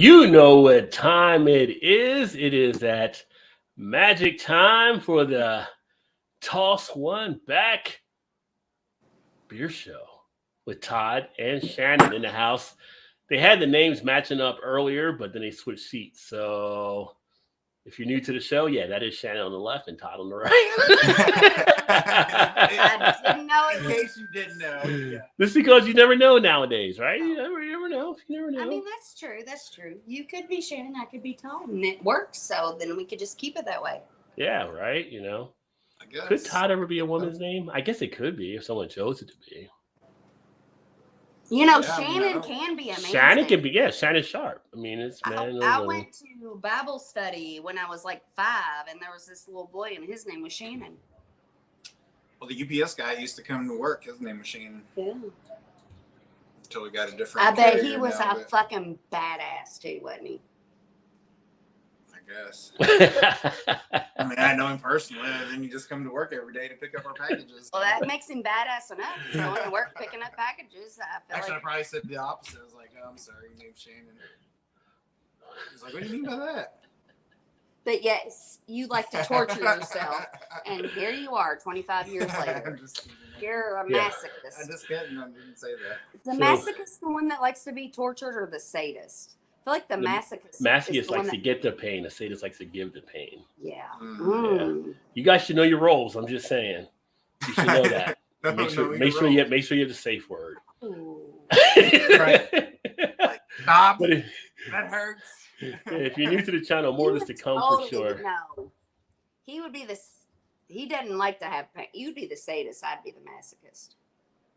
You know what time it is. It is that magic time for the Toss One Back beer show with Todd and Shannon in the house. They had the names matching up earlier, but then they switched seats. So if you're new to the show, yeah, that is Shannon on the left and Todd on the right. I didn't know it. In case you didn't know. Yeah. This is because you never know nowadays, right? You never know. You never know. I mean, that's true. That's true. You could be Shannon, I could be Todd, and it works. So then we could just keep it that way. Yeah, right. I guess. Could Todd ever be a woman's name? I guess it could be if someone chose it to be. Shannon can be amazing. Shannon can be, yeah, Shannon Sharp. I mean, it's man. I went to Bible study when I was like 5, and there was this little boy, and his name was Shannon. Well, the UPS guy used to come to work. His name was Shannon. Yeah. Until he got a different. I bet he was a fucking badass too, wasn't he? I guess. I mean, I know him personally. And then you just come to work every day to pick up our packages. Well, that makes him badass enough. He's going to work picking up packages. I probably said the opposite. I was like, oh, I'm sorry, your name's Shannon. He's like, what do you mean by that? But yes, you like to torture yourself. And here you are 25 years later. I'm just kidding. You're a masochist. I just kidding. I didn't say that. Is the masochist the one that likes to be tortured or the sadist? I feel like the masochist. Masochist likes to get the pain. The sadist likes to give the pain. Yeah. Yeah. You guys should know your roles. I'm just saying. You should know that. Make sure you have the safe word. Right. Like, stop. That hurts. If you're new to the channel, more of this to come for sure. No. He would be he doesn't like to have pain. You'd be the sadist. I'd be the masochist.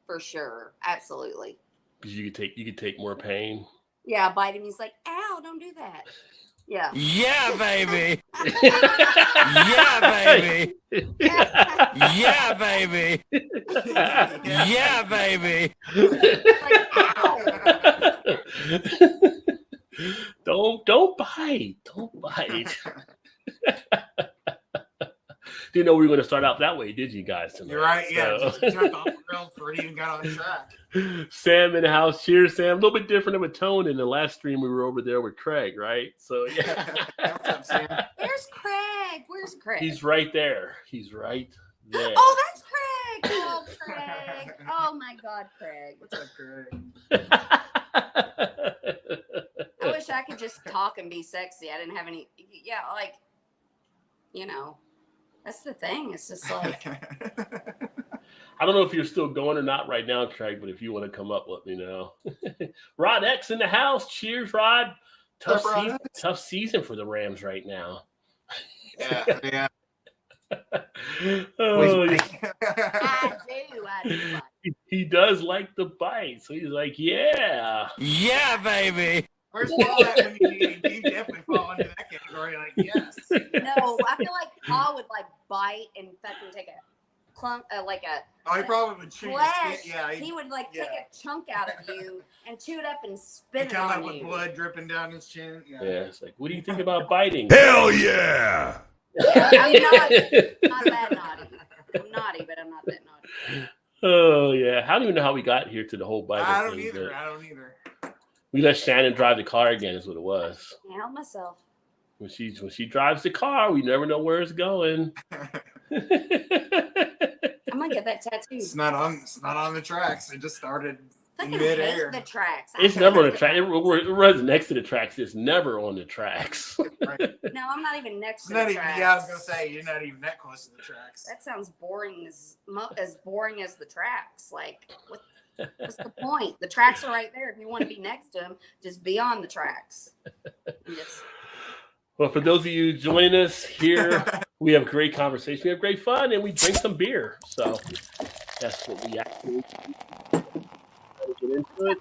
For sure. Absolutely. Because you could take more pain. Yeah, I bite him. He's like, ow, don't do that. Yeah. Yeah, baby. Yeah, baby. Yeah, baby. Yeah, baby. Don't bite. Don't bite. Didn't know we were going to start out that way, did you guys? Tonight? You're right. Yeah, just jumped off the rail before it even got on track. Sam in the house. Cheers, Sam. A little bit different of a tone in the last stream. We were over there with Craig, right? So yeah. What's up, Sam? Where's Craig? Where's Craig? He's right there. He's right there. Oh, that's Craig. Oh, Craig. Oh my God, Craig. What's up, Craig? I wish I could just talk and be sexy. I didn't have any. Yeah, that's the thing. It's just like. I don't know if you're still going or not right now, Craig, but if you want to come up, let me know. Rod X in the house. Cheers, Rod. Tough season for the Rams right now. Yeah. Oh, I do. he does like the bite, so he's like, yeah. Yeah, baby. Where's Paul at when you definitely fall into that category? Like, yes. No, I feel like Paul would bite and fucking take a clunk, he probably would chew flesh. Yeah, he would take a chunk out of you and chew it up and spit it on on you. you. With blood dripping down his chin. Yeah, it's like, what do you think about biting? Hell yeah. I'm not that naughty. I'm naughty, but I'm not that naughty. Oh yeah, I don't even know how we got here to the whole biting. I don't either. We let Shannon drive the car again. Is what it was. I can't help myself. When she drives the car, we never know where it's going. I'm gonna get that tattoo. It's not on the tracks. It just started in I midair. hate the tracks. It's never on the track. It runs next to the tracks. It's never on the tracks. Right. No, I'm not even next to Not the even, tracks. yeah, I was gonna say you're not even that close to the tracks. That sounds boring as boring as the tracks. Like, what's the point? The tracks are right there. If you want to be next to them, just be on the tracks. Yes. Well, for those of you joining us here, we have great conversation. We have great fun, and we drink some beer. So that's what we actually get into it.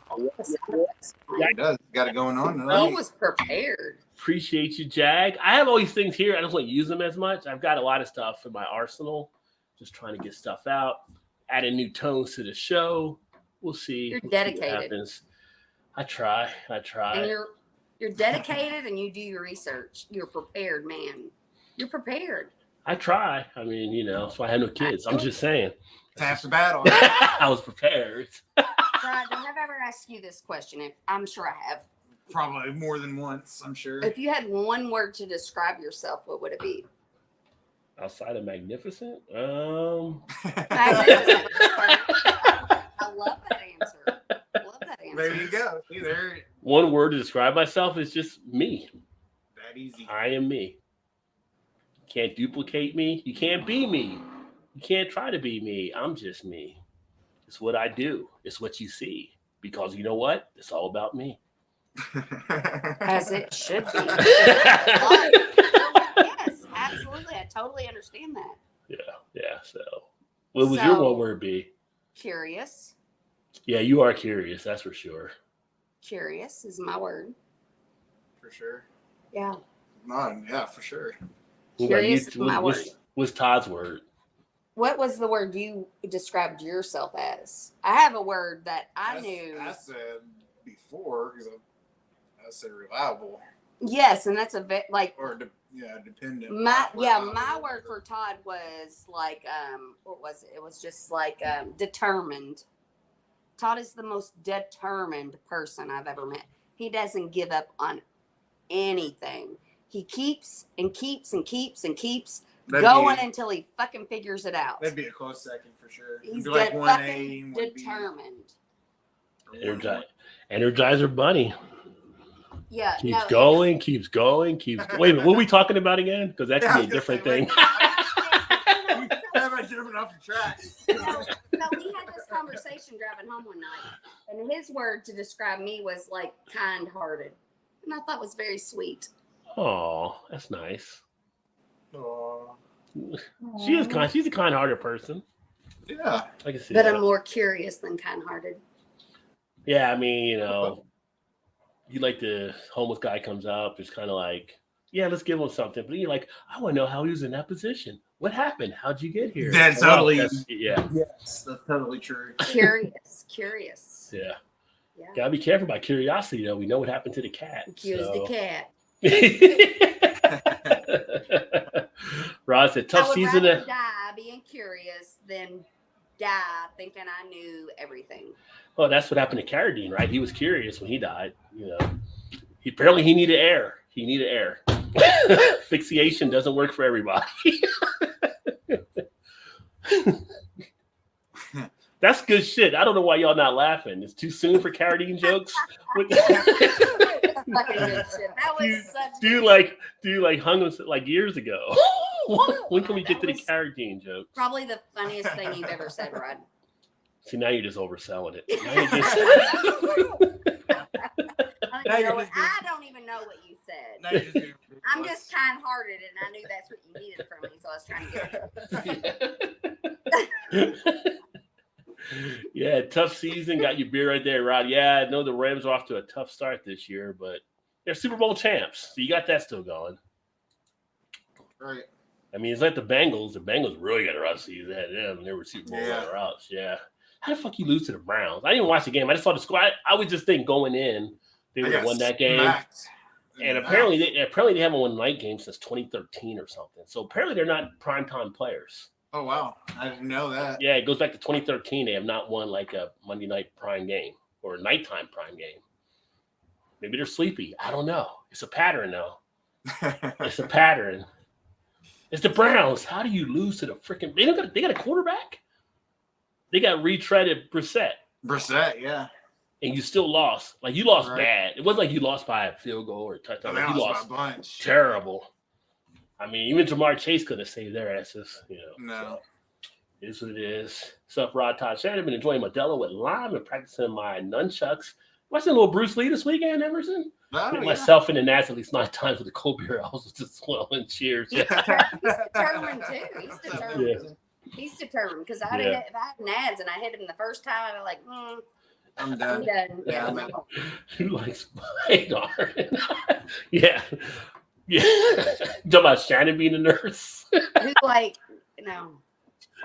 Yeah, it does. Got it going on. He was prepared. Appreciate you, Jag. I have all these things here. I don't want to use them as much. I've got a lot of stuff in my arsenal. Just trying to get stuff out, adding new tones to the show. We'll see. You're dedicated. What happens. I try. And you're dedicated and you do your research. You're prepared, man. You're prepared. I try. I mean, that's why I had no kids. I'm just saying. It's half the battle. I was prepared. Brad, have I ever asked you this question? I'm sure I have. Probably more than once, I'm sure. If you had one word to describe yourself, what would it be? Outside of magnificent, Magnificent. I love that answer. Love that answer. There you go. See, there. one word to describe myself is just me. That easy. I am me. You can't duplicate me. You can't be me. You can't try to be me. I'm just me. It's what I do. It's what you see. Because you know what? It's all about me. As it should be. Yes, absolutely. I totally understand that. Yeah. So, what would your one word be? Curious. Yeah, you are curious. That's for sure. Curious is my word. For sure. Yeah. Yeah, for sure. Curious is my word. What's Todd's word? What was the word you described yourself as? I have a word that I knew. I said before, because I said reliable. Yes, and that's a bit like dependent. My word for Todd was like what was it? It was just like determined. Todd is the most determined person I've ever met. He doesn't give up on anything. He keeps and keeps and keeps and keeps going until he fucking figures it out. That'd be a close second for sure. He's like fucking determined. Energizer Bunny. Yeah. Keeps going. Wait a minute, what are we talking about again? Because that could be a different thing. Jumping off the track. So we had this conversation driving home one night, and his word to describe me was like kind-hearted, and I thought it was very sweet. Oh, that's nice. Aww. She is kind. She's a kind-hearted person. Yeah, I can see but that. I'm more curious than kind-hearted. Yeah, I mean, you like the homeless guy comes up, it's kind of like, yeah, let's give him something. But you're like, I want to know how he was in that position. What happened? How'd you get here? That's totally. Yeah. Yes, that's totally true. Curious. Yeah. Yeah. Gotta be careful about curiosity, though. We know what happened to the cat. Accuse the cat. Rod said, tough season. I would rather die being curious than die thinking I knew everything. Well, that's what happened to Carradine, right? He was curious when he died. Apparently he needed air. Fixation doesn't work for everybody. That's good shit. I don't know why y'all not laughing. It's too soon for Carradine jokes. Fucking good shit. That was such dude hung us like years ago. When can we get to the Carradine joke? Probably the funniest thing you've ever said, Rod. See, now you're just overselling it. I don't even know what you said. I'm just kind-hearted, and I knew that's what you needed from me, so I was trying to get it. Yeah, tough season. Got your beer right there, Rod. Yeah, I know the Rams are off to a tough start this year, but they're Super Bowl champs, so you got that still going. Right. I mean, it's like the Bengals. The Bengals really got a rough season. They were Super Bowl runners-ups. Yeah. How the fuck you lose to the Browns? I didn't watch the game. I just saw the score. I would just think going in, they would have won that game. And apparently they haven't won a night game since 2013 or something. So apparently they're not primetime players. Oh, wow. I didn't know that. Yeah, it goes back to 2013. They have not won like a Monday night prime game or a nighttime prime game. Maybe they're sleepy. I don't know. It's a pattern, though. It's a pattern. It's the Browns. How do you lose to the freaking – they got a quarterback? They got retreaded Brissett. Yeah. And you still lost. Like, you lost bad. It wasn't like you lost by a field goal or a touchdown. You lost by a bunch. Terrible. I mean, even Jamar Chase couldn't have saved their asses. No. So it is what it is. What's up, Rod Todd Shannon? I've been enjoying Modelo with lime and practicing my nunchucks. Watching a little Bruce Lee this weekend, Emerson. Myself in the Nats at least 9 times with the cold beer. I was just swelling. Cheers. He's determined, too. He's determined. Yeah. He's determined because if I had nads and I hit him the first time, I'd be like, I'm done. Yeah, I'm out. Who likes my darn? Yeah. Talking about Shannon being a nurse. Who's like,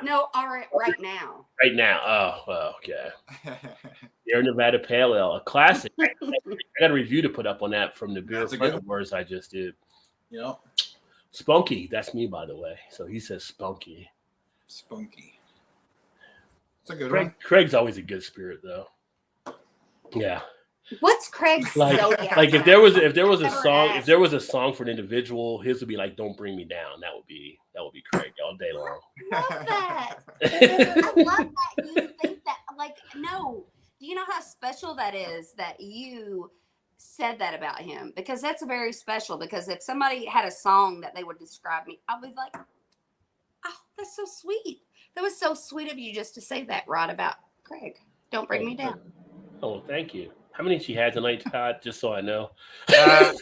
no, all right, right now. Right now. Oh, well, okay. Air Nevada Pale Ale, a classic. I got a review to put up on that from the Beer Wars I just did. Yep. Spunky. That's me, by the way. So he says Spunky. Spunky. It's a good one. Craig's always a good spirit, though. Yeah. What's Craig's zodiac Like if sign? there was a Never song, asked. if there was a song for an individual, his would be like "Don't Bring Me Down." That would be Craig all day long. Love that. I love that you think that. Like, no. Do you know how special that is that you said that about him? Because that's very special. Because if somebody had a song that they would describe me, I'd be like, oh, that's so sweet. That was so sweet of you just to say that right about Craig. Don't bring me down. Oh, thank you. How many she had tonight, Todd? Just so I know. I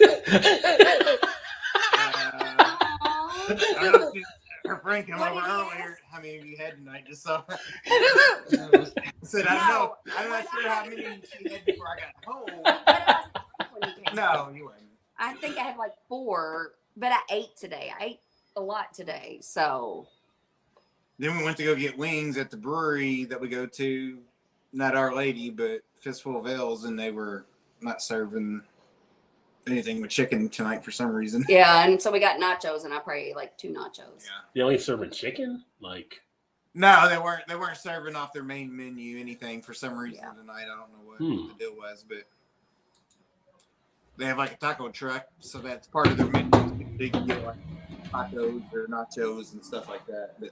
Aw. don't know if her friend came What over did he earlier. ask? How many of you had tonight? Just so. I said, I don't know. I'm not sure how many she had before I got home. But I wasn't when you came No, home. you wouldn't. I think I had like 4, but I ate today. I ate a lot today. So, Then we went to go get wings at the brewery that we go to. Not Our Lady, but Fistful of Ales, and they were not serving anything with chicken tonight for some reason. yeah. And so we got nachos, and I probably ate like 2 nachos. Yeah. They only serving chicken? Like, No, they weren't. They weren't serving off their main menu anything for some reason Yeah. tonight. I don't know what the deal was, but they have like a taco truck, so that's part of their menu. They can get like tacos or nachos and stuff like that, but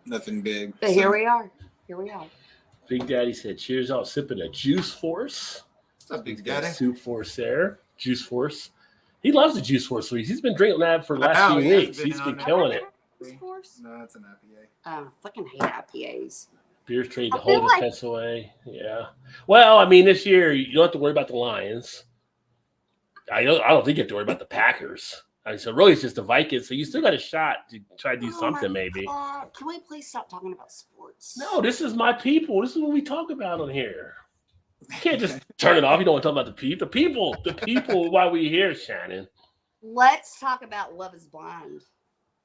nothing big. But here we are. Here we are. Big Daddy said, cheers out, sipping a Juice Force. What's up, Big Got Daddy? Soup Force there. Juice Force. He loves the Juice Force. He's been drinking that for the last Wow, few he has weeks. been He's been on that. killing it. Of course. No, it's an IPA. I fucking hate IPAs. Beers trade to I feel hold his like- pets away. Yeah. Well, I mean, this year you don't have to worry about the Lions. I don't think you have to worry about the Packers. I mean, so really, it's just the Vikings. So you still got a shot to try to do Oh something, my maybe. God. Can we please stop talking about sports? No, this is my people. This is what we talk about on here. You can't just turn it off. You don't want to talk about the people. The people. Why we here, Shannon? Let's talk about Love Is Blind.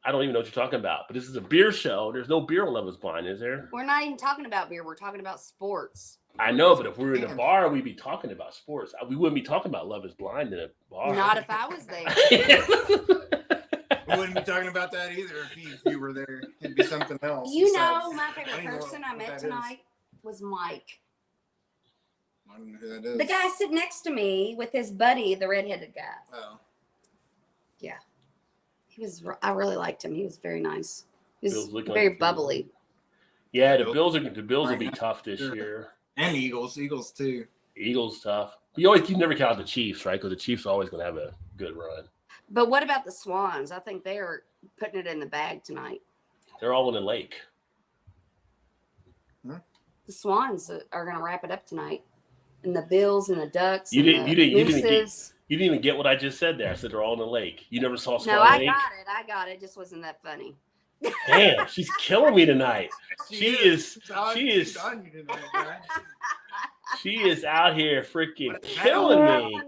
I don't even know what you're talking about. But this is a beer show. There's no beer on Love Is Blind, is there? We're not even talking about beer. We're talking about sports. I know, but if we were in a bar, we'd be talking about sports. We wouldn't be talking about Love Is Blind in a bar. Not if I was there. We wouldn't be talking about that either if you were there. It'd be something else. You besides- know, my I favorite don't know person I what met that is. tonight was Mike. I don't know who that is. The guy sitting next to me with his buddy, the redheaded guy. Oh. I really liked him. He was very nice. He Bill's was looking very like- bubbly. Yeah, the Bills will be Right. tough this Sure. year. And Eagles too. Eagles tough. You never count the Chiefs, right? Because the Chiefs are always going to have a good run. But what about the Swans? I think they are putting it in the bag tonight. They're all in the lake. The Swans are going to wrap it up tonight. And the Bills and the Ducks. You and didn't- the you didn't get- Mooses. You didn't even get what I just said there. I said they're all in the lake. You never saw Swan No, I Lake? got it. It just wasn't that funny. Damn, she's killing me tonight. She is on you tonight, right? she is out here freaking killing me.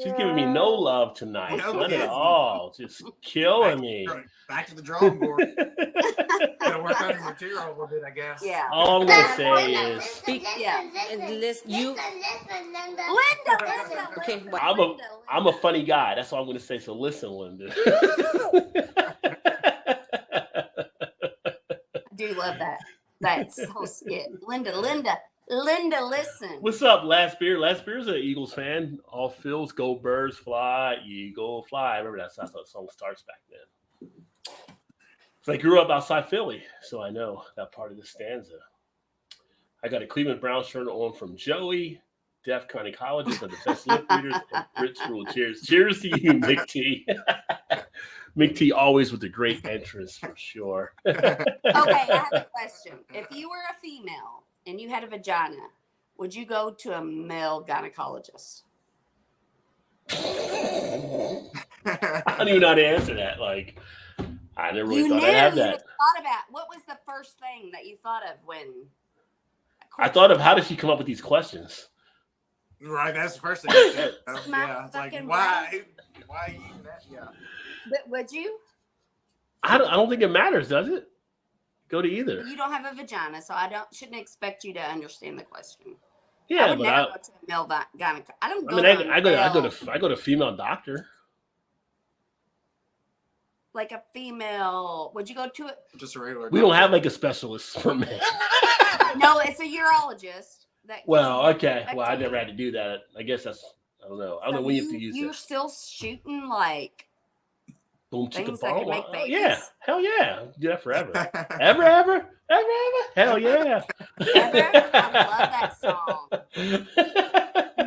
She's giving me no love tonight. No None at kidding. all. Just killing me. Back to the drawing board. Gotta work on your material a little bit, I guess. Yeah. All I'm gonna say is Linda. Okay, wait. I'm a funny guy. That's all I'm gonna say. So listen, Linda. I do love that. That's so skit. Linda, listen. What's up, Last Beer? Last Beer's an Eagles fan. All Phils, go Birds, fly, Eagle, fly. I remember that's how the song starts back then. So I grew up outside Philly, so I know that part of the stanza. I got a Cleveland Brown shirt on from Joey. Deaf County Colleges are the best lip readers and Brits rule. Cheers. Cheers to you, Mick T. Mick T always with a great entrance for sure. Okay, I have a question. If you were a female and you had a vagina, would you go to a male gynecologist? I don't even know how to answer that. Like, I never really You thought knew. I'd have You that. thought about what was the first thing that you thought of when? I thought of how did she come up with these questions? Right, that's the first thing. I said. My Yeah, it's like fucking why are you eating that? Yeah. But would you? I don't think it matters, does it? Go to either. You don't have a vagina, so shouldn't expect you to understand the question. I Yeah, would but never go to a male gynecologist. I don't I go. mean, to a I go to female doctor. like a female. Would you go to it? Just a regular. We don't have like a specialist for men. No, it's a urologist. That Well, gives okay. you Well, I effect never on had to do that. I guess that's. I don't know. I don't So know when you have to use you're it. still shooting like Boom, chicka, things that boom. can make Oh, yeah. babies? Hell yeah. Do that forever. Ever. Hell yeah. Ever? I love that song.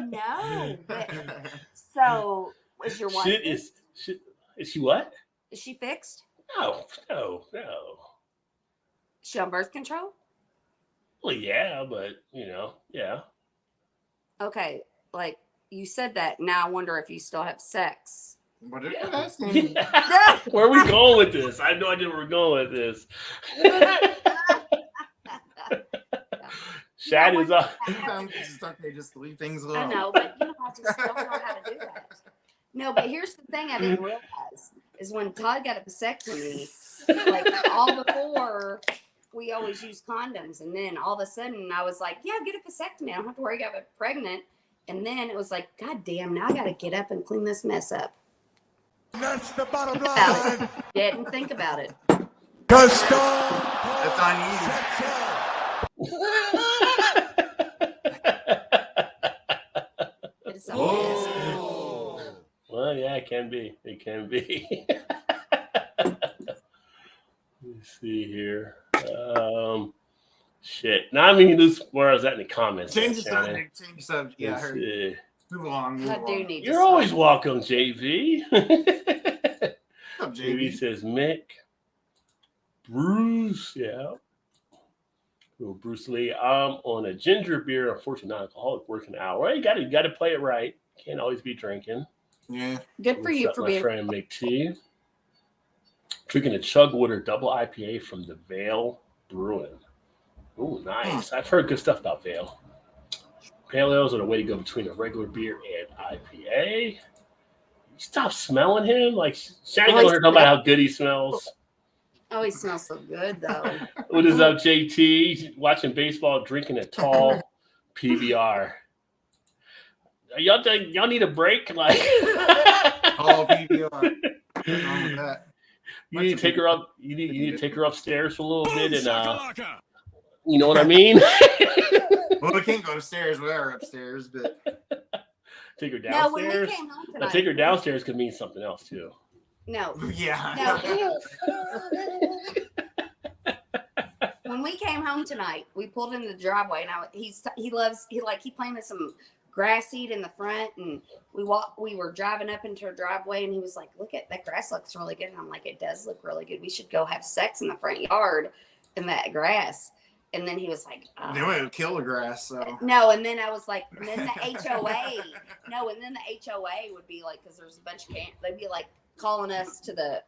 No, but so is your wife fixed? Is she what? Is she fixed? No. Is she on birth control? Well, yeah, but yeah. Okay, like you said that. Now I wonder if you still have sex. What are you asking? Where are we going with this? I have no idea where we're going with this. Shad is up. Sometimes it's okay just to leave things alone. I know, but I just don't know how to do that. No, but here's the thing I didn't realize is when Todd got a vasectomy, like all before we always use condoms, and then all of a sudden I was like, yeah, get a vasectomy. I don't have to worry about getting pregnant. And then it was like, God damn, now I got to get up and clean this mess up. That's the bottom line. Didn't think about it. That's on you. It's so Well, yeah, it can be. Let's see here. Shit. Now I'm gonna lose where I was at in the comments. Change the subject. Yeah, Let's see. move along. I do need to You're stop. always welcome, JV. What's up, JV JV? says Mick. Bruce, yeah. Cool, Bruce Lee. I'm on a ginger beer, unfortunately non-alcoholic, working out. Well, you gotta play it right. Can't always be drinking. Yeah. Good for you What's up, for my being. friend McT. Drinking a chug water double IPA from the Vale Brewing. Ooh, nice. I've heard good stuff about Vale. Pale ales are the way to go between a regular beer and IPA. Stop smelling him. Like, Shane talking about how good he smells. Oh, he smells so good, though. What is up, JT? Watching baseball, drinking a tall PBR. Y'all need a break? Like, All PBR. What's wrong with that? You need to take her up. You need to take her upstairs for a little bit, and you know what I mean. Well, we can't go upstairs. We are upstairs, but take her No, when we downstairs. came home Now, tonight. take her downstairs could mean something else too. No, yeah. no. When we came home tonight, we pulled in the driveway, and he planted some grass seed in the front, and we were driving up into a driveway, and he was like, look at that grass, looks really good. And I'm like, it does look really good. We should go have sex in the front yard in that grass. And then he was like, They would kill the grass, so. no. And then I was like, and then the HOA, no, and then the HOA would be like, because there's a bunch of they'd be like calling us to the.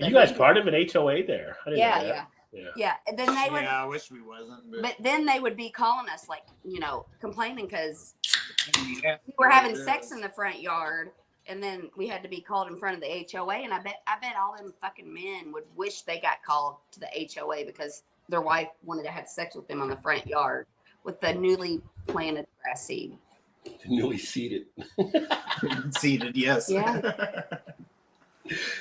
You guys part of an HOA there? I didn't know that. Yeah. And then they would. Yeah, I wish we wasn't. But then they would be calling us, like, complaining because we were having sex in the front yard, and then we had to be called in front of the HOA. And I bet all them fucking men would wish they got called to the HOA because their wife wanted to have sex with them on the front yard with the newly planted grass seed. Newly seeded. Seeded, yes. Yeah.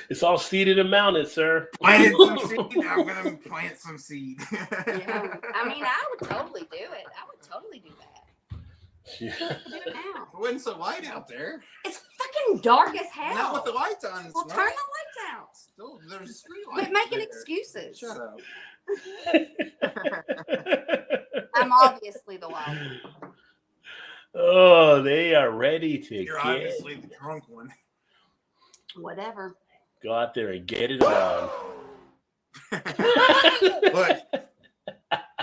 It's all seeded and mounted, sir. Planted some seed. Now I'm gonna plant some seed. Yeah. I mean, I would totally do it. I would totally do that. Yeah. Do it now. It wasn't so light out there. It's fucking dark as hell. Not with the lights on. Well, turn the lights out. Still, there's a street light. Quit making there. excuses. Shut up. I'm obviously the wild one. Oh, they are ready to You're obviously the drunk one. Whatever. Go out there and get it on. Look,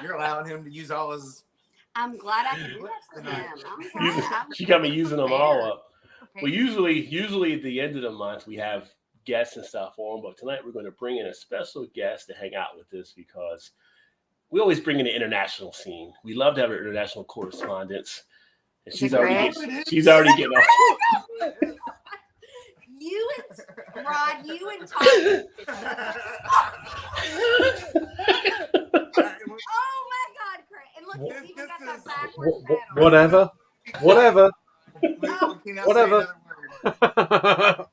you're allowing him to use all his. I'm glad I can do that for him. She got me using them all up. Okay. Well, usually at the end of the month we have guests and stuff on, but tonight we're going to bring in a special guest to hang out with us because we always bring in the international scene. We love to have our international correspondents, and she's already getting off. You and Rod, you and Tom. Oh my God, Craig! And look, he's even got that backwards hat on. Whatever. Whatever.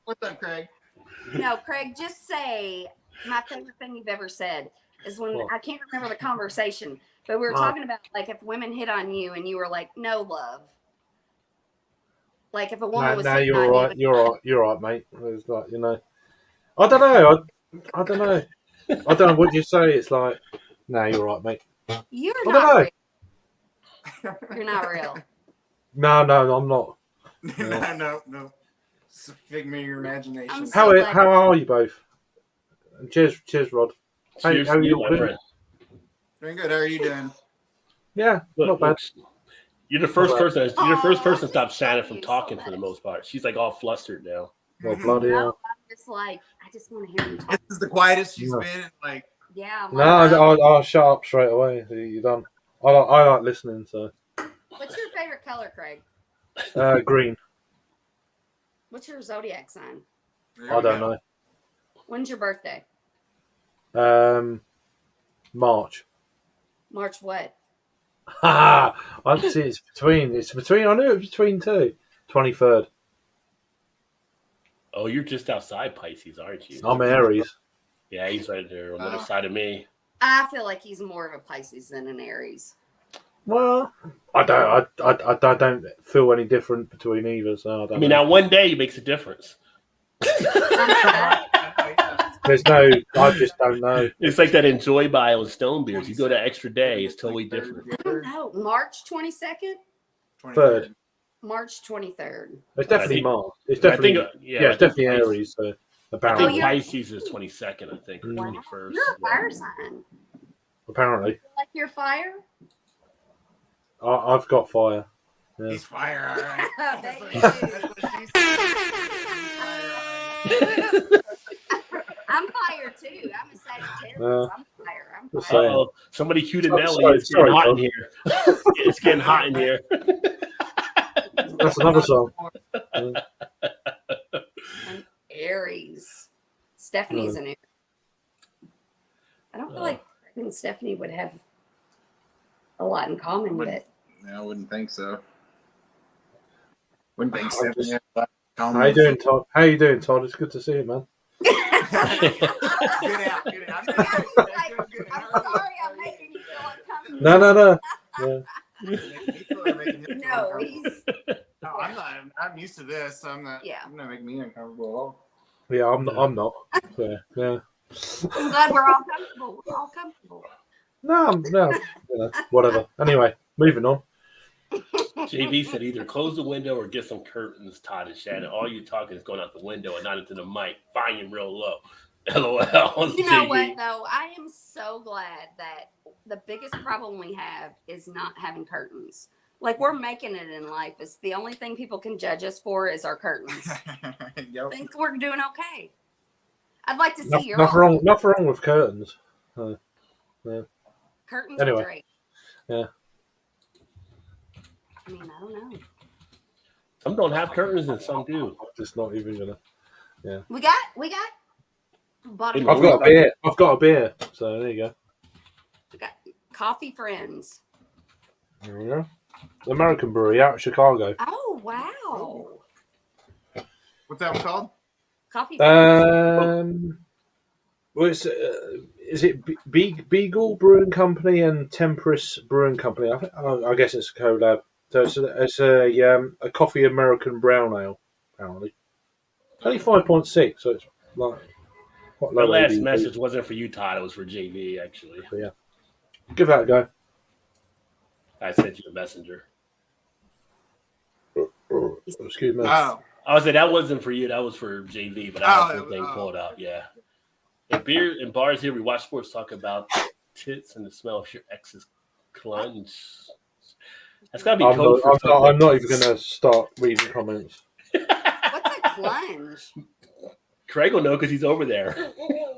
What's up, Craig? No, Craig, just say my favorite thing you've ever said is when I can't remember the conversation, But we were talking about like if women hit on you and you were like, no love. Like if a woman was No, hitting you're on right. you. You're right, mate. It's like, I don't know. I don't know. I don't know what you say. It's like, no, you're right, mate. You're I don't not know. real. You're not real. No, I'm not. No. It's a figment of your imagination. I'm How so glad- are you both? Cheers, Rod. Cheers how to are you, you my doing? friend. Doing good. How are you doing? Yeah, not bad. You're the first person. You're the first person to I stop just Shannon love from you so talking for the much. most part. She's like all flustered now. Well, bloody No, hell. I'm just like, I just want to hear you talk. This is the quietest she's No. been in like. Yeah. I'm No, like, I'll shut up straight away. You're done. I like listening. So, what's your favorite color, Craig? green. What's your zodiac sign? There I we don't go. When's your birthday? know. March. March what? I see. It's between. I knew it was between two. 23rd. Oh, you're just outside Pisces, aren't you? I'm Aries. Yeah, he's right there on the other side of me. I feel like he's more of a Pisces than an Aries. Well, I don't feel any different between either. So I don't I mean, know. now one day makes a difference. There's no. I just don't know. It's like that Enjoy Bio and Stone Beers. You go that extra day, it's totally different. I don't know. March 22nd? Third. March 23rd. It's definitely think- March. It's I definitely. think, Yeah, it's I think definitely Pisces- Aries. So I apparently, think Oh, yeah. Pisces is 22nd, I think, or Wow. 21st. You're a fire sign. apparently, Like you're fire? I've got fire. Yeah. He's fire, all right. There That's you what- go. that's what she said. He's fire, all right. I'm fire too. I'm a Sagittarius. I'm fire. I'm Just fire. saying. Uh-oh, somebody cue to Sorry, Nelly. It's getting sorry, hot in Tom. here. It's getting hot in here. That's another song. And Aries. Stephanie's an Aries. I don't feel like Craig and Stephanie would have a lot in common, but No, I wouldn't think so. Wouldn't think I'm so. just- Yeah, How you doing, Todd? How you doing, Todd? It's good to see you, man. Get out. I'm sorry I'm making you feel uncomfortable. No. Yeah. No, he's No, I'm not. I'm used to this. So I'm not. Yeah. I'm not making me uncomfortable at all. Yeah, I'm not. Yeah. I'm glad we're all comfortable. We're all comfortable. No, whatever. Anyway, moving on. JV said either close the window or get some curtains, Todd and Shannon. All you talking is going out the window and not into the mic. Volume real low. LOL. You know what, though? I am so glad that the biggest problem we have is not having curtains. Like, we're making it in life. It's the only thing people can judge us for is our curtains. I Yep. think we're doing okay. I'd like to see your Nothing wrong with curtains. curtains Anyway. are great. Yeah. I mean, I don't know. Some don't have curtains and some do. I'm just not even gonna. We got bottom. I've got a beer. So there you go. We got coffee friends. There we go. American brewery out of Chicago. Oh wow! What's that one called? Coffee friends. Well, it's is it Beagle Brewing Company and Temperance Brewing Company? I guess it's a collab. So it's a coffee American brown ale. Apparently, only 5.6. So it's like quite My low. last ABV. message wasn't for you, Todd. It was for JV, actually. Give that a go. I sent you a messenger. Excuse me. Oh, I was like, that wasn't for you. That was for JV, but I have the thing oh. pulled up. Yeah. In bars here, we watch sports talk about tits and the smell of your ex's clunge. That's got to be code for something. I'm not even going to start reading comments. What's a plunge? Craig will know because he's over there.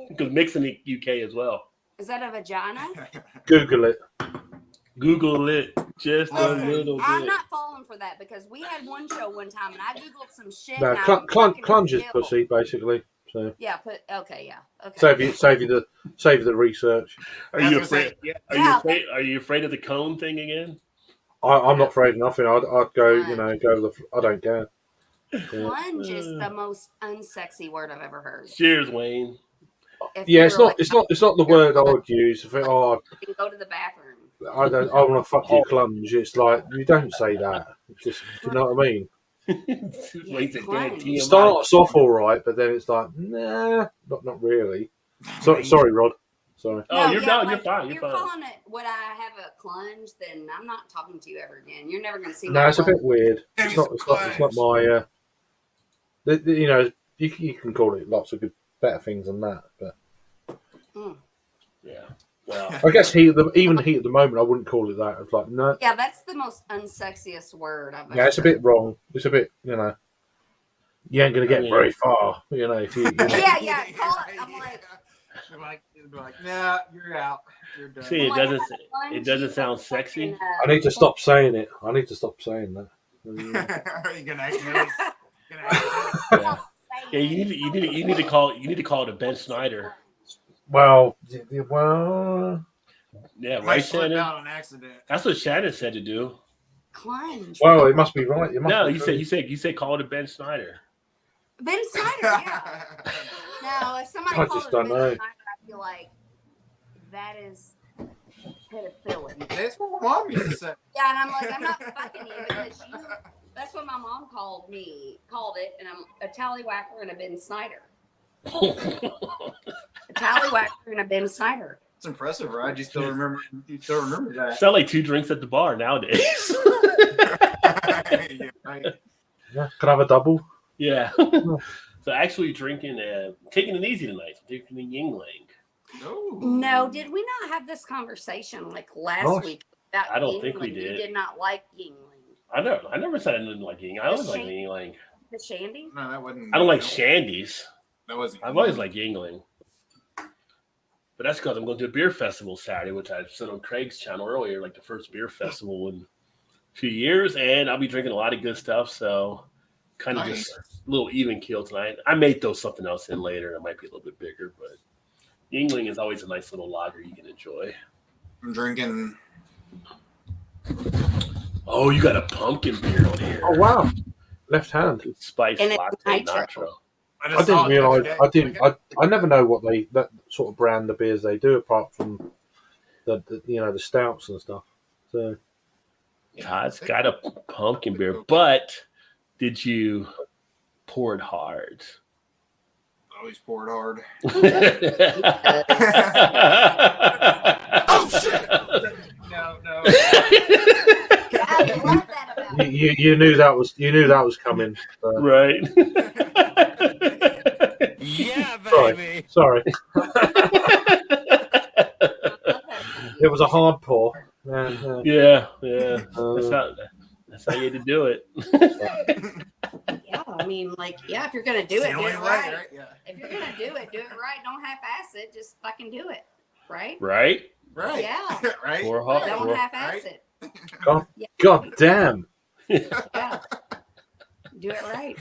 Because Mick's in the UK as well. Is that a vagina? Google it. Google it just a Listen, little bit. I'm not falling for that because we had one show one time and I googled some shit. No, and I fucking clunge is still- pussy, basically. So Yeah, okay. save you the research. Are I was you gonna say, afraid? yeah. Are you afraid of the cone thing again? I'm not afraid of nothing. I'd go. Go. I don't care. Yeah. Plunge is the most unsexy word I've ever heard. Cheers, Wayne. If Yeah, you it's were not. It's not the word I would use. If you go to the bathroom. I want to fuck you, clunge. It's like you don't say that. It's just, do you know what I mean? Like the damn Clunge. It TMI. starts off all right, but then it's like, nah, not really. Sorry, Rod. Sorry. Oh, you're yeah, no, you're fine. If You're you're fine. calling it, would I have a clunge? Then I'm not talking to you ever again. You're never going to see No, my it's a clunge. bit weird. Give It's me not. some It's not clunge. my. You know, you can call it lots of better things than that, but Yeah. Well, I guess even heat at the moment, I wouldn't call it that. It's like no. Yeah, that's the most unsexiest word I've ever Yeah, it's a heard. bit wrong. It's a bit, you know. You ain't gonna get mean- very far, you know. If you know. Yeah, call it. I'm like, You're like, nah, you're out. You're done. see, I'm it like, doesn't. I have a clunge, It doesn't you sound fucking, sexy. I need to stop saying it. I need to stop saying that. Are you gonna accidentally? Yeah. Yeah, you need to call it a Ben Snyder. Well, Yeah, Might right, slip Shannon. out on accident. That's what Shannon said to do. Clunge. well, it must be right. It must No, be you said call it a Ben Snyder. Ben Snyder, yeah. No, if somebody I called just it don't Ben know. Snyder, I feel like that is pedophilia. That's what my mom used to say. Yeah, and I'm like, I'm not fucking you because you. That's what my mom called it, and I'm a tallywhacker and a Ben Snyder. A tallywhacker and a Ben Snyder. It's impressive, right? You still remember that? Sound like 2 drinks at the bar nowadays. Yeah, right. Yeah, can I have a double? Yeah. So actually drinking, taking it easy tonight. Drinking the Yingling. No, did we not have this conversation like last Gosh. week about I don't think we Yingling? did. You did not like Yingling. I never said I didn't like Yingling. I always like Yingling. The Shandy? No, that wasn't. I don't like Shandies. That wasn't. I've always liked Yingling. But that's because I'm going to a beer festival Saturday, which I said on Craig's channel earlier, like the first beer festival in a few years, and I'll be drinking a lot of good stuff, so kind of just a little even kill tonight. I may throw something else in later. It might be a little bit bigger, but Yingling is always a nice little lager you can enjoy. I'm drinking. Oh, you got a pumpkin beer on here. Oh wow, left hand. Spice And it's latte nitro. nitro. I didn't realise. I never know what that sort of brand of beers they do apart from the the stouts and stuff. So Todd's got a pumpkin beer, but did you pour it hard? Always poured hard. Oh shit! No. I love that about you. you knew that was coming. So. Right. Yeah, Sorry. baby. Sorry, I love that about you. it was a hard pour. Yeah. Yeah. That's how you had to do it. Yeah, I mean, like, if you're gonna do It's it, the do only it way, right. Yeah. If you're gonna do it right. Don't half-ass it. Just fucking do it, right? Right? Right. Yeah. Right. Pour hard. Don't half-ass it. God damn. Yeah. Do it right.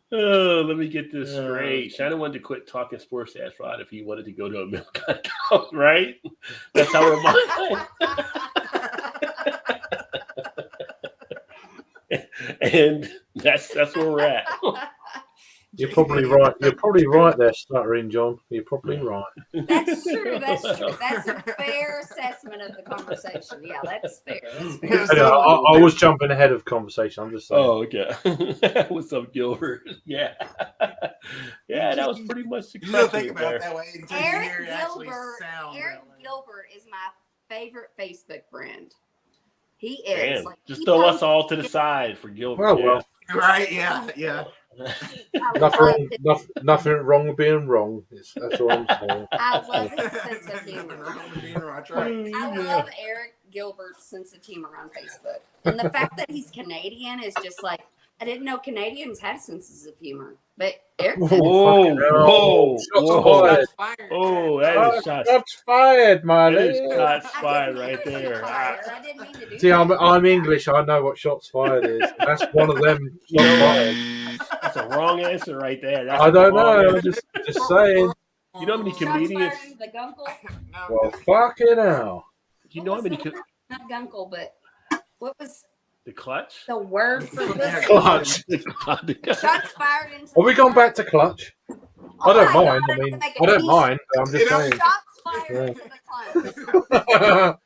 Oh, let me get this straight. Shannon wanted to quit talking sports to ask Rod if he wanted to go to a milk account, right? That's how we're and that's where we're at. You're probably right. You're probably right there, stuttering John. You're probably right. That's true. That's a fair assessment of the conversation. Yeah, that's fair. That's fair. Anyway, I was jumping ahead of conversation. I'm just saying. Oh, okay. What's up, Gilbert? Yeah. Yeah, that was pretty much the You don't crux of think it about it there. that way until you hear it actually sound. Eric that way. Gilbert is my favorite Facebook friend. He Damn. is. Like, Just he throw us posts- all to the side for Gilbert. Well. Right? Yeah. I love Nothing wrong with being wrong. That's all I'm saying. I love his sense of humor. That's right. I love Eric Gilbert's sense of humor on Facebook. And the fact that he's Canadian is just like, I didn't know Canadians had senses of humor. But Eric does. Whoa. Shots fired. Oh, that is shots. Shots fired, my That is lady. shots I fired didn't mean right to be there. fired. I didn't mean to do See, that. I'm English. I know what shots fired is. That's one of them. Shots fired. That's a wrong answer right there. That's I don't the wrong know. answer. Just saying. You know how many Shots comedians? fired into the gunkle. Well, fucking hell. You know how many? Not gunkle, but what was The clutch. the word for pussy? Clutch. Shots fired into Are we the going back to clutch? I don't my mind. God, I mean, like I don't any mind. I'm just saying. Shots fired into the clutch.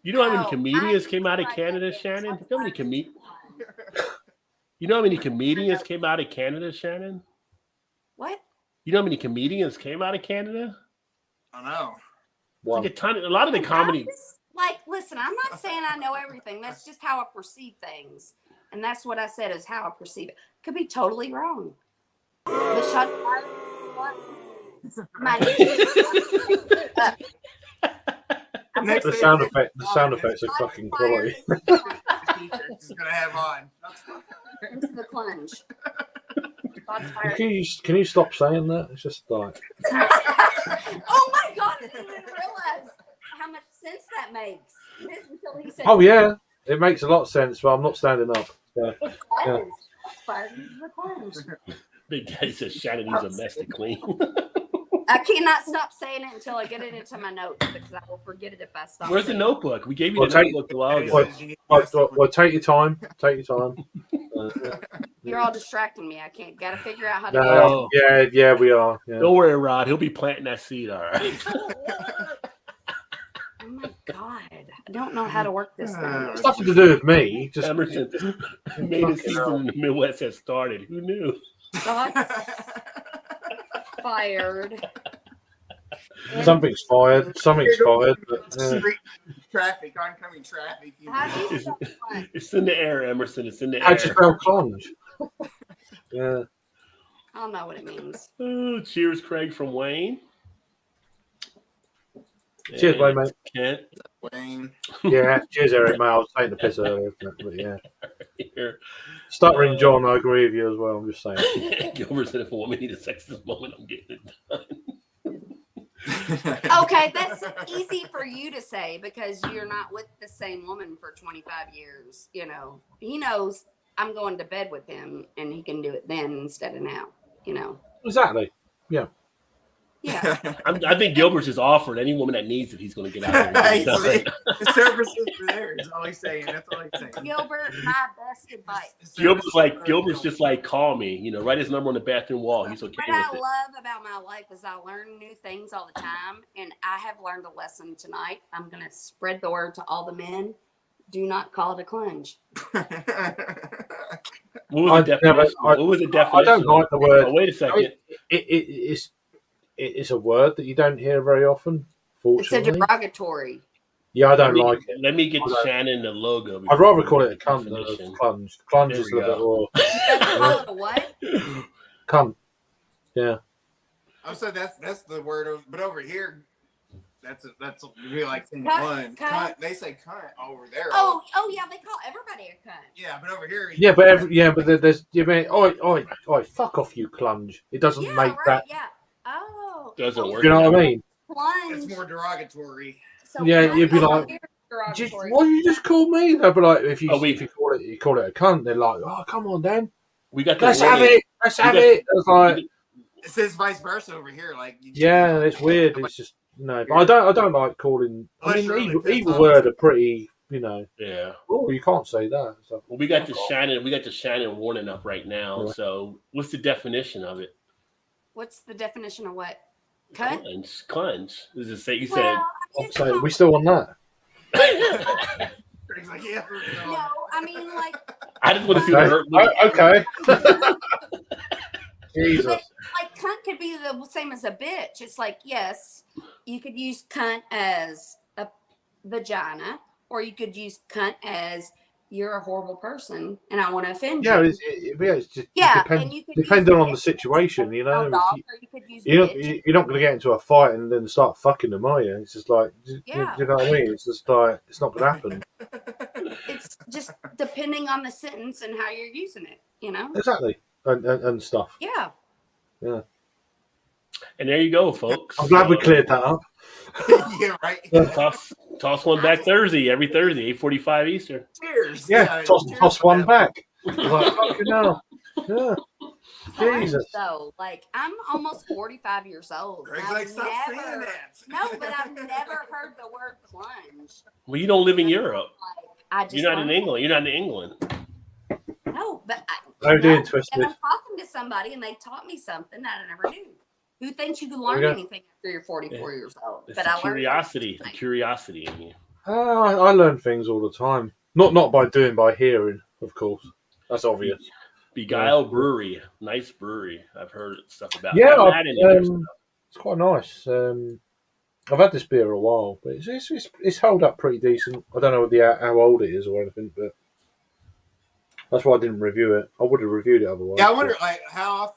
You know how many Oh, comedians I came out of tried Canada, that. Shannon? Shots You know how many fired. You know how many comedians came out of Canada, Shannon? What? You know how many comedians came out of Canada? I know. It's like a ton. A lot of the comedy. Like, listen, I'm not saying I know everything. That's just how I perceive things. And that's what I said is how I perceive it. Could be totally wrong. The shot fired. My Next The thing sound is- effect. The sound effects are fucking quality. T-shirts is gonna have on. Into the plunge. Shots fired. Can you stop saying that? It's just like. Oh my god! I didn't even realize how much sense that makes. Until he said, Oh yeah, it makes a lot of sense. But I'm not standing up. So, it does. yeah. Shots fired into the plunge. Big Daddy says Shannon needs a mess to clean. I cannot stop saying it until I get it into my notes because I will forget it if I stop. Where's the saying notebook? We gave you Well, the take- notebook a while He ago. says you need Well, take your time. Take your time. it. You're all distracting me. I can't. Got to figure out how to. No. Yeah, we are. Yeah. Don't worry, Rod. He'll be planting that seed, all right. Oh my god! I don't know how to work this thing. It's nothing to do with me. Just Emerson made a season in the Midwest has started. Who knew? Shots fired. something's fired. Something's fired. But, Street traffic, oncoming traffic. How do you spell plunge? It's in the air, Emerson. It's in the how'd you air. spell plunge? Yeah. I don't know what it means. Oh, cheers, Craig from Wayne. Cheers, And Wayne, mate. Kent Wayne. Yeah. Cheers, Eric. Mate, I was taking the piss earlier. But yeah. here. Stuttering John, I agree with you as well. I'm just saying. Gilbert said, if a woman needs a sex this moment, I'm getting it done. Okay, that's easy for you to say because you're not with the same woman for 25 years. You know, he knows I'm going to bed with him and he can do it then instead of now, you know. Exactly. Yeah. Yeah. I think Gilbert's just offered any woman that needs it, he's going to get out there and get it done. The services are there. Is all he's saying. That's all he's saying. Gilbert, my best advice. Gilbert's just like, call me, you know, write his number on the bathroom wall. He's okay What I with it. love about my life is I learn new things all the time, and I have learned a lesson tonight. I'm going to spread the word to all the men. Do not call it a clunge. What was the definition? What was the definition? I don't like the word. Oh, wait a second. It's a word that you don't hear very often. It's a Fortunately, derogatory. yeah, I don't like it. Let me get Shannon the logo. I'd rather call it a cunt than a definition. plunge. Plunge There is we a bit more Call it a what? cunt. Yeah. I said that's the word, but over here, that's really like saying Cunt, cunt. cunt. They say cunt over there. Oh yeah, they call everybody a cunt. Yeah, but over here. Yeah, but there's you mean oi, fuck off, you clunge. It doesn't Yeah, make right. that. Yeah. Oh. Doesn't work. You know what I mean? Plunge. It's more derogatory. So Yeah, plunge you'd be over like, here is derogatory. What you just call me? They'll be like, if you Oh, we- if you call it a cunt, they're like, oh come on, then We got the let's have warning. it. Let's have it. It's like, It says vice versa over here. Like yeah, it's weird. It's just no, but I don't like calling. I Unless mean, you're really pissed either off. word are pretty. You know, Yeah. oh, you can't say that. So, Well, we got the Shannon warning up right now. Right. So, what's the definition of it? What's the definition of what? Cunt? Clunge. Does it say? You Well, said. I mean, so we still on that. Craig's like, yeah. no, I mean like I just want to see the hurt. Okay. Jesus. But like cunt could be the same as a bitch. It's like, yes, you could use cunt as a vagina, or you could use cunt as you're a horrible person and I want to offend Yeah, you. it's just Yeah, depends, and you could depending use on the bitch situation, you know. as a dog, or you could use You're not going to get into a fight and then start fucking them, are you? It's just like, Yeah. you know what I mean? It's just like, it's not going to happen. It's just depending on the sentence and how you're using it, you know? Exactly. And stuff. Yeah. And there you go, folks. I'm glad we cleared that up. Yeah, right. Toss one back Thursday, every Thursday, 8:45 Eastern. Cheers. Yeah, cheers toss for one that. back. It's like, fucking hell. Yeah. Jesus. So, like, I'm almost 45 years old. and Craig's I've like, stop saying never, that. no, but I've never heard the word plunge. Well, you don't live in Europe. Like, I just You're not in learned England. You're not in England. it. No, but No doing and twisted. I'm talking to somebody and they taught me something that I never knew. Who thinks you can learn go. anything after you're 44 years old? It's But the I learned curiosity. The something. curiosity in you. I learn things all the time. Not by hearing, of course. That's obvious. Beguile Brewery, nice brewery. I've heard stuff about. Yeah, I haven't had any of their stuff. it's quite nice. I've had this beer a while, but it's held up pretty decent. I don't know how old it is or anything, but that's why I didn't review it. I would have reviewed it otherwise. Yeah, I wonder, like, how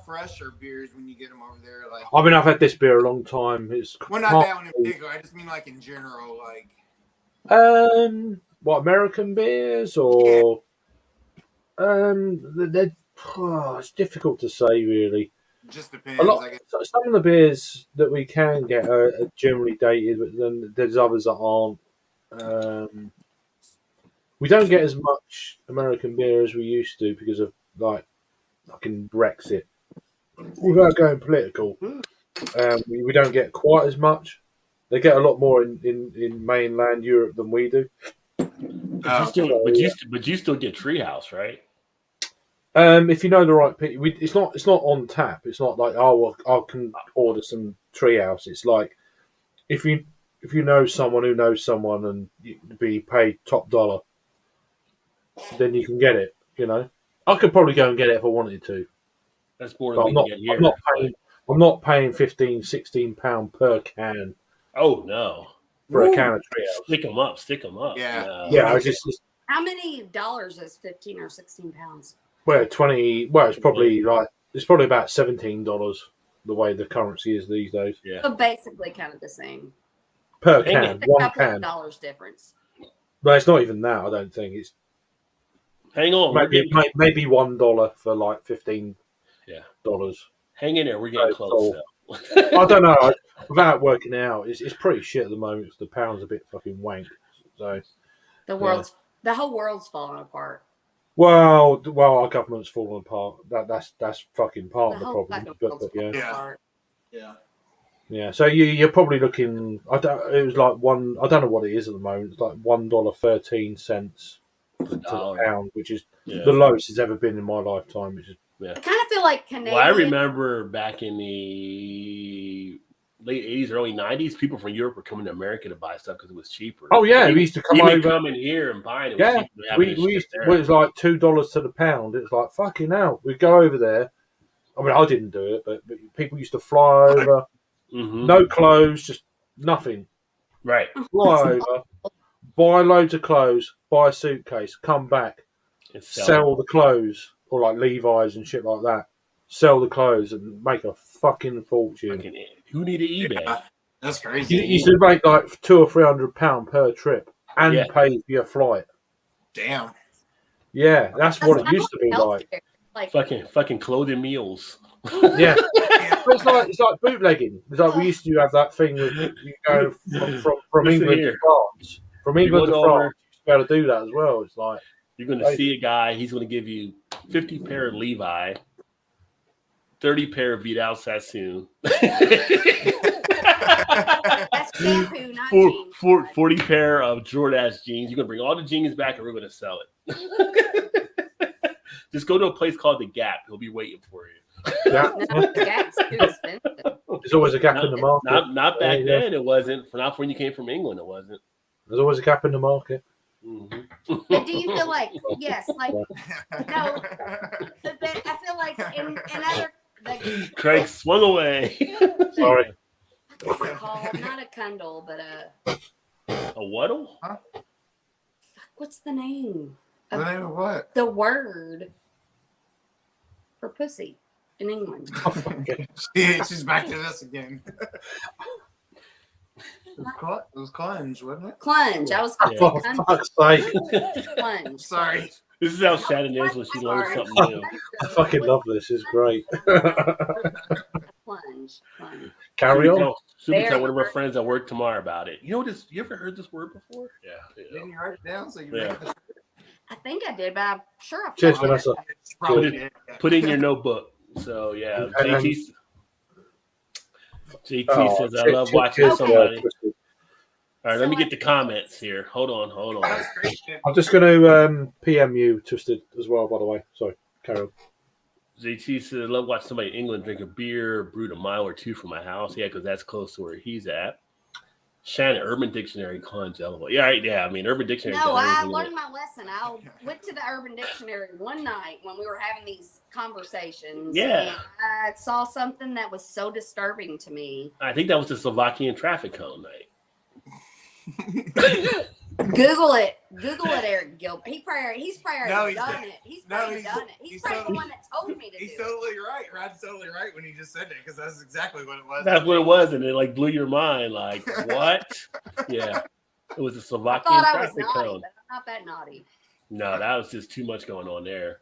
fresh are beers when you get them over there? Like, I mean, I've had this beer a long time. It's well, not that one in particular. I just mean like in general, like. What American beers or it's difficult to say really. Just depends. I guess. Some of the beers that we can get are generally dated, but then there's others that aren't. We don't get as much American beer as we used to because of like fucking Brexit. Without going political, we don't get quite as much. They get a lot more in mainland Europe than we do. But you still get Treehouse, right? If you know the right people, it's not on tap. It's not like I can order some Treehouse. It's like if you know someone who knows someone and you be paid top dollar, then you can get it. You know, I could probably go and get it if I wanted to. That's more than we can get here. I'm not paying £15-16 per can. Oh no! For a can of Treehouse. Stick them up. Yeah, No. Yeah. How many dollars is 15 or 16 pounds? Well, 20. Well, it's probably about $17 the way the currency is these days. Yeah. So basically, kind of the same. Per can, A one couple can. of dollars difference. But it's not even that. I don't think it's. Hang on. Maybe $1 for like $15. Yeah. Dollars. Hang in there. We're getting close. I don't know. Without working out, it's pretty shit at the moment. The pound's a bit fucking wank. So The whole world's falling apart. Well, our government's falling apart. That's fucking part of the problem. Yeah. So you're probably looking. It was like one. I don't know what it is at the moment. It's like $1.13 to the pound, which is the lowest it's ever been in my lifetime. Which is I kind of feel like Canadian. Well, I remember back in the late 80s, early 90s, people from Europe were coming to America to buy stuff because it was cheaper. Oh yeah, we used to come over. Come in here and buy it. Yeah, we used to, it was like $2 to the pound. It was like fucking hell. We'd go over there. I mean, I didn't do it, but people used to fly over. Mm-hmm. No clothes, just nothing. Right. Fly over, buy loads of clothes, buy a suitcase, come back, and sell the clothes, or like Levi's and shit like that. Sell the clothes and make a fucking fortune. Who needed eBay? Yeah, that's crazy. You used to make like £200 or £300 per trip and pay for your flight. Damn. Yeah, that's what it used to be like. Fucking clothing meals. Yeah. It's like bootlegging. It's like we used to have that thing with you go from England to France. From England to France, you used to be able to do that as well. It's like you're going to see a guy. He's going to give you 50 pair of Levi, 30 pair of Vidal Sassoon. That's shampoo, not jeans. 40 pair of Jordache jeans. You're going to bring all the jeans back and we're going to sell it. Just go to a place called The Gap. He'll be waiting for you. Yeah. No, the Gap's too expensive. There's always a gap in the market. Not back then. It wasn't. Not when you came from England. It wasn't. There's always a gap in the market. Mm-hmm. But do you feel like yes, like no? But I feel like in other. Like, Craig swung away. Sorry. What's it called? Not a cundle, but a what'll? Huh? What's the name? The name of what? The word for pussy in England. She's back to this again. It was clunge, wasn't it? Clunge. I was going For fuck's sake. Clunge. Sorry. This is how Shannon is when she learns something new. I fucking love this. It's great. Plunge. Carry on. Super tell one of our friends at work tomorrow about it. You know this? You ever heard this word before? Yeah. Didn't you write it down so you Yeah. I think I did, but I'm sure I Cheers, Vanessa. Put it in your notebook. So yeah, JT says I love watching somebody. All right, let me get the comments here. Hold on. I'm just going to PM you, Twisted, as well, by the way. Sorry, carry on. JT says, I love watching somebody in England drink a beer, brewed a mile or two from my house. Yeah, because that's close to where he's at. Shannon, Urban Dictionary, clunge, LOL. Yeah, right, yeah. I mean, Urban Dictionary. No, I learned my lesson. I went to the Urban Dictionary one night when we were having these conversations. Yeah. And I saw something that was so disturbing to me. I think that was the Slovakian traffic cone night. Google it, Eric Gilbert. He's probably No, done it. He's probably done it. He's probably the one that told me to do He's it. totally right. Rod's totally right when he just said it because that's exactly what it was. That's what it was, and it like blew your mind. Like what? Yeah, it was a I Slovakian thought I was traffic naughty, cone. but I'm not that naughty. No, that was just too much going on there.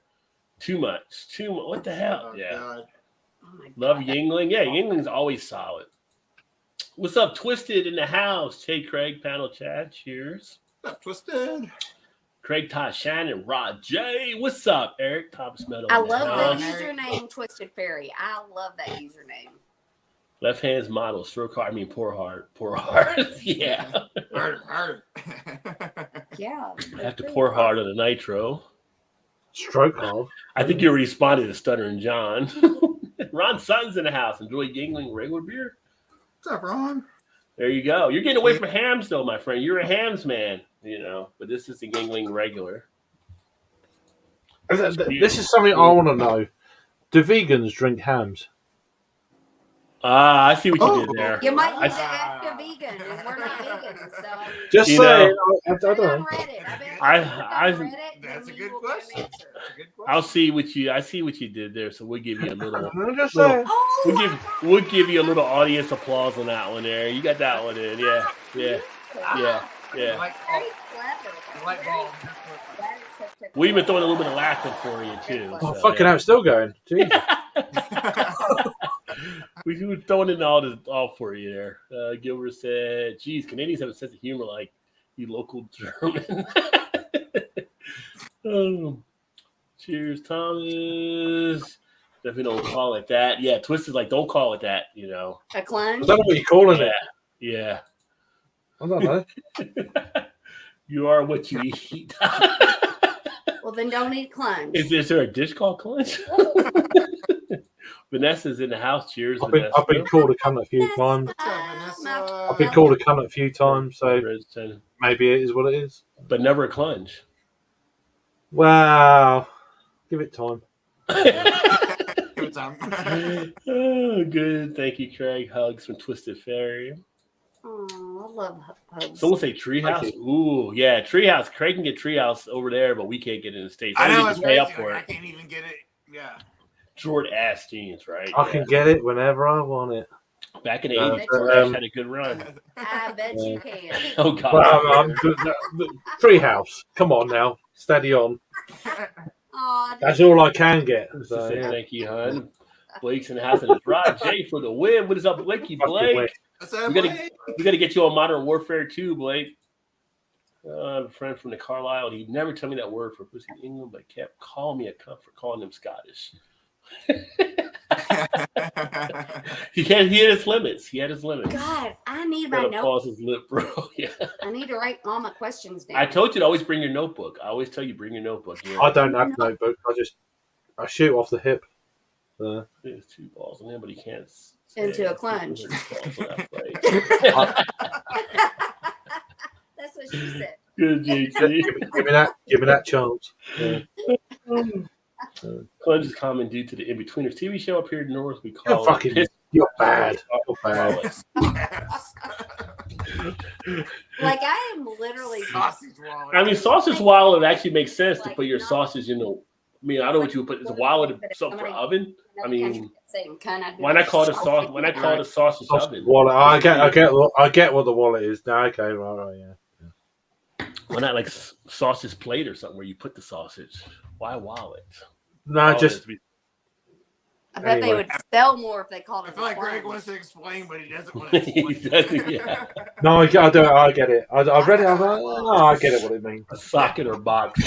Too much. What the hell? Oh, Yeah. God. Oh my Love God. Yingling. Yeah, Yingling's always solid. What's up, Twisted in the house? Hey, Craig, panel chat. Cheers. What's up, Twisted? Craig, Todd, Shannon, Rod J. What's up, Eric? Thomas Meadow. I in the love that house. username, Twisted Fairy. I love that username. Left hand's model, stroke hard. I mean, poor heart. Poor heart. Yeah. Harder. Yeah. I have to pour hard on the nitro. Stroke hard. I think you responded to Stuttering John. Ron Sutton's in the house. Enjoy Yingling regular beer. What's up, Ron? There you go. You're getting away from hams, though, my friend. You're a hams man, but this is the Yingling regular. This is something I want to know. Do vegans drink hams? I see what you did there. You might need to ask a vegan, and we're not vegans, so Just You saying. I put don't it on know. Reddit. That's a good That's question. That's a good question. I'll see what you. I see what you did there. So we'll give you a little. I'm just saying. Oh, We'll give you a little audience applause on that one there. You got that one in. Yeah. very Light clever. bulb. That is such a We've been throwing a little bit of laughing for you too. Oh, so, fucking hell, it's still going. Jeez. We were throwing in all for you there. Gilbert said, "Geez, Canadians have a sense of humor like you local German." Cheers, Thomas. Definitely don't call it that. Yeah, Twisted's like, don't call it that. A I clunge. don't know what you're calling it. Yeah. I don't know. You are what you eat. Well, then don't eat clunge. Is there a dish called clunch? Vanessa's in the house. Cheers, I've been called a cunt a few times. I've been called a cunt a few times, so maybe it is what it is. But never a clunge. Wow. Give it time. Give it time. Oh, good. Thank you, Craig. Hugs from Twisted Fairy. Oh, I love hugs. Someone say Treehouse. Ooh, yeah, Treehouse. Craig can get Treehouse over there, but we can't get it in the States. I know We it's can pay crazy. up for I it. can't even get it. Yeah. Short ass jeans, right? I can get it whenever I want it. Back in the 80s, but, had a good run. I bet you can. Oh, God. Well, Treehouse. Come on now. Steady on. Oh, That's all I can get. So, Say yeah. thank you, hon. Blake's in the house, and it's Rod J for the win. What is up, Blakey? Fucking Blake? win. We gotta get you on Modern Warfare 2, Blake. I have a friend from the Carlisle. He never told me that word for pussy in England, but kept calling me a cunt for calling him Scottish. He had his limits. God, I need my Gotta notebook. pause his lip, bro. Yeah. I need to write all my questions down. I told you to always bring your notebook. I always tell you bring your notebook. Yeah. I don't have a notebook. I shoot off the hip. There's 2 balls in him, but he can't. Into a clunge. That's That's what she said. Good, JG. Give me that chance. Yeah. Clunge is common due to the In-Betweeners TV show up here north. We call You're bad. You're bad. Like I am literally. Sausage wallet. I mean, sausage wallet actually makes sense to put your sausage in the. I mean, I don't know what you would put. It's a wallet something for oven. I mean, why not call it a sauce? Why not call it a sausage oven? Wallet. I get what the wallet is. No, okay, right, yeah. Why not like sausage plate or something where you put the sausage? Why wallet? No, just. I bet they would sell more if they called it. I feel like Greg wants to explain, but he doesn't want to explain. Yeah. No, I get it. I've read it. I'm like, oh, I get it. What it means. A socket or box.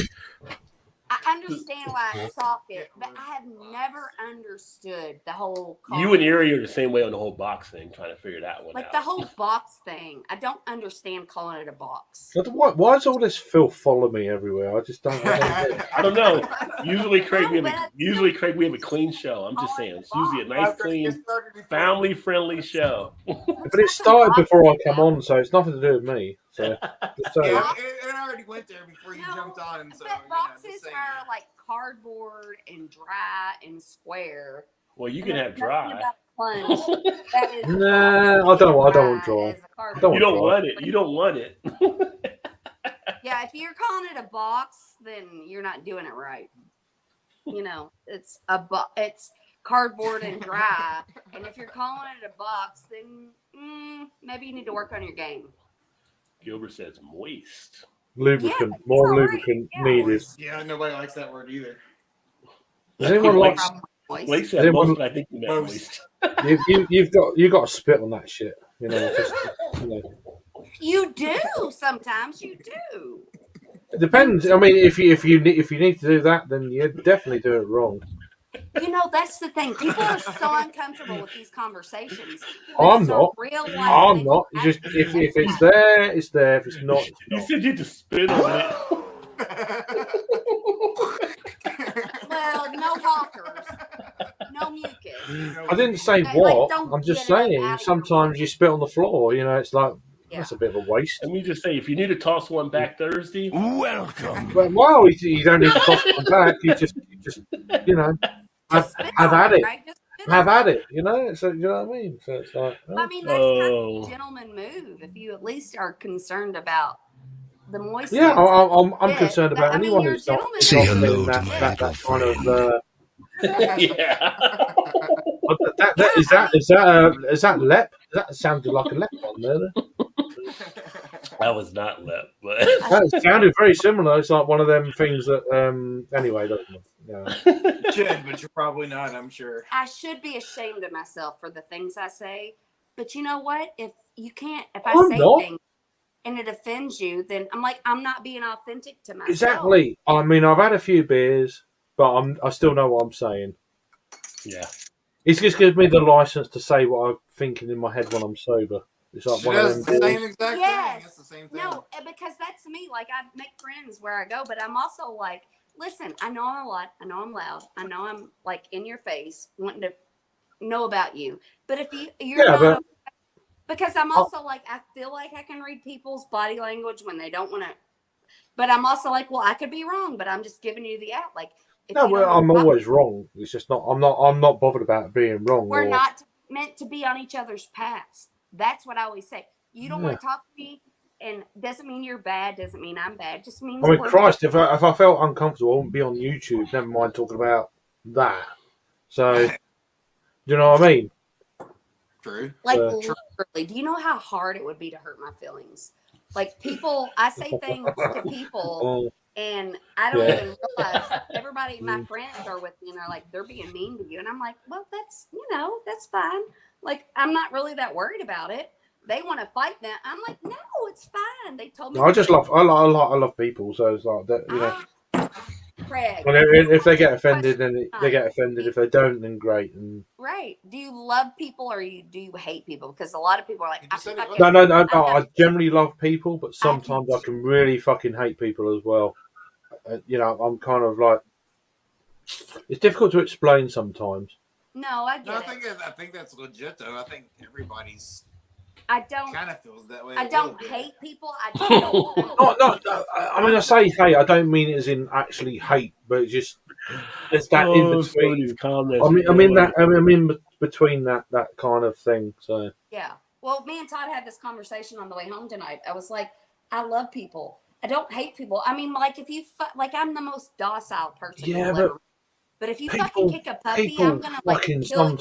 I understand why I sock it, but I have never understood the whole. You and Erie are the same way on the whole box thing, trying to figure that one like out. the whole box thing. I don't understand calling it a box. But why does all this filth follow me everywhere? I just don't. I don't know. Usually, Craig, No, we have a clean show. I'm just saying, it's usually a nice, clean, family-friendly show. But it started before I come on, so it's nothing to do with me. So, Yeah, it already went there before you jumped on. So, but boxes are like cardboard and dry and square. Well, you can have dry. Plunge. That is nah, I don't want dry. You don't want it. You don't want it. Yeah, if you're calling it a box, then you're not doing it right. You know, it's it's cardboard and dry, and if you're calling it a box, then maybe you need to work on your game. Gilbert says moist. Lubricant, more lubricant needed. Yeah, nobody likes that word either. Does anyone like? Blake said most, but I think you meant moist. You've got to spit on that shit. You know, just, you know. You do sometimes. You do. It depends. I mean, if you need to do that, then you definitely do it wrong. You know, that's the thing. People are so uncomfortable with these conversations. I'm not. I'm not. Just if it's there, it's there. If it's not, it's You not. said you had to spit on it. Well, no hawkers, no mucus. I didn't say what. I'm just saying. Sometimes you spit on the floor. You know, it's like that's a bit of a waste. Let me just say, if you need to toss one back Thursday, Welcome. Well, you don't need to toss one back. You just you know. Have at it. Right? Have at it. You know. So you know what I mean. So it's like. Oh. I mean, that's kind of a gentleman move. If you at least are concerned about the moisture. Yeah, I'm concerned about anyone who's not say hello to that, my that little kind of. yeah. Is that lep? That sounded like a lep on there. That was not lep, but that sounded very similar. It's like one of them things that. Anyway, yeah. You should, but you're probably not. I'm sure. I should be ashamed of myself for the things I say, but you know what? If I say things and it offends you, then I'm not being authentic to myself. Exactly. I mean, I've had a few beers, but I still know what I'm saying. Yeah. It just gives me the license to say what I'm thinking in my head when I'm sober. It's like one of them the same exact thing. It's the same thing. No, because that's me. Like, I make friends where I go, but I'm also like, listen, I know I'm a lot. I know I'm loud. I know I'm like in your face, wanting to know about you. But if you're not, because I'm also like, I feel like I can read people's body language when they don't want to. But I'm also like, well, I could be wrong, but I'm just giving you the out. Like, no, well, I'm always wrong. It's just not. I'm not bothered about being wrong. We're not meant to be on each other's paths. That's what I always say. You don't want to talk to me, and doesn't mean you're bad. Doesn't mean I'm bad. Just means. I mean, Christ, if I felt uncomfortable, I wouldn't be on YouTube. Never mind talking about that. So, do you know what I mean? True. Like literally, do you know how hard it would be to hurt my feelings? Like people, I say things to people. And I don't even realize everybody, my friends are with me and they're like, they're being mean to you. And I'm like, well, that's fine. Like, I'm not really that worried about it. They want to fight them. I'm like, no, it's fine. They told me. I just love, I love people. So it's like that, you know. Craig. If they get offended, then they get offended. If they don't, then great. And right. Do you love people or do you hate people? Because a lot of people are like, no. I generally love people, but sometimes I can really fucking hate people as well. You know, I'm kind of like, it's difficult to explain sometimes. No, I get it. I think that's legit though. I think everybody's. I don't kind of feels that way. I don't hate people. I just don't. No. I mean, I say hate. I don't mean it as in actually hate, but it's just there's that in between. I mean between that kind of thing. So yeah. Well, me and Todd had this conversation on the way home tonight. I was like, I love people. I don't hate people. I mean, like if you I'm the most docile person. Yeah, but if you fucking kick a puppy, I'm gonna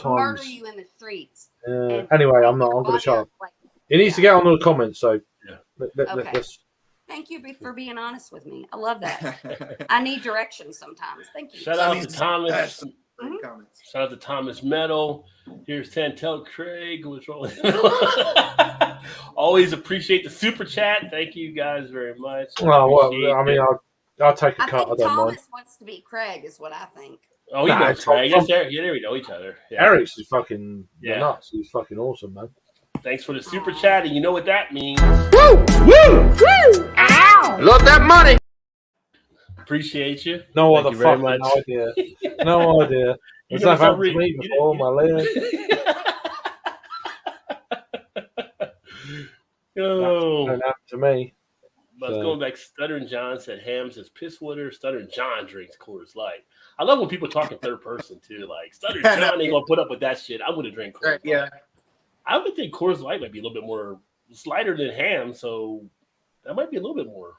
murder you in the streets. Anyway, I'm gonna shut up. It needs to get on the comments. So let's. Thank you for being honest with me. I love that. I need directions sometimes. Thank you. Shout out to Thomas. Comments. Shout out to Thomas Meadow. Here's Tantel Craig. What's wrong? Always appreciate the super chat. Thank you guys very much. Well, I mean, I'll take a I cut. I think don't mind. Thomas wants to be Craig, is what I think. Oh, he Nah, knows it's Craig. Tom- Yes, there. Yeah, we know each other. Yeah. Eric's is fucking Yeah. nuts. He's fucking awesome, man. Thanks for the super Aw. chat, and you know what that means. Love that money. Appreciate you. No Thank other you very fucking much. idea. No idea. You There's know, nothing for some happened to me reason- before. My leg. Oh, Don't happen to me. but So- going back, Stuttering John said Ham says piss water. Stuttering John drinks Coors Light. I love when people talk in third person too. Like Stuttering John ain't gonna put up with that shit. I'm gonna drink Coors Light. Yeah. I would think Coors Light might be a little bit more lighter than Ham, so that might be a little bit more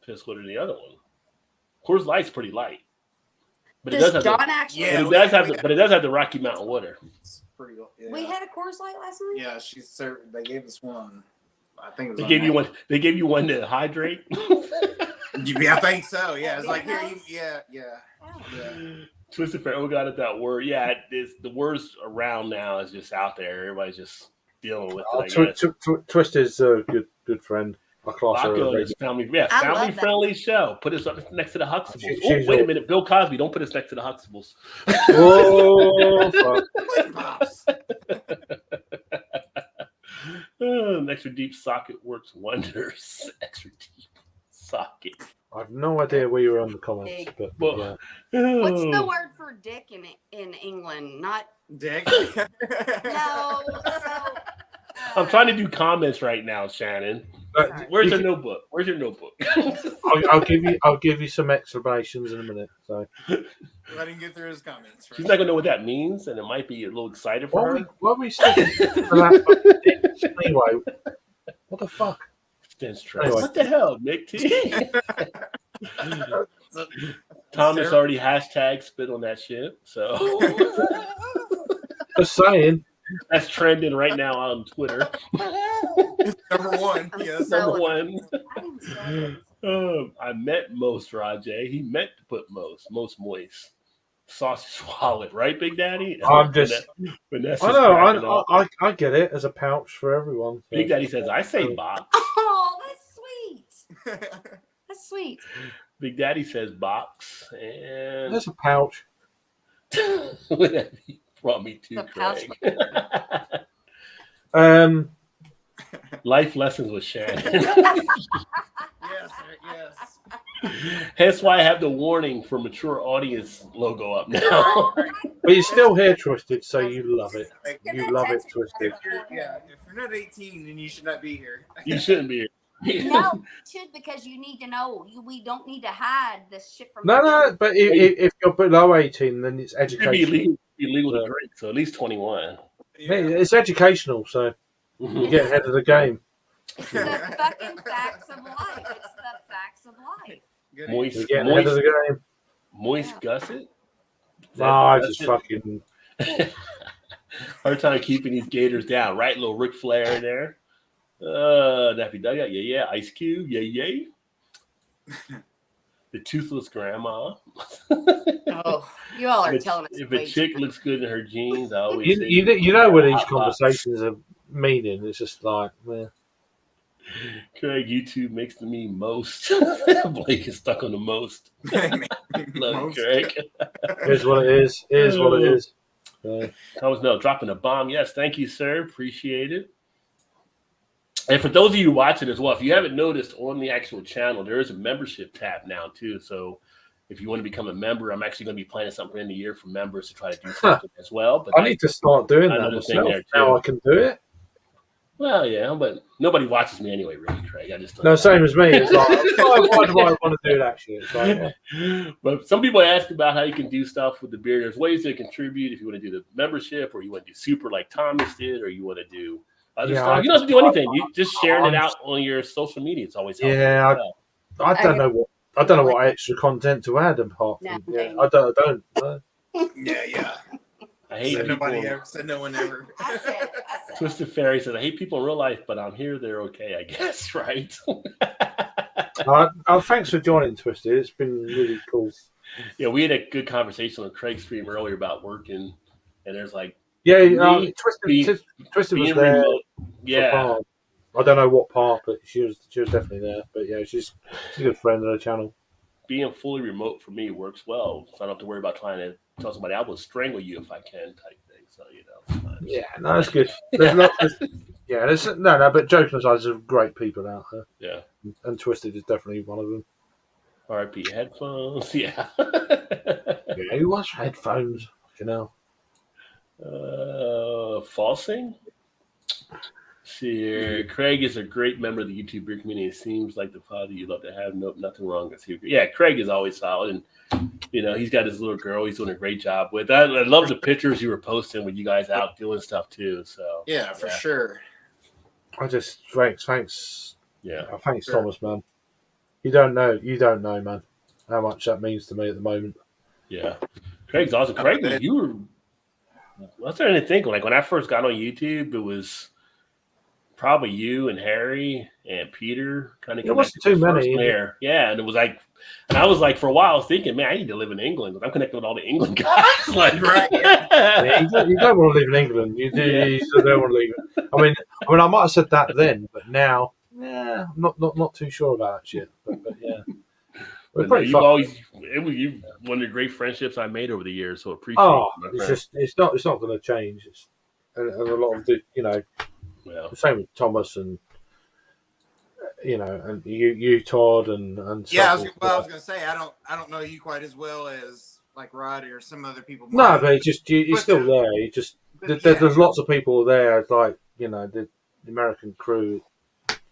piss water than the other one. Coors Light's pretty light, but it Does does have John the, actually? Yeah, but it does have the Rocky Mountain water. It's pretty good. Yeah. We had a Coors Light last night. Yeah, she served. They gave us one. I think it was. They on gave you that. one. They gave you one to hydrate. Yeah, I think so. Yeah, it's like here. Nice. Yeah. Oh. Twisted Fair. Oh, got it. That word. Yeah, it's the words around now is just out there. Everybody's just dealing with it. I guess. Twister's a good friend. I class her Baco as is family. Yeah, I love family that. friendly show. Put us up next to the Huxtables. She's Oh, wait a all- minute, Bill Cosby. Don't put us next to the Huxtables. Oh, fuck. Pops. An extra deep socket works wonders. Extra deep socket. I have no idea where you were on the comments, Big. but Well, yeah. What's the word for dick in England? Not Dick. no. So, I'm trying to do comments right now, Shannon. Sorry. Where's your notebook? Where's your notebook? I'll give you some explanations in a minute. So Let him get through his comments. She's not gonna know what that means, and it might be a little excited for her. why are we sticking to that? Anyway, what the fuck? Stance track. Anyway. What the hell, Nick T? Thomas already hashtag spit on that shit. So Just saying. that's trending right now on Twitter. Number one. I'm Yes. so- Number one. I'm so I met Most Rajay. He meant to put most moist. Sausage wallet, right, Big Daddy? I'm just. Vanessa's I know. cracking up. I get it as a pouch for everyone. So. Big Daddy says, I say box. Oh, that's sweet. That's sweet. Big Daddy says box. And There's a pouch. whatever he brought me to, The pouch. Craig. Life lessons with Shannon. Yes. Yes. Hence why I have the warning for mature audience logo up now. But you're still here, Twisted, so you love it. Like, You love it, Twisted. if you're not 18, then you should not be here. You shouldn't be here. No, you should, because you need to know. We don't need to hide this shit from No, but if you're below 18, then it's It should be educational. illegal to drink, so at least 21. Hey, it's educational, so you get ahead of the game. It's the fucking facts of life. It's the facts of life. Good. You Moist, get ahead of the game. moist gusset? Is that No, I gusset? just fucking. Hard time keeping these gators down, right? Little Ric Flair in there. Nappy Dugout, yeah. Ice Cube, yeah. The toothless grandma. Oh, you all are If telling us. if way a too chick much. looks good in her jeans, I always say, You know where these Hot box. conversations are meaning. It's just like, man. Craig, YouTube makes to me most. Blake is stuck on the most. Love you, Most. Craig. Here's what it is. Here's what it is. Thomas, no, dropping a bomb. Yes, thank you, sir. Appreciate it. And for those of you watching as well, if you haven't noticed on the actual channel, there is a membership tab now too. So if you want to become a member, I'm actually going to be planning something in the year for members to try to do something as well. But I need to start doing that another thing myself. there, too. Now I can do it. well, yeah, but nobody watches me anyway, really, Craig. I just don't No, same as me. It's like, why do I want to do that shit? It's like, But some people ask about how you can do stuff with the beer. There's ways to contribute if you want to do the membership, or you want to do super like Thomas did, or you want to do other Yeah, stuff. You don't have to do anything. You just sharing it out on your social media. It's always helpful. Yeah, as well. I don't know what extra content to add apart from. No, Yeah, I don't. No. Yeah. I hate Said people. nobody ever. Said no one ever. I said. Twisted Fairy says, I hate people in real life, but I'm here. They're okay, I guess, right? Thanks for joining, Twisted. It's been really cool. Yeah, we had a good conversation on Craig's stream earlier about working, and there's like Yeah, Me, Twisted was being there. remote. for Yeah, part. I don't know what part, but she was definitely there. But yeah, she's a good friend of the channel. being fully remote for me works well. So I don't have to worry about trying to tell somebody I will strangle you if I can type thing. So sometimes. Yeah, no, that's good. There's not. There's no. But joking aside, there's great people out there, Yeah. and Twisted is definitely one of them. RIP headphones. Yeah. Yeah, who wants headphones? You know. Falsing. See here. Craig is a great member of the YouTube beer community. It seems like the father you love to have. Nope, nothing wrong. Yeah, Craig is always solid, and he's got his little girl. He's doing a great job with. I love the pictures you were posting with you guys out doing stuff too. So Yeah, for sure. I just thanks. Yeah, thanks, sure. Thomas, man. You don't know, man, how much that means to me at the moment. Yeah, Craig's awesome. Craig, you were. I was starting to think like when I first got on YouTube, it was probably you and Harry and Peter kind of. It wasn't too many. There, yeah, and it was like, and I was like, for a while, I was thinking, man, I need to live in England. I'm connected with all the England guys. Like, right? Yeah, you don't want to live in England. You do. Yeah. You still don't want to leave it. I mean, I might have said that then, but now, yeah, I'm not too sure about that shit. But yeah. You've always you one of the great friendships I made over the years, so appreciate. It's not going to change. And a lot of the the same with Thomas and and you Todd and yeah. I was going to say I don't know you quite as well as like Roddy or some other people. No, but you're still there. You just there's lots of people there, like the American crew.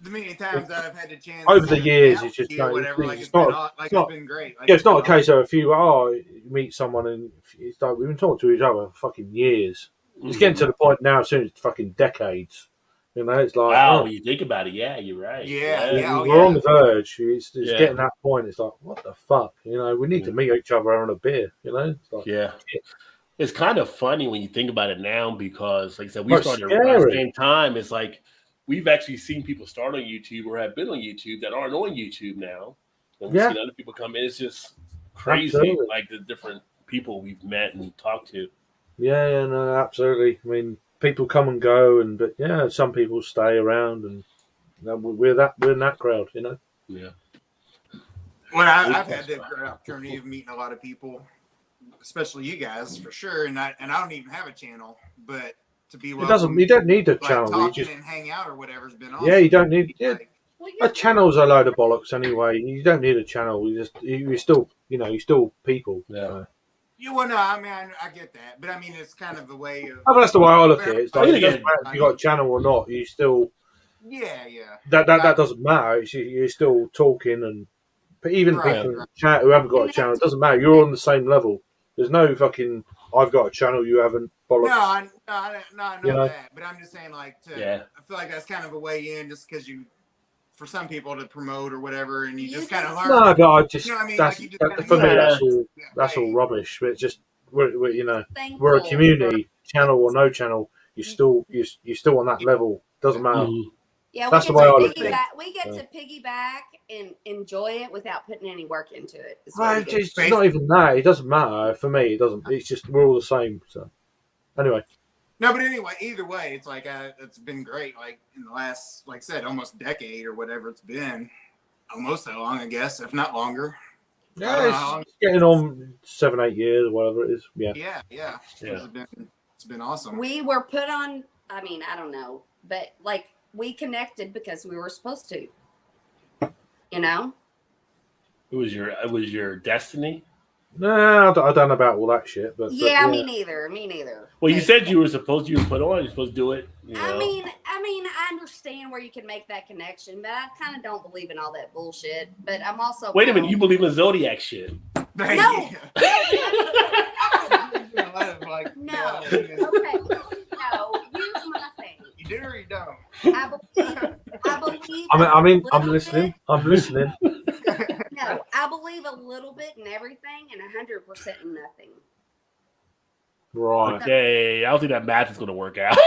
The many times that I've had the chance over the years, it's just whatever. Like it's been great. Like, it's not a case of you meet someone and it's like we've been talking to each other for fucking years. Mm-hmm. It's getting to the point now. Soon it's fucking decades. It's like wow. When you think about it, yeah, you're right. We're on the verge. It's getting that point. It's like what the fuck, we need to meet each other on a beer. It's like, it's kind of funny when you think about it now because, like I said, we started around the same time. It's like. We've actually seen people start on YouTube or have been on YouTube that aren't on YouTube now. And we've seen other people come in. It's just crazy, like the different people we've met and talked to. Yeah, no, absolutely. I mean, people come and go, but some people stay around, and we're in that crowd, Yeah. Well, I've had the great opportunity of meeting a lot of people, especially you guys for sure. And I don't even have a channel, but. To be welcome, you don't need a channel. Talking and hang out or whatever has been awesome. Yeah, you don't need a channel's a load of bollocks anyway. You don't need a channel. You're still people. Yeah. I mean, I get that, but I mean, it's kind of the way of. Oh, that's the way I look at it. It's like it doesn't matter if you got a channel or not. You still. Yeah. That doesn't matter. You're still talking, and even people in chat who haven't got a channel, it doesn't matter. You're on the same level. There's no fucking. I've got a channel. You haven't. Bollocks. No, I know that, but I'm just saying, I feel like that's kind of a way in, just because for some people to promote or whatever, and you just kind of learn. No, but I just, I mean? For me, that's all rubbish. But it's just we're a community, channel or no channel. You're still on that level. Doesn't matter. Yeah, that's the way I look at it. We get to piggyback and enjoy it without putting any work into it. It's not even that. It doesn't matter for me. It doesn't. It's just we're all the same. So. Anyway. No, but anyway, either way, it's like it's been great. Like in the last, like I said, almost decade or whatever it's been, almost that long, I guess, if not longer. Yeah, it's getting on 7-8 years or whatever it is. Yeah. It's been awesome. We were put on. I mean, I don't know, but like we connected because we were supposed to. It was your destiny. No, I don't know about all that shit, but me neither. Well, you said you were supposed to put on. You're supposed to do it. I mean, I understand where you can make that connection, but I kind of don't believe in all that bullshit. But I'm also wait a minute. You believe in Zodiac shit? No. No. Okay. No. Here's my thing. You do or you don't? I believe. I'm listening. No, I believe a little bit in everything and 100% in nothing. Right. Okay. I don't think that math is going to work out.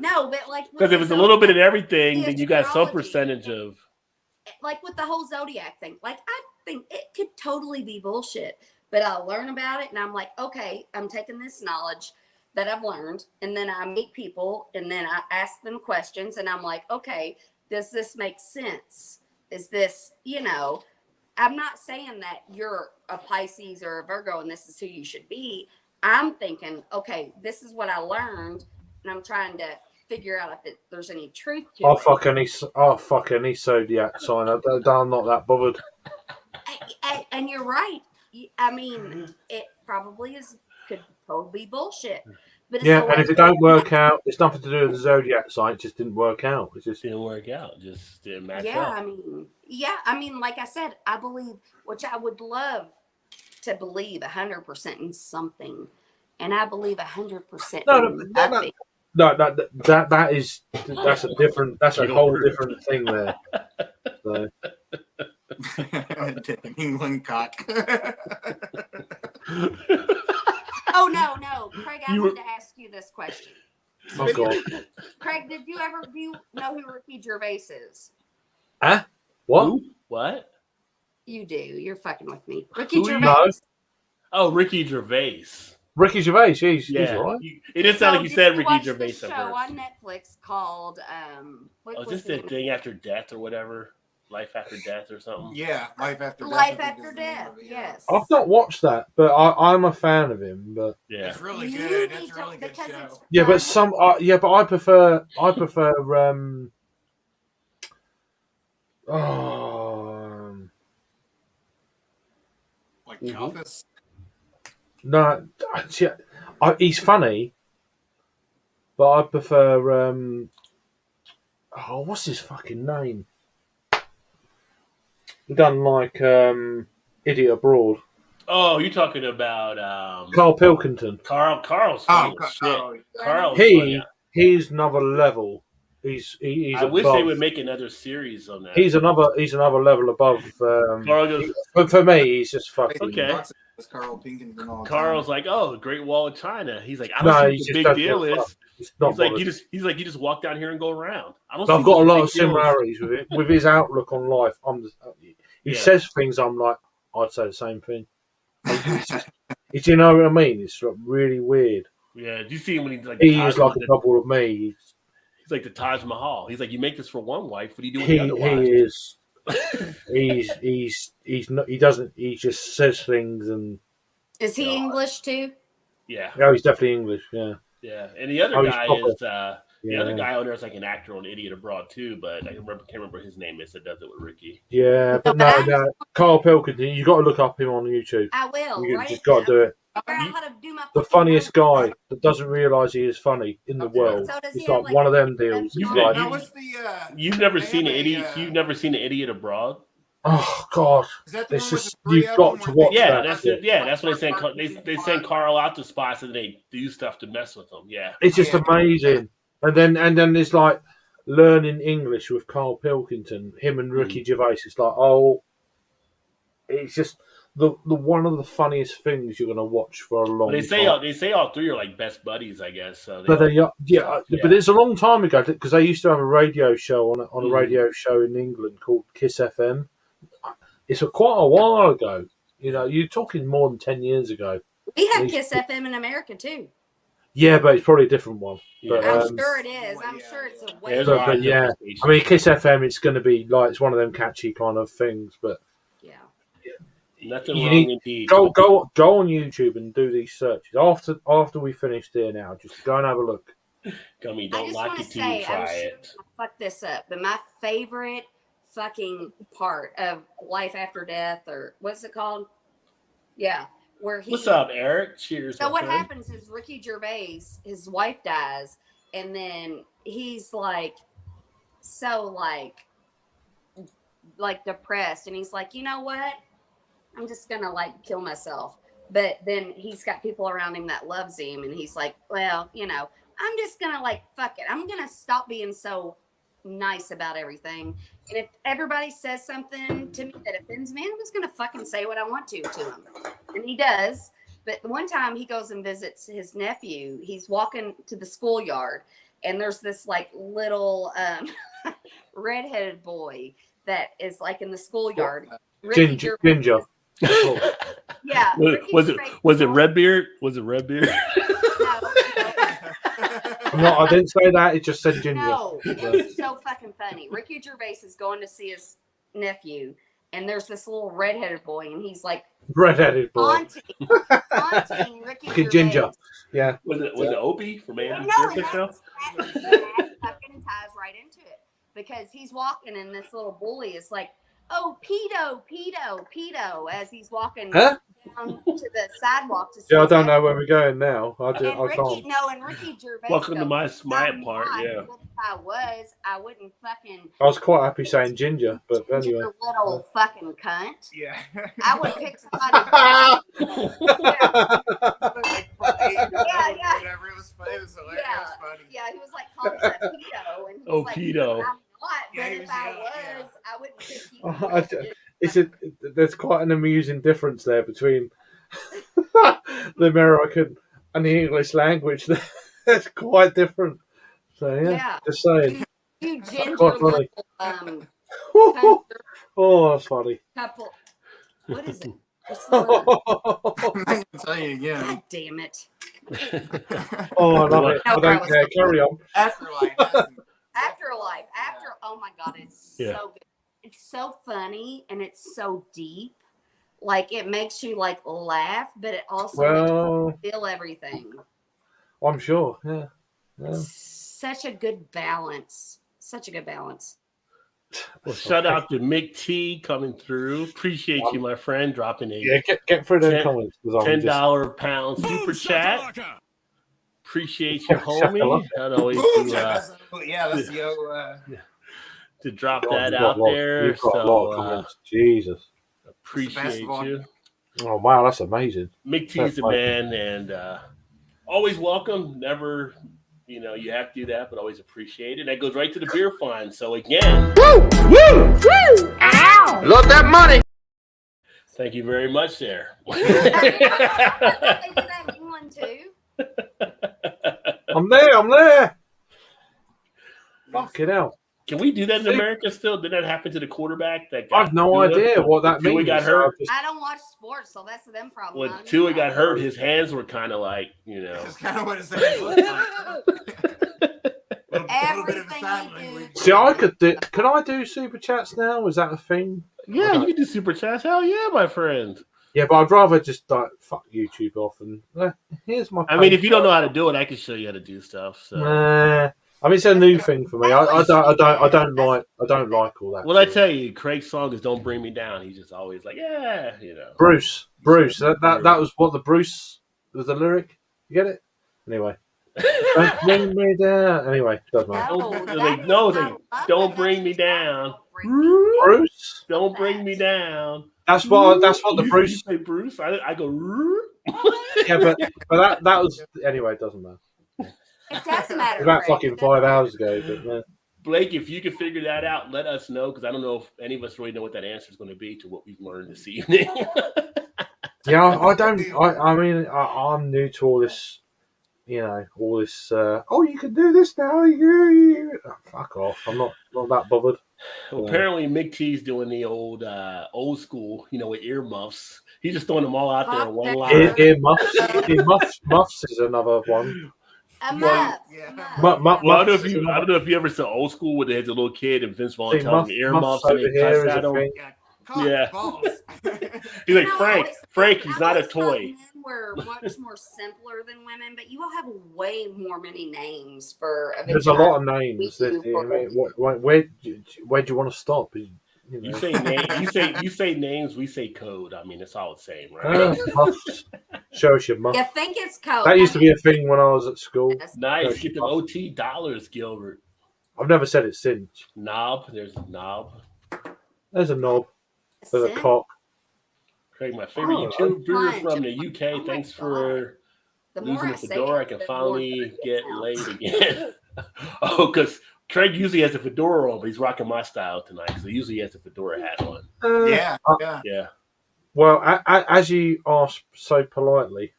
No, but like because if it's a little bit in everything, then you got some percentage of. Like with the whole Zodiac thing, like I think it could totally be bullshit, but I'll learn about it and I'm like, okay, I'm taking this knowledge that I've learned, and then I meet people and then I ask them questions and I'm like, okay, does this make sense? Is this, I'm not saying that you're a Pisces or a Virgo and this is who you should be. I'm thinking, okay, this is what I learned, and I'm trying to figure out if there's any truth to I'll it. fuck any zodiac sign. I'm not that bothered. And you're right. I mean, it probably could totally be bullshit. But Yeah, and if it don't work out, it's nothing to do with the zodiac sign. It just didn't work out. It just Didn't work out. Just didn't match yeah, up. I mean, like I said, I believe, which I would love to believe 100% in something, and I believe 100% in nothing. No, that's a different. That's a whole different thing there. So. England cock. Oh no, Craig! I wanted to ask you this question. Oh God, Craig, do you know who Ricky Gervais is? Huh? What? Who? What? You do. You're fucking with me. Ricky Who Gervais. No. Oh, Ricky Gervais. Ricky Gervais, he's Yeah, all right. it didn't sound like you said Ricky watch Gervais this at show first. on Netflix called Oh, is this the thing after death or whatever? Life after death or something? Yeah, Life After Death. Life After Death. Yes. I've not watched that, but I'm a fan of him. But Yeah. It's really You good. need It's a really to- good because show. it's yeah, but fun. but I prefer Like The Office. no, he's funny, but I prefer what's his fucking name? He done like Idiot Abroad. Oh, you're talking about Carl Pilkington. Carl's funny as shit. Carl's funny. He's another level. He's I wish above. they would make another series on that. He's another level above. Carl goes, for me, he's just fucking. Okay. Carl Pilkington all the Carl's time. like, oh, the Great Wall of China. He's like, I No, don't see he's what the just big deal is. It's not He's like, bothered. you just walk down here and go around. I've got a lot of similarities with it, with his outlook on life. He says things I'm like, I'd say the same thing. Do you know what I mean? It's like really weird. Yeah, do you see him when he's like He is like a double of me. He's like the Taj Mahal. He's like, you make this for one wife. What do you do with He the other wife? is. He's not. He doesn't. He just says things and. Is he English too? Yeah. Oh, he's definitely English. Yeah. Yeah, and the other guy is the other guy on there is like an actor on Idiot Abroad too, but I can't remember his name is that does it with Ricky. Yeah, but no, Carl Pilkington. You got to look up him on YouTube. I will. You right just got to do it. The funniest guy that doesn't realise he is funny in the world. So does it's he like have, one of them deals. You've never seen an idiot. You've never seen an Idiot Abroad. Oh God! Is that the It's one with just the three you've of got them to where watch they- that. That's it. Yeah, that's what they send Carl out to spots and they do stuff to mess with him. Yeah, It's just amazing. And then there's like learning English with Carl Pilkington, him and Ricky Gervais. It's like, it's just the one of the funniest things you're gonna watch for a long they say time. all three are like best buddies, I guess. So But but it's a long time ago because they used to have a radio show on a radio show in England called Kiss FM. It's quite a while ago. You know, you're talking more than 10 years ago. We have Kiss FM in America too. Yeah, but it's probably a different one. But, I'm sure it is. I'm sure it's a way. But yeah, I mean, Kiss FM, it's going to be like it's one of them catchy kind of things. But yeah, nothing you wrong need, indeed. go on YouTube and do these searches. After we finished here now, just go and have a look. Gummy, I don't just like want it to till say, you try I'm sure it. I fucked this up, but my favorite fucking part of Life After Death, or what's it called? Yeah, where he. What's up, Eric? Cheers. So what friend. happens is Ricky Gervais, his wife dies, and then he's like, so like depressed, and he's like, you know what? I'm just gonna like kill myself. But then he's got people around him that loves him, and he's like, well, you know, I'm just gonna like fuck it. I'm gonna stop being so nice about everything. And if everybody says something to me that offends me, I'm just gonna fucking say what I want to him. And he does. But one time he goes and visits his nephew. He's walking to the schoolyard, and there's this like little redheaded boy that is like in the schoolyard. Ginger. Yeah. Was it Redbeard? Was it Redbeard? No, I didn't say that. It just said Ginger. No, it was so fucking funny. Ricky Gervais is going to see his nephew, and there's this little redheaded boy, and he's like Red-headed boy. haunting Ricky Fucking Gervais. Ginger. Yeah. Was it Opie from Andy No, Circus and show? that fucking ties right into it because he's walking, and this little bully is like, "Oh, pedo," as he's walking Huh? down to the sidewalk to see. Yeah, I don't know where we're going now. I can't. And Ricky Gervais. Welcome to my "I'm part. not, Yeah. but if I wouldn't fucking. I was quite happy saying Ginger, but Ginger, anyway. little fucking cunt. Yeah. I would pick somebody. Yeah. Whatever. It was funny. It was hilarious. Yeah. It was funny. Yeah, he was like calling him a pedo, and he's Oh, like, pedo. "I'm not, Yeah, but he if was, I yeah. was, I wouldn't pick you." There's quite an amusing difference there between the American and the English language. That's quite different. So Yeah. just saying. You ginger Quite funny. little Oh, that's funny. couple. What is it? What's the word? I'm not gonna tell you again. God damn it! Oh, I love it. No, I don't care. Carry on. Afterlife. Afterlife. Oh my God, it's so good. It's so funny and it's so deep. Like it makes you like laugh, but it also makes you feel everything. I'm sure. Yeah. Such a good balance. Well, shout out to Mick T coming through. Appreciate you, my friend, dropping a Yeah, get through the comments. $10 pound super chat. Appreciate you, homie. I'd always That's to drop that out there. You've got a lot of comments. Jesus. Appreciate you. Oh wow, that's amazing. Mick T's the man, and always welcome. Never. You have to do that, but always appreciate it. That goes right to the beer fund. So again, Ow! Love that money. Thank you very much, there. They do that in England too. I'm there. Fucking hell. Can we do that in America still? Did that happen to the quarterback? That I've no idea what that means. Tua got hurt. I don't watch sports, so that's them problem. When Tua got hurt, his hands were kind of like, That's kind of what his hands look like. Everything See, I could do. Can I do super chats now? Is that a thing? Yeah, you can do super chats. Hell yeah, my friend. Yeah, but I'd rather just fuck YouTube off and here's my. I mean, if you don't know how to do it, I can show you how to do stuff. So. I mean, it's a new thing for me. I don't like all that. Well, I tell you, Craig's song is "Don't Bring Me Down." He's just always like, yeah, Bruce. That was what the Bruce was the lyric. You get it? Anyway. Don't bring me down. Anyway, doesn't matter. Don't bring me down. Bruce. Don't bring me down. That's what the Bruce. You say Bruce. I go. Yeah, but that was anyway. It doesn't matter. It doesn't matter. About fucking 5 hours ago, but yeah. Blake, if you can figure that out, let us know because I don't know if any of us really know what that answer is going to be to what we've learned this evening. Yeah, I don't. I mean, I'm new to all this. All this. You can do this now. Fuck off! I'm not that bothered. Well, apparently, Mick T's doing the old school, with earmuffs. He's just throwing them all out there in one line. Earmuffs. Muffs is another one. A muff. Well, I don't know if you ever saw Old School where they had the little kid and Vince Vaughn telling him earmuffs and they cussed at him. Yeah. He's like, Frank, he's not a toy. Men were much more simpler than women, but you all have way many names for. There's a lot of names. Where do you want to stop? You say names. You say names. We say code. I mean, it's all the same, right? Show us your muff. You think it's code? That used to be a thing when I was at school. Nice. Get them OT dollars, Gilbert. I've never said it since. Knob. There's a knob. There's a knob. There's a cock. Craig, my favorite YouTuber from the UK. Thanks for losing the fedora. I can finally get laid again. Because Craig usually has a fedora on, but he's rocking my style tonight. So usually he has a fedora hat on. Yeah. Well, as you asked so politely,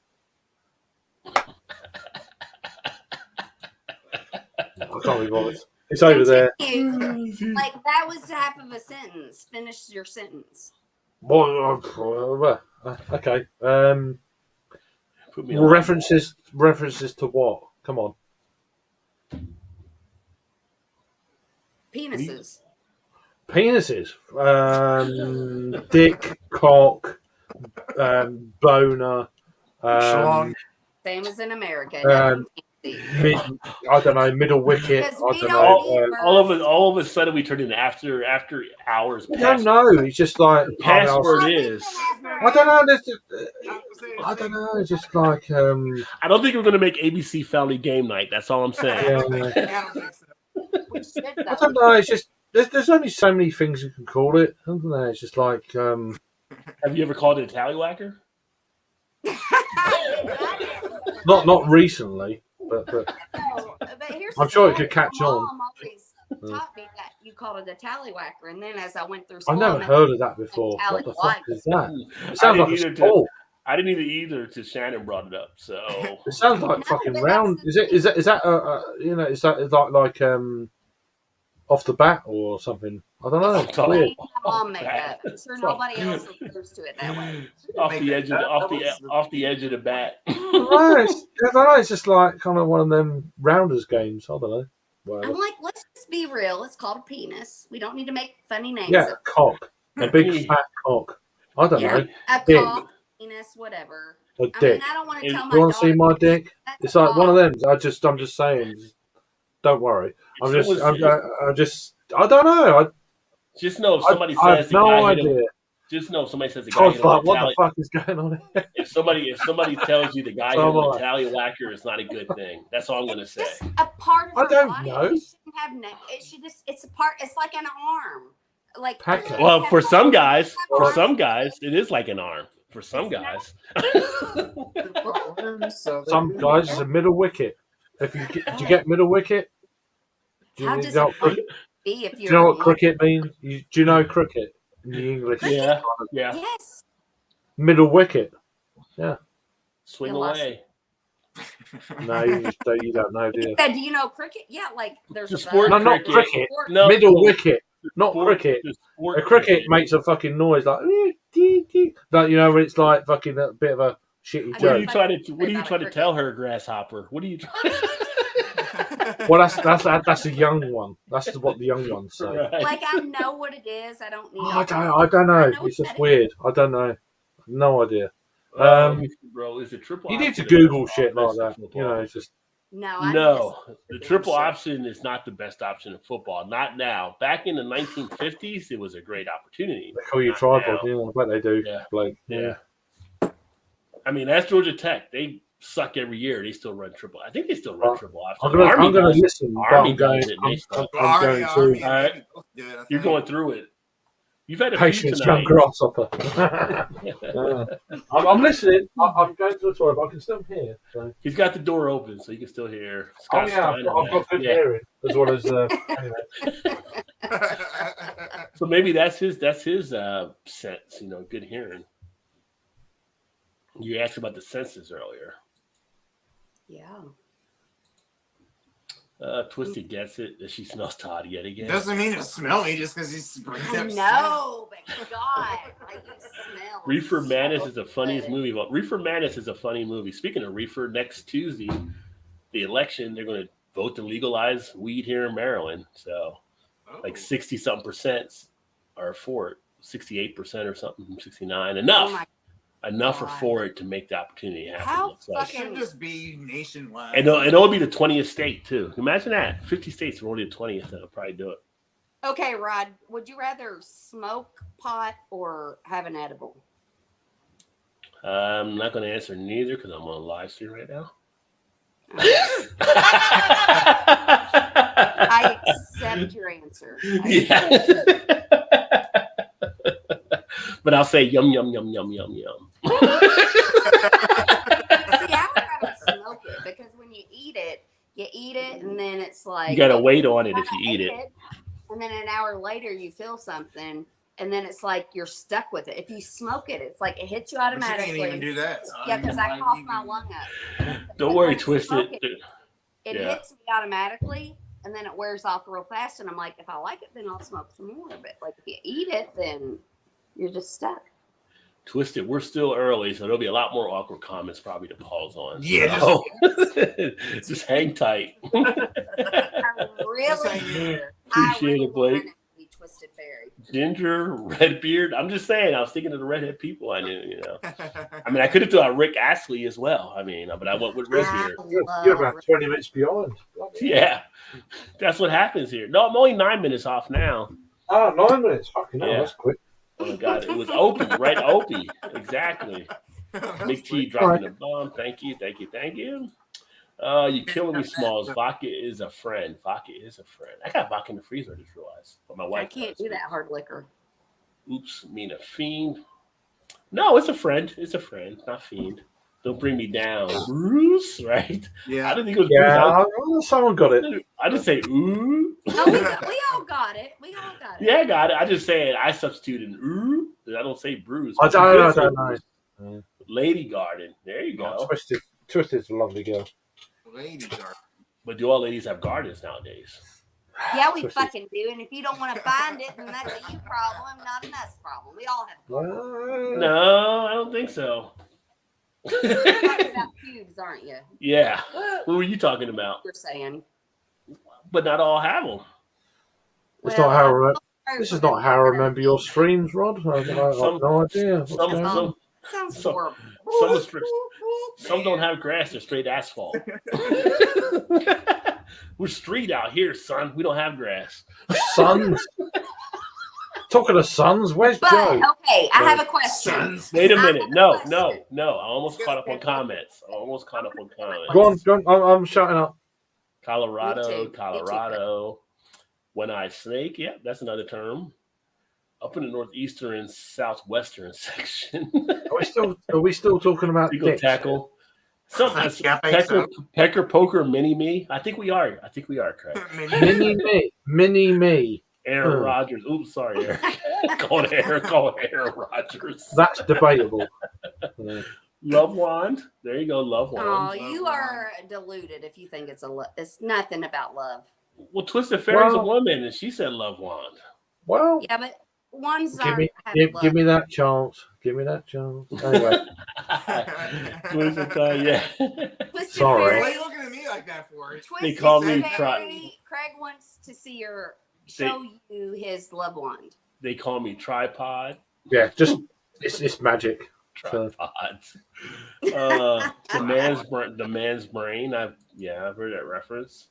I can't be bothered. It's over there. Like that was half of a sentence. Finish your sentence. Okay. References to what? Come on. Penises. Penises. Dick, cock, boner. Schlong. Same as in America. Um, WTC. I don't know, middle wicket. Because I we don't don't know. need all of a sudden we turned into after hours. I don't know. It's just like The password is. I don't know. I don't know. It's just like I don't think we're going to make ABC Family Game Night. That's all I'm saying. yeah. I don't think so. We should, I don't know. It's just there's only so many things you can call it. I don't know. It's just like Have you ever called it a tallywhacker? not recently, but No, but here's I'm the sure it story. could catch My on. mom always taught me that you called it a tallywhacker, and then as I went through I've school, never I heard of that before. What the fuck is that? It sounds like a sport. I didn't either till Shannon brought it up. So It sounds like No, fucking but round. that's the Is that you know? Is that like off the bat or something? I don't know. It's weird. my mom made up. I'm sure nobody else refers to it that way. off the edge of the bat. I don't know. It's just like kind of one of them rounders games. I don't know. Whatever. I'm like, let's just be real. It's called a penis. We don't need to make funny names. Yeah, cock. A big fat cock. I don't know. A Dick. cock, penis, whatever. A I dick. mean, I don't want to tell my You want to see daughter, my dick? that's It's a like one of cock. them. I'm just saying. Don't worry. I don't know. Just know if somebody I says have the no guy hit him. idea. Just know if somebody says the I guy was hit him like, with a what the fuck is going on here? If somebody tells you the guy hit him with a tallywhacker, it's not a good thing. That's all I'm gonna say. It's just a part of I her don't body. know. It shouldn't have it should just. It's a part. It's like an arm. Like Packer. Well, for some guys, Arms. it is like an arm. For some guys. Some guys, it's a middle wicket. Do you get middle wicket? Do How you does know, it be if do you're? you know what cricket means? Do you know cricket in the English? Yeah. Yeah. Yes. Middle wicket. Swing You lost away. No, you don't know, do you? Yeah, do you know cricket? Yeah, like there's The sport No, not cricket. cricket. No, Middle wicket. Not sport- cricket. the sport A cricket makes a fucking noise like, like you know, when it's like fucking a bit of a shitty I What are joke. you trying to About a cricket. tell her, Grasshopper? What are you trying Well, that's a young one. That's what the young ones say. Right. like I know what it is. I don't need. I don't know. I know It's what just that weird. I don't know. No idea. Bro, is the triple You need to option the Google best shit like offense in that. football? You know, it's just No, I No, just- the triple option is not the best option in football. Not now. Back in the 1950s, it was a great opportunity. they call you Not tripod. now. You know, I bet they do. Yeah. Blake. Yeah. I mean, that's Georgia Tech. They suck every year. They still run triple. I think they still run triple option. I'm gonna does. listen. But Army I'm going. does it, and they suck. I'm going to. Army, All right. good, I You're think. going through it. You've had a Patience, few young tonight. grasshopper. I'm listening. I'm going to the toilet, but I can still hear. So. He's got the door open, so you can still hear. Oh Scott yeah, Steiner, I've got good yeah. hearing as well as anyway. So maybe that's his sense. You know, good hearing. You asked about the senses earlier. Yeah. Twisty gets it that she smells Todd yet again. Doesn't mean to smell me just because he's I know, but God, like you smell. Reefer Madness so is the funniest good. movie. Well, Reefer Madness is a funny movie. Speaking of Reefer, next Tuesday, the election, they're going to vote to legalize weed here in Maryland. So, like 60-something% are for it, 68% or something, 69. Enough are God. for it to make the opportunity happen. How looks like. It should just be nationwide. And it'll be the 20th state too. Imagine that. 50 states are only the 20th. That'll probably do it. Okay, Rod, would you rather smoke pot or have an edible? I'm not going to answer neither because I'm on a live stream right now. I accept your answer. Yeah. But I'll say yum, yum, yum, yum, yum, yum. See, I would rather smoke it because when you eat it, and then it's like You got to wait on it if you eat it. and then an hour later you feel something, and then it's like you're stuck with it. If you smoke it, it's like it hits you But you automatically. can't even do that. Yeah, because I cough my lung up. Don't But worry, when I Twisted. smoke It Yeah. hits me automatically, and then it wears off real fast. And I'm like, if I like it, then I'll smoke some more. But like if you eat it, then you're just stuck. Twisted, we're still early, so there'll be a lot more awkward comments probably to pause on. Yeah. So, just hang tight. I really Just hang in do. Appreciate it, Blake. Twisted Fairy. Ginger, red beard. I'm just saying. I was thinking of the redhead people I knew. You know. I mean, I could have thought Rick Astley as well. I mean, but I went with red beard. You're about 20 minutes behind. Yeah, that's what happens here. No, I'm only 9 minutes off now. Ah, 9 minutes. Fucking hell, Yeah. that's quick. Oh my God, it was Opie, right? Opie, exactly. Mick T dropping the bomb. Thank you. You killing me, Smalls. Vodka is a friend. I got vodka in the freezer. I just realized, but my wife I can't do that hard liquor. Oops, mean a fiend. No, it's a friend. It's a friend, not fiend. Don't bring me down, Bruce. Right? Yeah. I didn't think it was Yeah, Bruce. someone got it. I just say ooh. No, we all got it. Yeah, I got it. I just say it. I substituted ooh. I don't say Bruce. I don't know. Lady Garden. There you go. Oh, Twisted's a lovely girl. Lady Garden. But do all ladies have gardens nowadays? Yeah, we Twisted. fucking do. And if you don't want to find it, then that's a you problem, not an us problem. We all have gardens. No, I don't think so. You're talking about pubes, aren't you? Yeah. What were you talking about? You're saying. But not all have them. This is not how I remember your streams, Rod. I have no idea. What's going on? Sounds horrible. Some don't have grass; they're straight asphalt. We're street out here, son. We don't have grass. Sons. Talking of sons, where's But Joe? okay, I have a question. Wait a minute. No. I almost caught up on comments. Go on. I'm shutting up. Colorado. One-eyed snake. Yeah, that's another term. Up in the northeastern and southwestern section. Are we still talking about Eagle dicks? tackle. Pecker poker, mini me. I think we are, Craig. Mini me. Aaron Rodgers. Oops, sorry, Eric. Call Aaron Rodgers. That's debatable. Love wand. There you go, love wand. Oh, you are deluded if you think it's it's nothing about love. Well, Twisted Fairy's a woman, and she said love wand. Well, Yeah, but ones give are me that chance. Give me that chance. Anyway, Twisted yeah. Twisted Sorry. Fairy, What are you looking at me like that for? Twisted call me Fairy, Craig wants to see show you his love wand. They call me tripod. yeah, just it's magic. Tripods. The man's brain. I've heard that reference.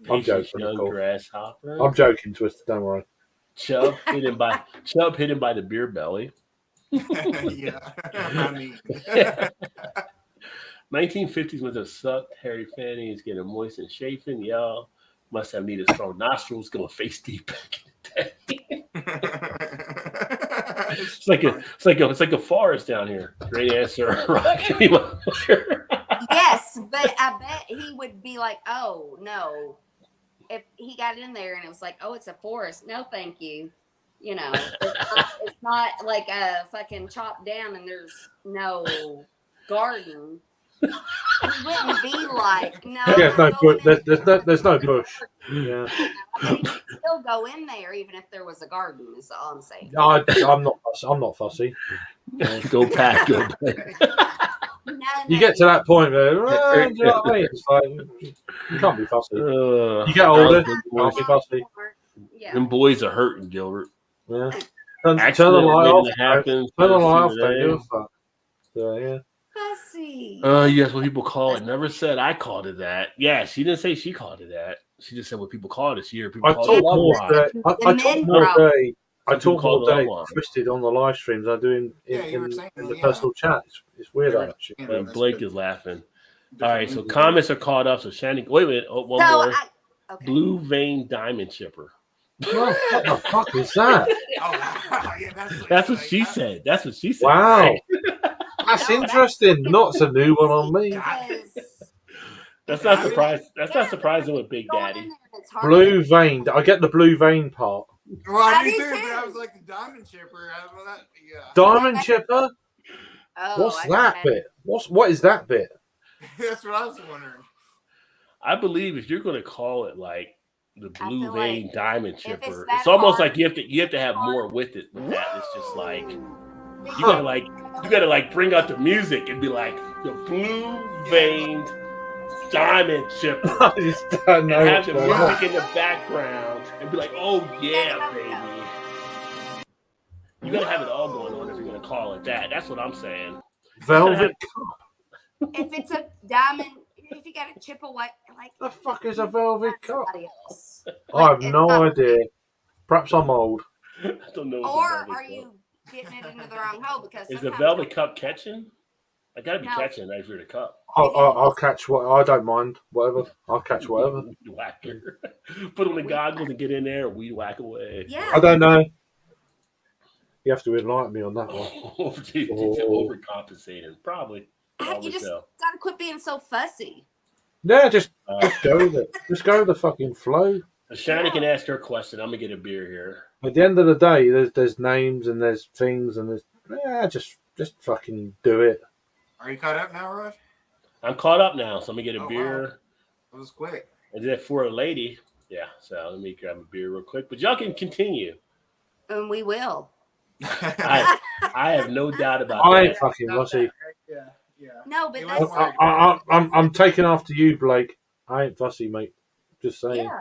I'm joking. Young of course. grasshopper. I'm joking, Twisted. Don't worry. Chubb hidden by the beer belly. Yeah. I mean. 1950s when the sucked hairy fannies getting moist and chafing. Y'all must have needed strong nostrils going face deep back in the day. It's like a forest down here. Great answer. Yes, but I bet he would be like, oh no. If he got in there and it was like, oh, it's a forest. No, thank you. You know, it's not like a fucking chopped down and there's no garden. It wouldn't be like, no. Yeah, there's no bush. Yeah. I mean, you could still go in there even if there was a garden. Is all I'm saying. I'm not fussy. Go pack. Go play. You get to that point where, do you know what I mean? It's like, you can't be fussy. You get older, you can't be fussy. Yeah. Them boys are hurting, Gilbert. Yeah. Turn the light off. Turn the light off. Don't give a fuck. So, yeah. Fussy. Yes, what people call it. Never said I called it that. Yeah, she didn't say she called it that. She just said what people called it. She heard people I call talk it love more wand. day. I talk call all it day love wand. Twisted on the live streams I do in the personal chat. It's weird, actually. And Blake is laughing. All right, so comments are caught up. So Shannon, wait a minute. Oh, one more. Okay. Blue vein diamond chipper. What the fuck is that? That's what she said. That's what she said. Wow. Right? That's interesting. Not a new one on me. That's not surprising. That's not surprising with Big Daddy. Blue vein. I get the blue vein part. Well, I do too, but I was like the diamond chipper. Diamond chipper? Oh, What's that bit? What is that bit? That's what I was wondering. I believe if you're going to call it like the blue vein like diamond chipper, it's it's almost hard, like you have to have more with it. With that, it's just like you gotta bring out the music and be like the blue veined diamond chipper. I just don't know. And have the music in the background and be like, oh yeah, baby. You gotta have it all going on if you're gonna call it that. That's what I'm saying. Velvet. If it's a diamond, if you got to chip away, like The fuck is a velvet that's cup? somebody else. I Like, have it's no not- idea. Perhaps I'm old. I don't know. Or are you getting it into the wrong hole? Because Is the sometimes velvet cup catching? I gotta be No. catching if you're the cup. I'll catch what I don't mind. Whatever. I'll catch whatever. Weed whacker. Put on the goggles and get in there. Weed whack away. Yeah. I don't know. You have to enlighten me on that one. Overcompensating, probably. You just gotta quit being so fussy. Yeah, just go with it. Just go with the fucking flow. So Shani can ask her question. I'm gonna get a beer here. At the end of the day, there's names and there's things and there's just fucking do it. Are you caught up now, Rod? I'm caught up now, so I'm gonna get a Oh, beer. Wow. That was quick. And then for a lady, yeah. So let me grab a beer real quick. But y'all can continue. And we will. I have no doubt about I that. ain't fucking fussy. Yeah. No, but He that's wasn't worried. I'm taking after you, Blake. I ain't fussy, mate. Just saying. yeah.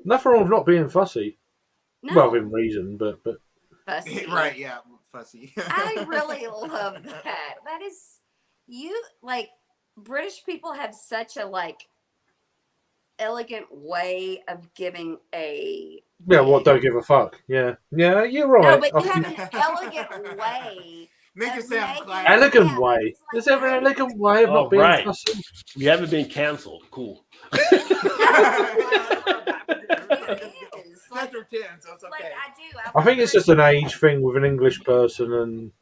Nothing wrong with not being fussy. No, Well, within reason, but fussy. Right, yeah, fussy. I really love that. That is like British people have such a like elegant way of giving a yeah, what? Don't give a fuck. Yeah, you're right. no, but you have an elegant way. Make it sound Making- classy. Elegant Yeah, way. it's like There's ever an elegant way of Oh, not being right. fussy. We haven't been canceled. Cool. It is. Like, Chapter 10, so it's like okay. I do. I think it's just an age thing with an English person, and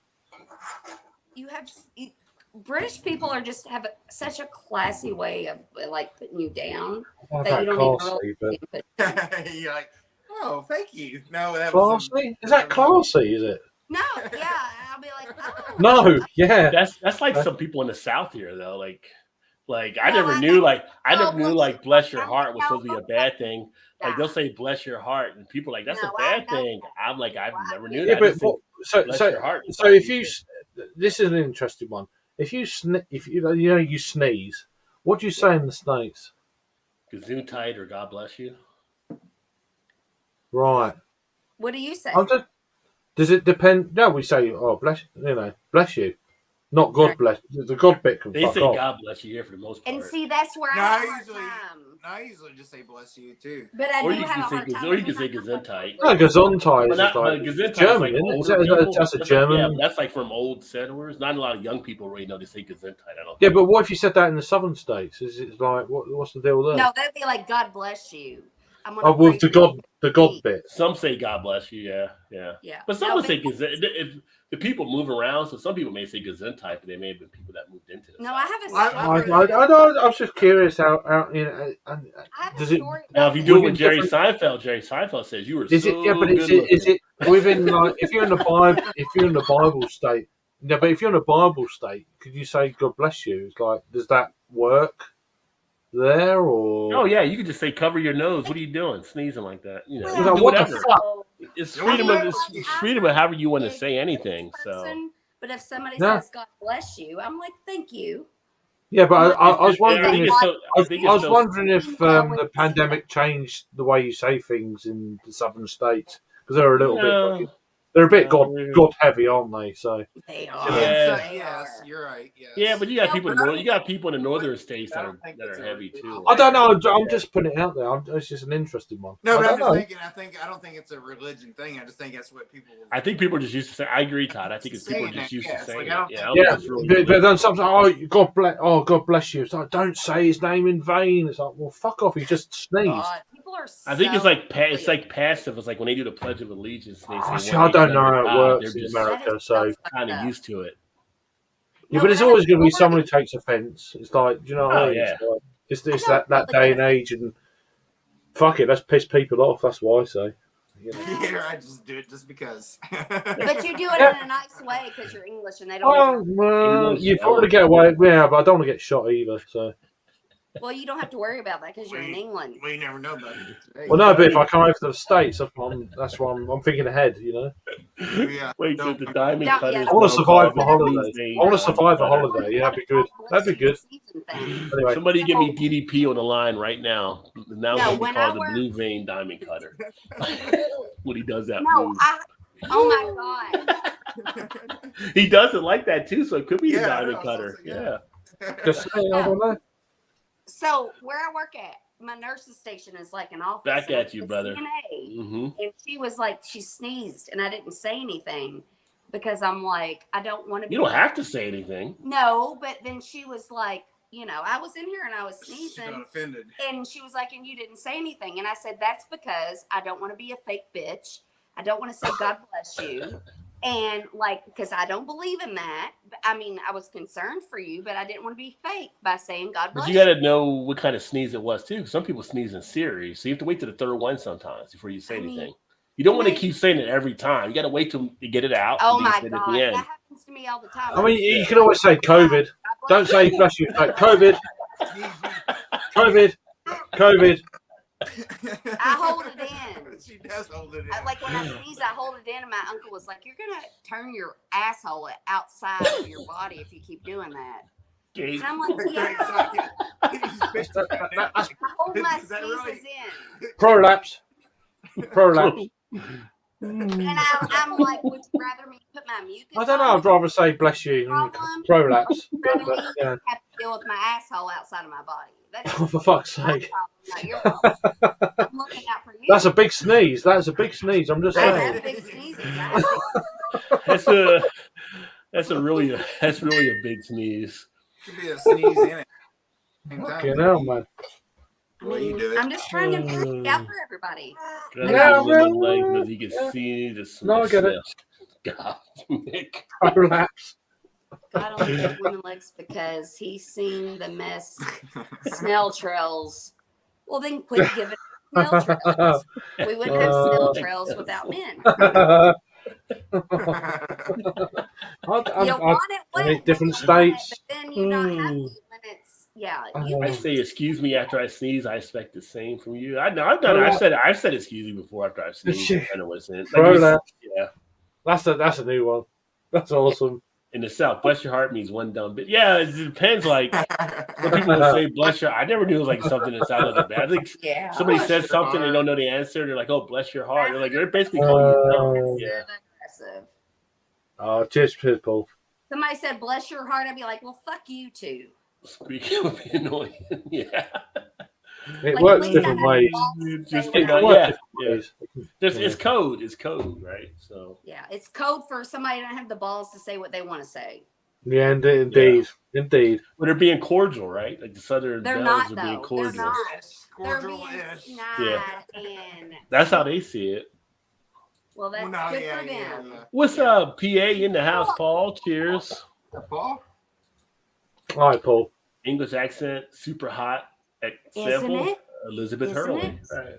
British people are just have such a classy way of like putting you down not that you that don't classy, even but really You're like, oh, thank you. No, that was classy. Is that classy? Is it? No, yeah, I'll be like, oh. No. Yeah. That's like some people in the South here though. Like I No, never I knew know. like bless your I'm heart was like, supposed to be a bad thing. Like they'll Yeah. say bless your heart, and people are like that's No, a bad I know thing. that. I'm like I've never knew Yeah, that. I but just think so bless so your heart. so if you this is an interesting one. If you you sneeze, what do you say in the States? Gesundheit or God bless you. Right. What do you say? Does it depend? No, we say oh bless you, not God Right. bless. The God bit can They fuck say off. God bless you here for the most part. And see, that's where No, I I have a hard usually- time. I usually just say bless you, too. But I Or do you have a can hard say time. or you can say Gesundheit. No, Gesundheit But is not, but like Gesundheit is German, like isn't it? older people. That's a That's like- German. yeah, but that's like from old settlers. Not a lot of young people really know they say Gesundheit. I don't. Yeah, but what if you said that in the southern states? Is it like what's the deal there? No, that'd be like God bless you. I'm gonna Oh, well, pray the for God you. bit. Some say God bless you. Yeah. Yeah, But some No, would say Gesundheit. If the people move around, so some people may say Gesundheit, but they may have been people that moved into it. No, I have a I- story. I was just curious how I have a does it? story. Now, about if you do it Within with Jerry different- Seinfeld, Jerry Seinfeld says you were Is so it? Yeah, but good is it within like if you're in the Bible state? Yeah, but if you're in a Bible state, could you say God bless you? It's like, does that work there or? Oh yeah, you could just say cover your nose. What are you doing? Sneezing like that? You know, Well, you can do what the whatever. fuck? It's I freedom mean, of it's freedom of however you want to say anything. So Person, but if somebody Yeah. says God bless you, I'm like, thank you. Yeah, but I was wondering think if it's so- I think I it's was so- wondering if Well, the when you pandemic changed the way you say things in the southern states because they're a little bit No. fucking, they're a bit No. God heavy, aren't they? So They Yeah, are. Yeah. yes, you're right. Yes. Yeah, but you got No, people. but- You got people in the northern states that I are don't think that it's are a- heavy too. I don't know. I'm just putting it out there. It's just an interesting one. No, I but I'm don't just know. thinking. I don't think it's a religion thing. I just think that's what people. I think people are just used to say. I agree, Todd. I think it's people are Saying just that, used yeah, to it's saying like, it. I don't Yeah, think- I don't Yeah, think it's really but then sometimes God bless you. It's like don't say his name in vain. It's like well, fuck off. He just sneezed. God, people are. I think it's so like it's weird. like passive. It's like when they do the Pledge of Allegiance. They say See, one I don't nation know under how it God, works they're in just America, That is so kind of fucked up. used to it. yeah, No, but it's but always going to be I- someone who takes offence. It's like, do you know what I Oh, mean? yeah. It's I that don't day really and age, and fuck it, let's piss people off. That's what I say. You know? Yeah, I just do it just because. But you do it Yeah. in a nice way because you're English and they don't. Oh, even- well, English, you yeah. probably get away. Yeah, but I don't want to get shot either. So, well, you don't have to worry about that because you're in England. We never know about it. well, no, but if I come over to the States, that's why I'm thinking ahead. You know, Yeah. Wait, No. the diamond Yeah, cutter. yeah. is I wanna now survive called my the holiday. Blue Vein I want to Diamond survive a Cutter. holiday. Yeah, that'd be good. That'd be good. Season thing. Anyway, Somebody give me DDP on the line right now. Now No, it's going to be when called I the work- Blue Vein Diamond Cutter. When he does that No, move. Oh my god. He doesn't like that too, so it could be a Yeah, I diamond know, cutter. so, Yeah. Just saying, I don't know. So where I work at, my nurse's station is like an office. Back and at I'm you, the brother. CNA, Mm-hmm. and she was like, she sneezed, and I didn't say anything because I'm like, I don't want to. You don't have to say anything. No, but then she was like, you know, I was in here and I was She got sneezing, offended. and she was like, and you didn't say anything, and I said that's because I don't want to be a fake bitch. I don't want to say God bless you. And like, because I don't believe in that. I mean, I was concerned for you, but I didn't want to be fake by saying God bless But you got to know what kind of sneeze it was too. Some people sneeze in series, so you have to wait to the third one sometimes before you say anything. You don't want to keep saying it every time. You got to wait till you get it out. Oh and then my you say it at God, the end. that happens to me all the time. I mean, you can always say COVID. Don't say bless you. Like COVID. COVID. COVID. I hold it in. She does hold it in. Like when I sneeze, I hold it in, and my uncle was like, "You're gonna turn your asshole outside of your body if you keep doing that." And I'm like, "Yeah." I hold my sneezes in. Prolapse. Prolapse. And I'm like, would you rather me put my mucus I don't know. on? I'd rather say bless you and prolapse. Rather But, me yeah. have to deal with my asshole outside of my body. That's Oh, for fuck's my sake. problem, not your problem. I'm looking out for you. That's a big sneeze. That's a big sneeze. I'm just I saying. have big sneezes. I have big That's really a big sneeze. Could be a sneeze in it. Fucking hell, man. Well, you do it. I'm just trying to look out for everybody. Got little legs because he can see the No, I get it. God, Nick. Prolapse. I don't get women legs because he's seen the mess snail trails. Well, then quit giving snail trails. We wouldn't have snail trails without men. You want it wet in different when you want it, states. but then you're not happy when it's I say excuse me after I sneeze. I expect the same from you. I know I've done it. I've said excuse me before after I've sneezed. I know what's in. Prolapse. Yeah, That's a new one. That's awesome. in the South, bless your heart means one dumb bit. Yeah, it depends. Like when people would say bless your, I never knew it was like something that sounded like bad. I think somebody says something, they don't know the answer. They're like, "Oh, bless your heart." They're like, they're basically calling you dumb. Yeah. aggressive. Oh, cheers, Paul. Somebody said bless your heart, I'd be like, well, fuck you too. Speaking of being annoying, yeah. It Like, works at least I different have ways. balls to say Just what I yeah, want. yeah. It's code. It's code, right? So Yeah, it's code for somebody that don't have the balls to say what they want to say. Yeah, indeed. Indeed. But they're being cordial, right? Like the Southern They're Bells not, are though. being cordial. They're not. They're Cordial being is. snide and That's how they see it. well, that's No, good yeah, for them. yeah. What's up, PA in the house, Paul? Cheers. Paul? All right, Paul. English accent, super hot. Isn't Example, it? Elizabeth Isn't Hurley. it? Right.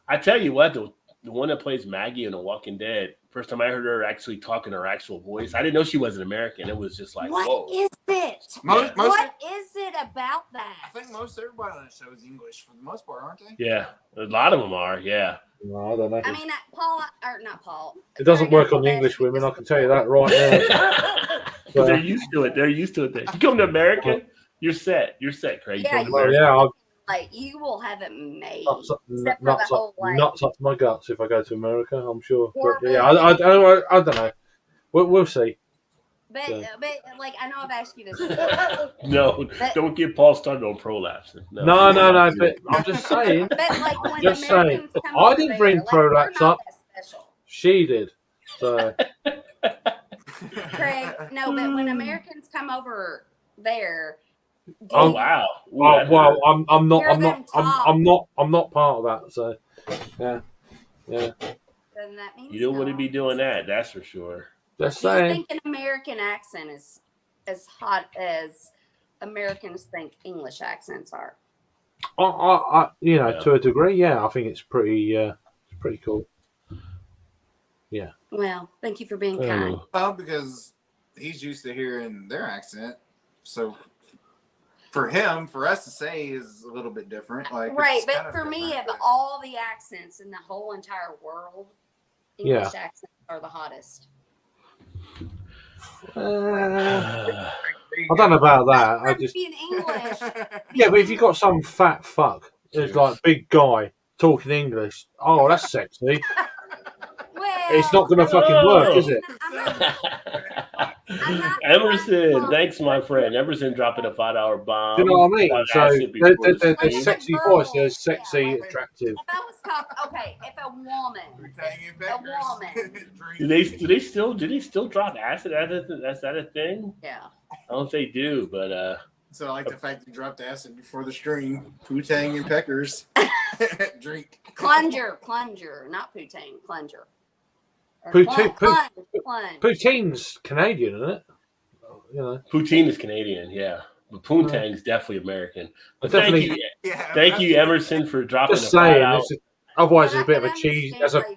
I tell you what, the one that plays Maggie in The Walking Dead, first time I heard her actually talking her actual voice, I didn't know she was an American. It was just like, What whoa. is it? Most What is it about that? I think most everybody on the show is English for the most part, aren't they? Yeah, a lot of them are, yeah. No, I don't know. I mean, Paul, or not Paul. It doesn't work on the English women, I can tell you that right now. Because they're used to it. They're used to it. If you come to America, you're set. You're set, Craig. Yeah, Well, yeah, like you will have it made. nuts Except for the whole, like, up to my guts if I go to America, I'm sure. But, Horrible. yeah, I don't know. We'll see. But like I know I've asked you this. No, don't get Paul started on prolapsing. No. But I'm just saying. But like when Just Americans saying. come I over didn't there, bring like, prolapse we're not up. that special. She did. So Craig, no, but when Americans come over there, Oh wow! Ooh, well, that well, hurt. I'm not part of that. So yeah. then that means You don't want to no. be doing that. That's for sure. Just Do you saying. think an American accent is as hot as Americans think English accents are? I Yeah. to a degree, yeah. I think it's pretty cool. Yeah. Well, thank you for being kind. Well, because he's used to hearing their accent, so for him, for us to say is a little bit different. Like Right, it's kind but of for me, different, of but- all the accents in the whole entire world, English accents are the hottest. I don't know about that. I just in English. yeah, but if you got some fat fuck, it's like big guy talking English. Oh, that's sexy. Well, it's not going to fucking work, is it? Emerson, thanks, my friend. Emerson dropping a $5 bomb. Do you know what I mean? About So acid before the there's stream. sexy voice, there's sexy, attractive. If I was okay, if a woman, Do they still drop acid? Is that a thing? yeah. I don't know if they do, but So I like the fact you dropped acid before the stream. Poo-tang and peckers. Drink. Plunger, not Poo-tang, plunger. Or plunge. Poutine's Canadian, isn't it? You know. poutine is Canadian, yeah. But poontang is definitely American. But Definitely- thank you, Emerson, for dropping Just the saying. out. Otherwise, it's a bit of a cheese.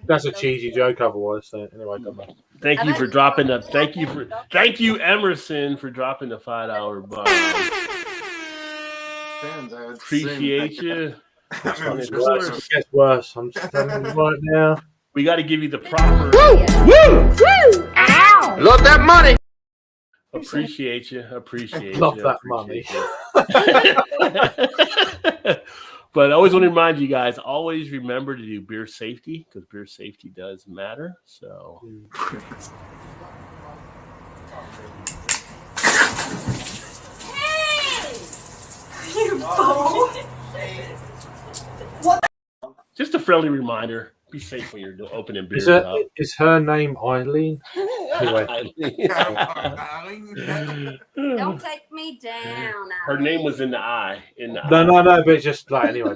That's a cheesy joke. Otherwise, so anyway, don't matter. Thank you for dropping the. Thank you, Emerson, for dropping the $5 bomb. Appreciate you. It gets worse. I'm just telling you right now. We got to give you the proper. Ow! Love that money. Appreciate you. Love that money. But I always want to remind you guys, always remember to do beer safety, because beer safety does matter. So. Just a friendly reminder. Be safe when you're opening beers up. Is her name Eileen? Anyway. Don't take me down. Her name was in the eye. No, but it's just like anyway.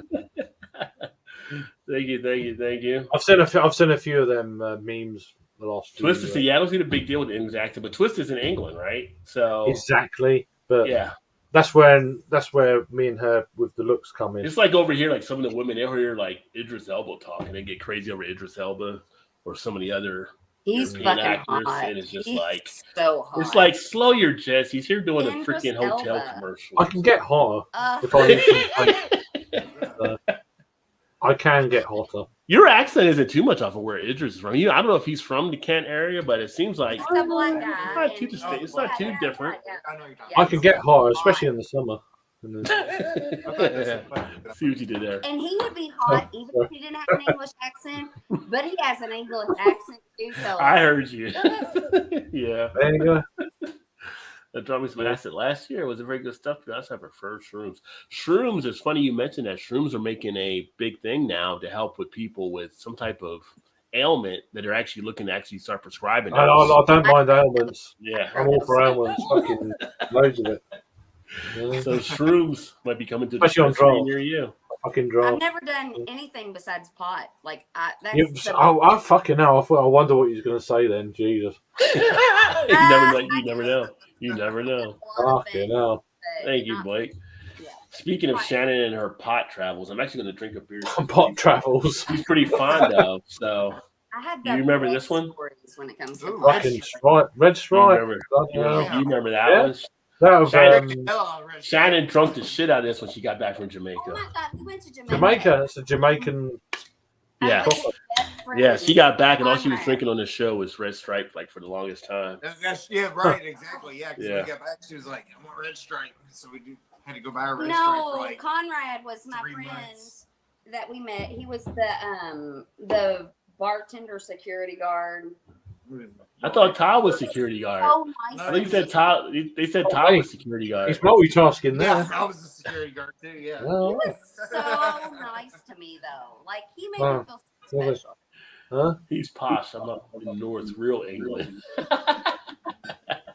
Thank you. I've seen a few of them memes the last few. Twist is I don't see the big deal with the English accent, but Twist is in England, right? So exactly, but yeah, that's where me and her with the looks come in. It's like over here, like some of the women over here, like Idris Elba talking, they get crazy over Idris Elba or some of the other. He's European fucking actors, hot. and it's just He's like so hot. it's like slow your jets. He's here doing a Idris freaking hotel Elba. commercial. I can get hotter if I need some. I can get hotter. Your accent isn't too much off of where Idris is from. I don't know if he's from the Kent area, but it seems like He's a black guy. it's not too different. I can get hotter, especially in the summer. See what you did there. And he would be hot even if he didn't have an English accent, but he has an English accent too. So I heard you. Yeah. There you go. That dropped me some acid last year. It was a very good stuff. That's I prefer shrooms. Shrooms, it's funny you mentioned that. Shrooms are making a big thing now to help with people with some type of ailment that are actually looking to actually start prescribing. I don't mind ailments. Yeah. I'm all for ailments. Fucking loads of it. Yeah. So shrooms might be coming to the Especially on dispensary draft. near you. Fucking drunk. I've never done anything besides pot. Like I fucking know. I wonder what he's going to say then. Jesus. You never know. Fucking hell. Thank you, Blake. Yeah. Speaking of Shannon and her pot travels, I'm actually going to drink a beer. Pot travels. She's pretty fond of. So I had you remember this one? When it comes to Fucking Sprite. Red Sprite. You remember that Yeah. one? That was Shannon drunk the shit out of this when she got back from Jamaica. Oh my God, we went to Jamaica. Jamaica. It's a Jamaican. Yeah. Yeah, she got back and all she was drinking on the show was Red Stripe, like for the longest time. Yeah, right, exactly. Yeah, because when we got back, she was like, "I want Red Stripe," so we had to go buy a Red Stripe for like Conrad was my 3 friend months. that we met. He was the bartender security guard. I thought Todd was security guard. So nice. I think you said Todd. They said Todd was security guard. He's multitasking there. Yeah, I was a security guard too. Yeah. He was so nice to me though. Like he made me feel so special. Huh? He's posh. I'm up north, real England.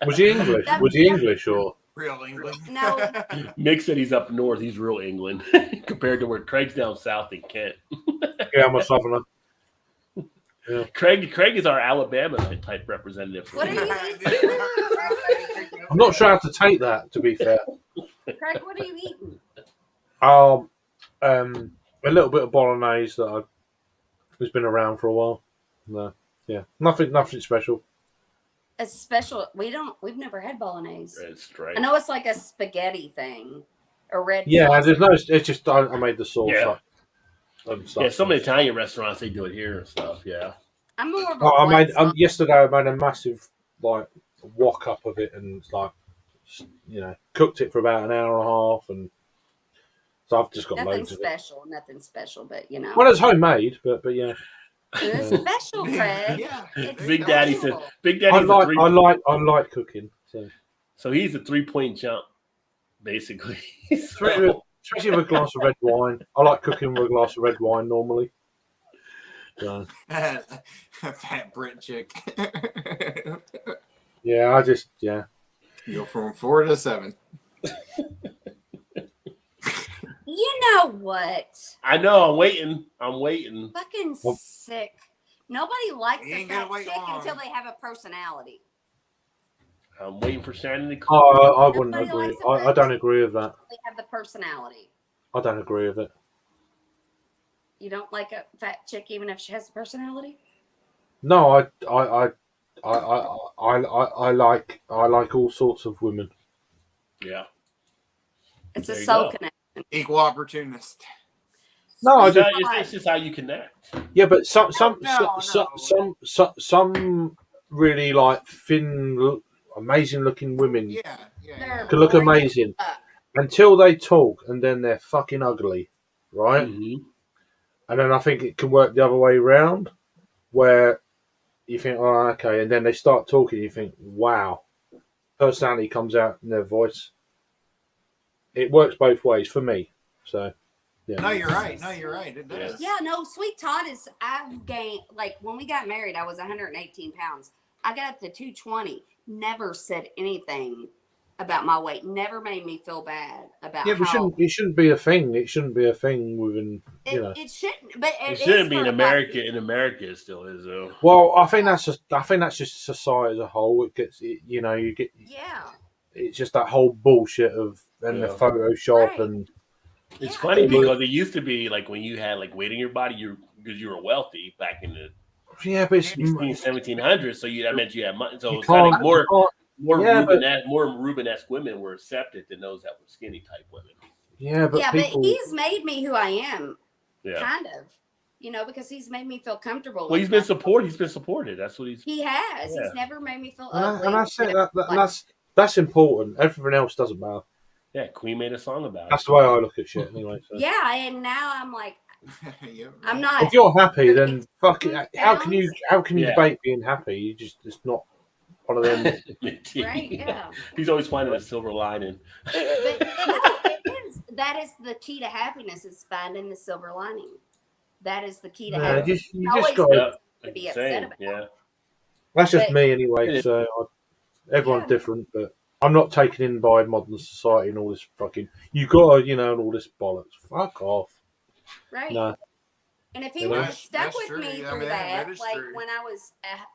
Was he English? Was he English or? Real England. No. Mick said he's up north. He's real England compared to where Craig's down south in Kent. Yeah, I'm a southerner. Yeah. Craig is our Alabama type representative. What are you eating? I'm not sure how to take that. To be fair. Craig, what are you eating? A little bit of bolognese that has been around for a while. No, yeah, nothing special. A special. We've never had bolognese. Red Stripe. I know it's like a spaghetti thing, a red. Yeah, sauce. there's no. It's just I made the sauce Yeah. up. And stuff. Yeah, some of the Italian restaurants they do it here and stuff. Yeah. I'm more of a I white made sauce. yesterday. I made a massive like wok up of it, and it's like cooked it for about an hour and a half, and so I've just got Nothing loads of it. special, but Well, it's homemade, but yeah. It's special, Craig. Yeah. It's Big Daddy said. special. Big I Daddy's like, a 3. I like cooking. So he's a 3-point jump, basically. Especially with a glass of red wine. I like cooking with a glass of red wine normally. So, Fat Brit chick. yeah, Go from 4 to 7. You know what? I know. I'm waiting. Fucking Well- sick. Nobody likes You a ain't gotta fat wait chick long. until they have a personality. I'm waiting for Shannon to I wouldn't Nobody agree. likes a I fat don't chick agree with that. They have the personality. I don't agree with it. You don't like a fat chick even if she has a personality? No, I like all sorts of women. Yeah. It's There a you soul go. connection. Equal opportunist. No, I just It's just how you connect. yeah, but some No. really like thin, amazing looking women Yeah. They're can look brilliant. amazing until they talk, and then they're fucking ugly, right? Mm-hmm. And then I think it can work the other way around, where you think, oh, okay, and then they start talking, you think, wow, personality comes out in their voice. It works both ways for me. So, yeah. No, you're right. It does. Yeah, no, Sweet Todd is, I've gained, like, when we got married, I was 118 pounds. I got up to 220. Never said anything about my weight. Never made me feel bad about Yeah, but how. it shouldn't be a thing. It shouldn't be a thing within, you know. It shouldn't, but It it shouldn't is be in for, America. like, In America, it still is, though. Well, I think that's just society as a whole. It gets, you know, yeah. it's just that whole bullshit of and the Yeah. Photoshop Right. and It's Yeah, funny it makes- because it used to be like when you had like weight in your body, because you were wealthy back in the yeah, but it's, 16, 1700s. So that meant you had money. So you it's kind can't, of more yeah, more Rubenesque women were accepted than those that were skinny type women. yeah, but yeah, people, but he's made me who I am, Yeah. kind of. You know, because he's made me feel comfortable. Well, he's been supported. He's been supported. That's what he's. He has. Yeah. He's never made me feel and, ugly. and that's it. Like, That's important. Everything else doesn't matter. Yeah, Queen made a song about That's it. the way I look at shit, anyway. So. yeah, and now I'm like, Yeah, I'm not. If you're happy, then fuck it. How can you Yeah. debate being happy? You just it's not one of them. Right, yeah. He's always finding a silver lining. But no, it is. That is the key to happiness: is finding the silver lining. That is the key to Yeah, happiness. you Always just got. Yeah, to be same. upset about. Yeah. That's just But- me anyway. So everyone's Yeah. different, but I'm not taken in by modern society and all this fucking. You gotta, and all this bollocks. Fuck off. Right. No. And if he You would know? have stuck That's with true. me I through mean, that that, is like true. when I was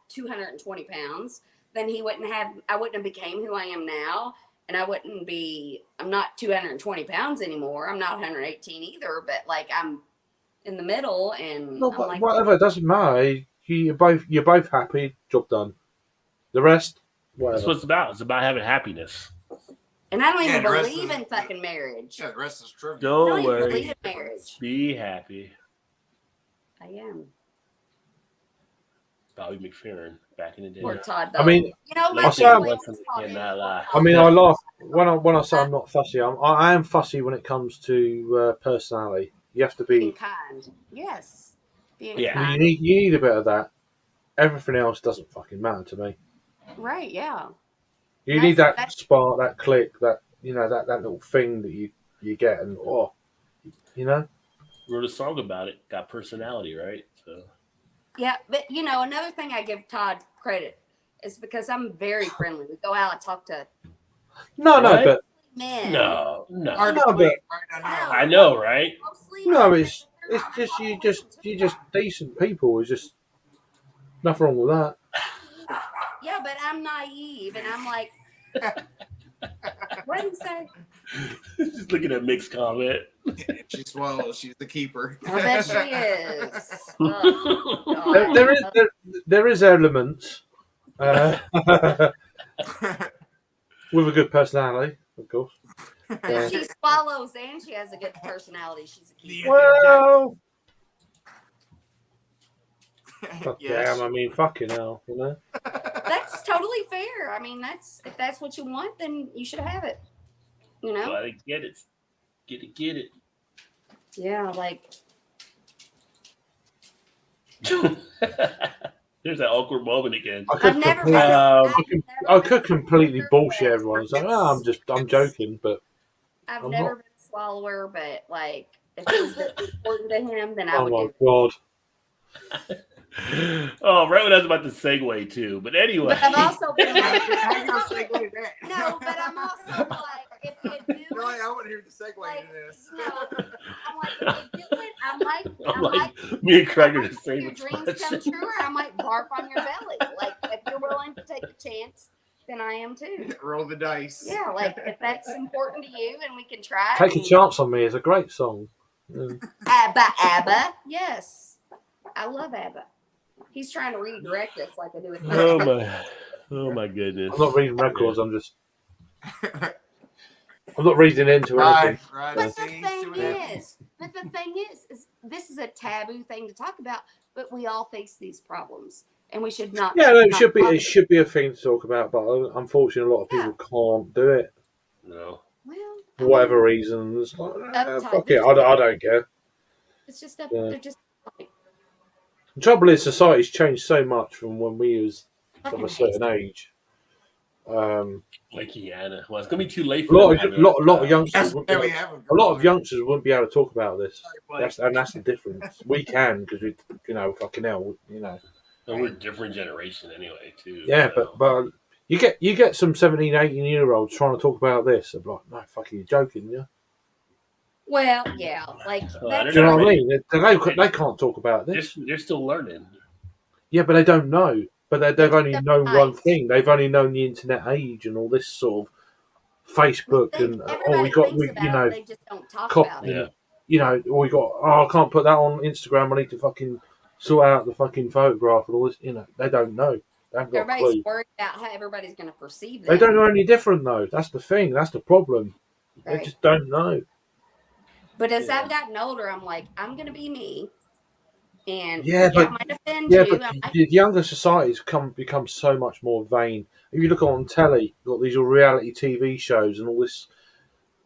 220 pounds, then I wouldn't have became who I am now. And I'm not 220 pounds anymore. I'm not 118 either, but like I'm in the middle and No, I'm but like, whatever. It doesn't matter. You're both happy. Job done. The rest, That's whatever. what it's about. It's about having happiness. and I don't Yeah, even the rest believe is- in fucking marriage. Yeah, the rest is trivia. I Don't don't even worry. believe in marriage. Be happy. I am. Bobby McFerrin back in the day. Poor Todd, though. I mean, you know, my I say I'm- family Listen, is called cannot lie. I mean, I laugh when I say I'm not fussy. I am fussy when it comes to personality. You have to being be. kind. Yes. Being Yeah. kind. You need a bit of that. Everything else doesn't fucking matter to me. Right, yeah. You need that That's- spark, that click, that that little thing that you get, and Wrote a song about it. Got personality, right? So Yeah, but another thing I give Todd credit is because I'm very friendly. We go out and talk to no, Right? but men. no. Hard to No, believe, but- right? I know. I know, right? Mostly no, men. it's just you just decent people. It's just nothing wrong with that. Yeah, but I'm naive and I'm like, what did he say? Just looking at Mick's comment. She swallows. She's the keeper. I bet she is. Oh, There, God. there is elements with a good personality, of course. If she swallows and she has a good personality, she's a keeper. Well, God Yes. damn, I mean, fucking hell, That's totally fair. I mean, if that's what you want, then you should have it. Gotta get it. Get it. Yeah, like There's that awkward moment again. I could I've never completely, been. Um, I could completely bullshit everyone and say, "Oh, I'm It's- joking," but I've I'm never not. been a swallower, but like if it was that important to him, then I Oh would my do it. god! oh, right when I was about to segue too. But anyway. But I've also been How like, you gonna segue to that? no, but I'm also like, if you do You're like, it, I want to hear the segue like, to this. no, I'm like, if you do it, I I'm might, like, me and Craig are the make same your dreams response. come true, or I might barf on your belly. Like, if you're willing to take a chance, then I am too. Roll the dice. Yeah, like if that's important to you and we can try Take a it. chance on me is a great song. ABBA, yes. I love ABBA. He's trying to redirect us like I do with Oh my goodness. I'm not reading records. I'm just. I'm not reading into anything. Right. But See, the see thing what happens. is this is a taboo thing to talk about, but we all face these problems, and we should not. Yeah, no, it not should be. talk It should be a thing to talk about, but unfortunately, a lot of people can't do it No. Well, for whatever reasons. Like, Uptight. fuck it, I don't care. It's just up. Yeah. They're just like, The trouble is, society's changed so much from when we was fucking of a certain age. Like Kiana. Well, it's gonna be too late A for lot them of to have lot of it. youngsters. That's Wouldn't be why we able, have them. a lot of youngsters wouldn't be able to talk about this. Like, That's the difference. We can because we, fucking hell, And we're a different generation anyway, too. Yeah, so. but you get some 17, 18-year-olds trying to talk about this. I'm like, no, fucking, you're joking, yeah. well, yeah, like Well, that's Do you know what I ready. mean? They can't talk about this. They're still learning. Yeah, but they don't know. But they've They're only known one nice. thing. They've only known the internet age and all this sort of Facebook and everybody thinks about it, they just don't talk about it. Yeah. Or we got I can't put that on Instagram. I need to fucking sort out the fucking photograph and all this. They don't know. They haven't got a Everybody's clue. worried about how everybody's going to perceive They them. don't know any different though. That's the thing. That's the problem. They Right. just don't know. But as I've gotten older, I'm like, I'm going to be me. And Yeah, I might offend Yeah, you. but the younger society's become so much more vain. If you look on telly, you've got these reality TV shows and all this.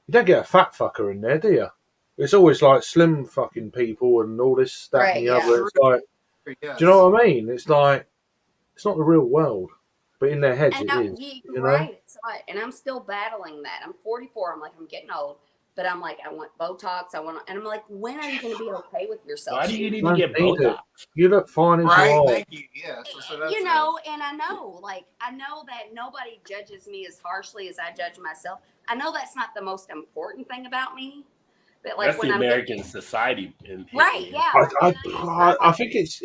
You don't get a fat fucker in there, do you? It's always like slim fucking people and all this, that, Right, and the yeah. other. It's like, yes. do you know what I mean? It's like, it's not the real world, but in their heads and it is. you're right. It's right. And I'm still battling that. I'm 44. I'm like, I'm getting old. But I'm like, I want Botox. And I'm like, when are you going to be okay with yourself? Why do you need to Don't get need Botox? You look fine as Right, you are. thank you. Yes. So that's And I know that nobody judges me as harshly as I judge myself. I know that's not the most important thing about me. But like That's when the I'm American society. right, yeah. I think it's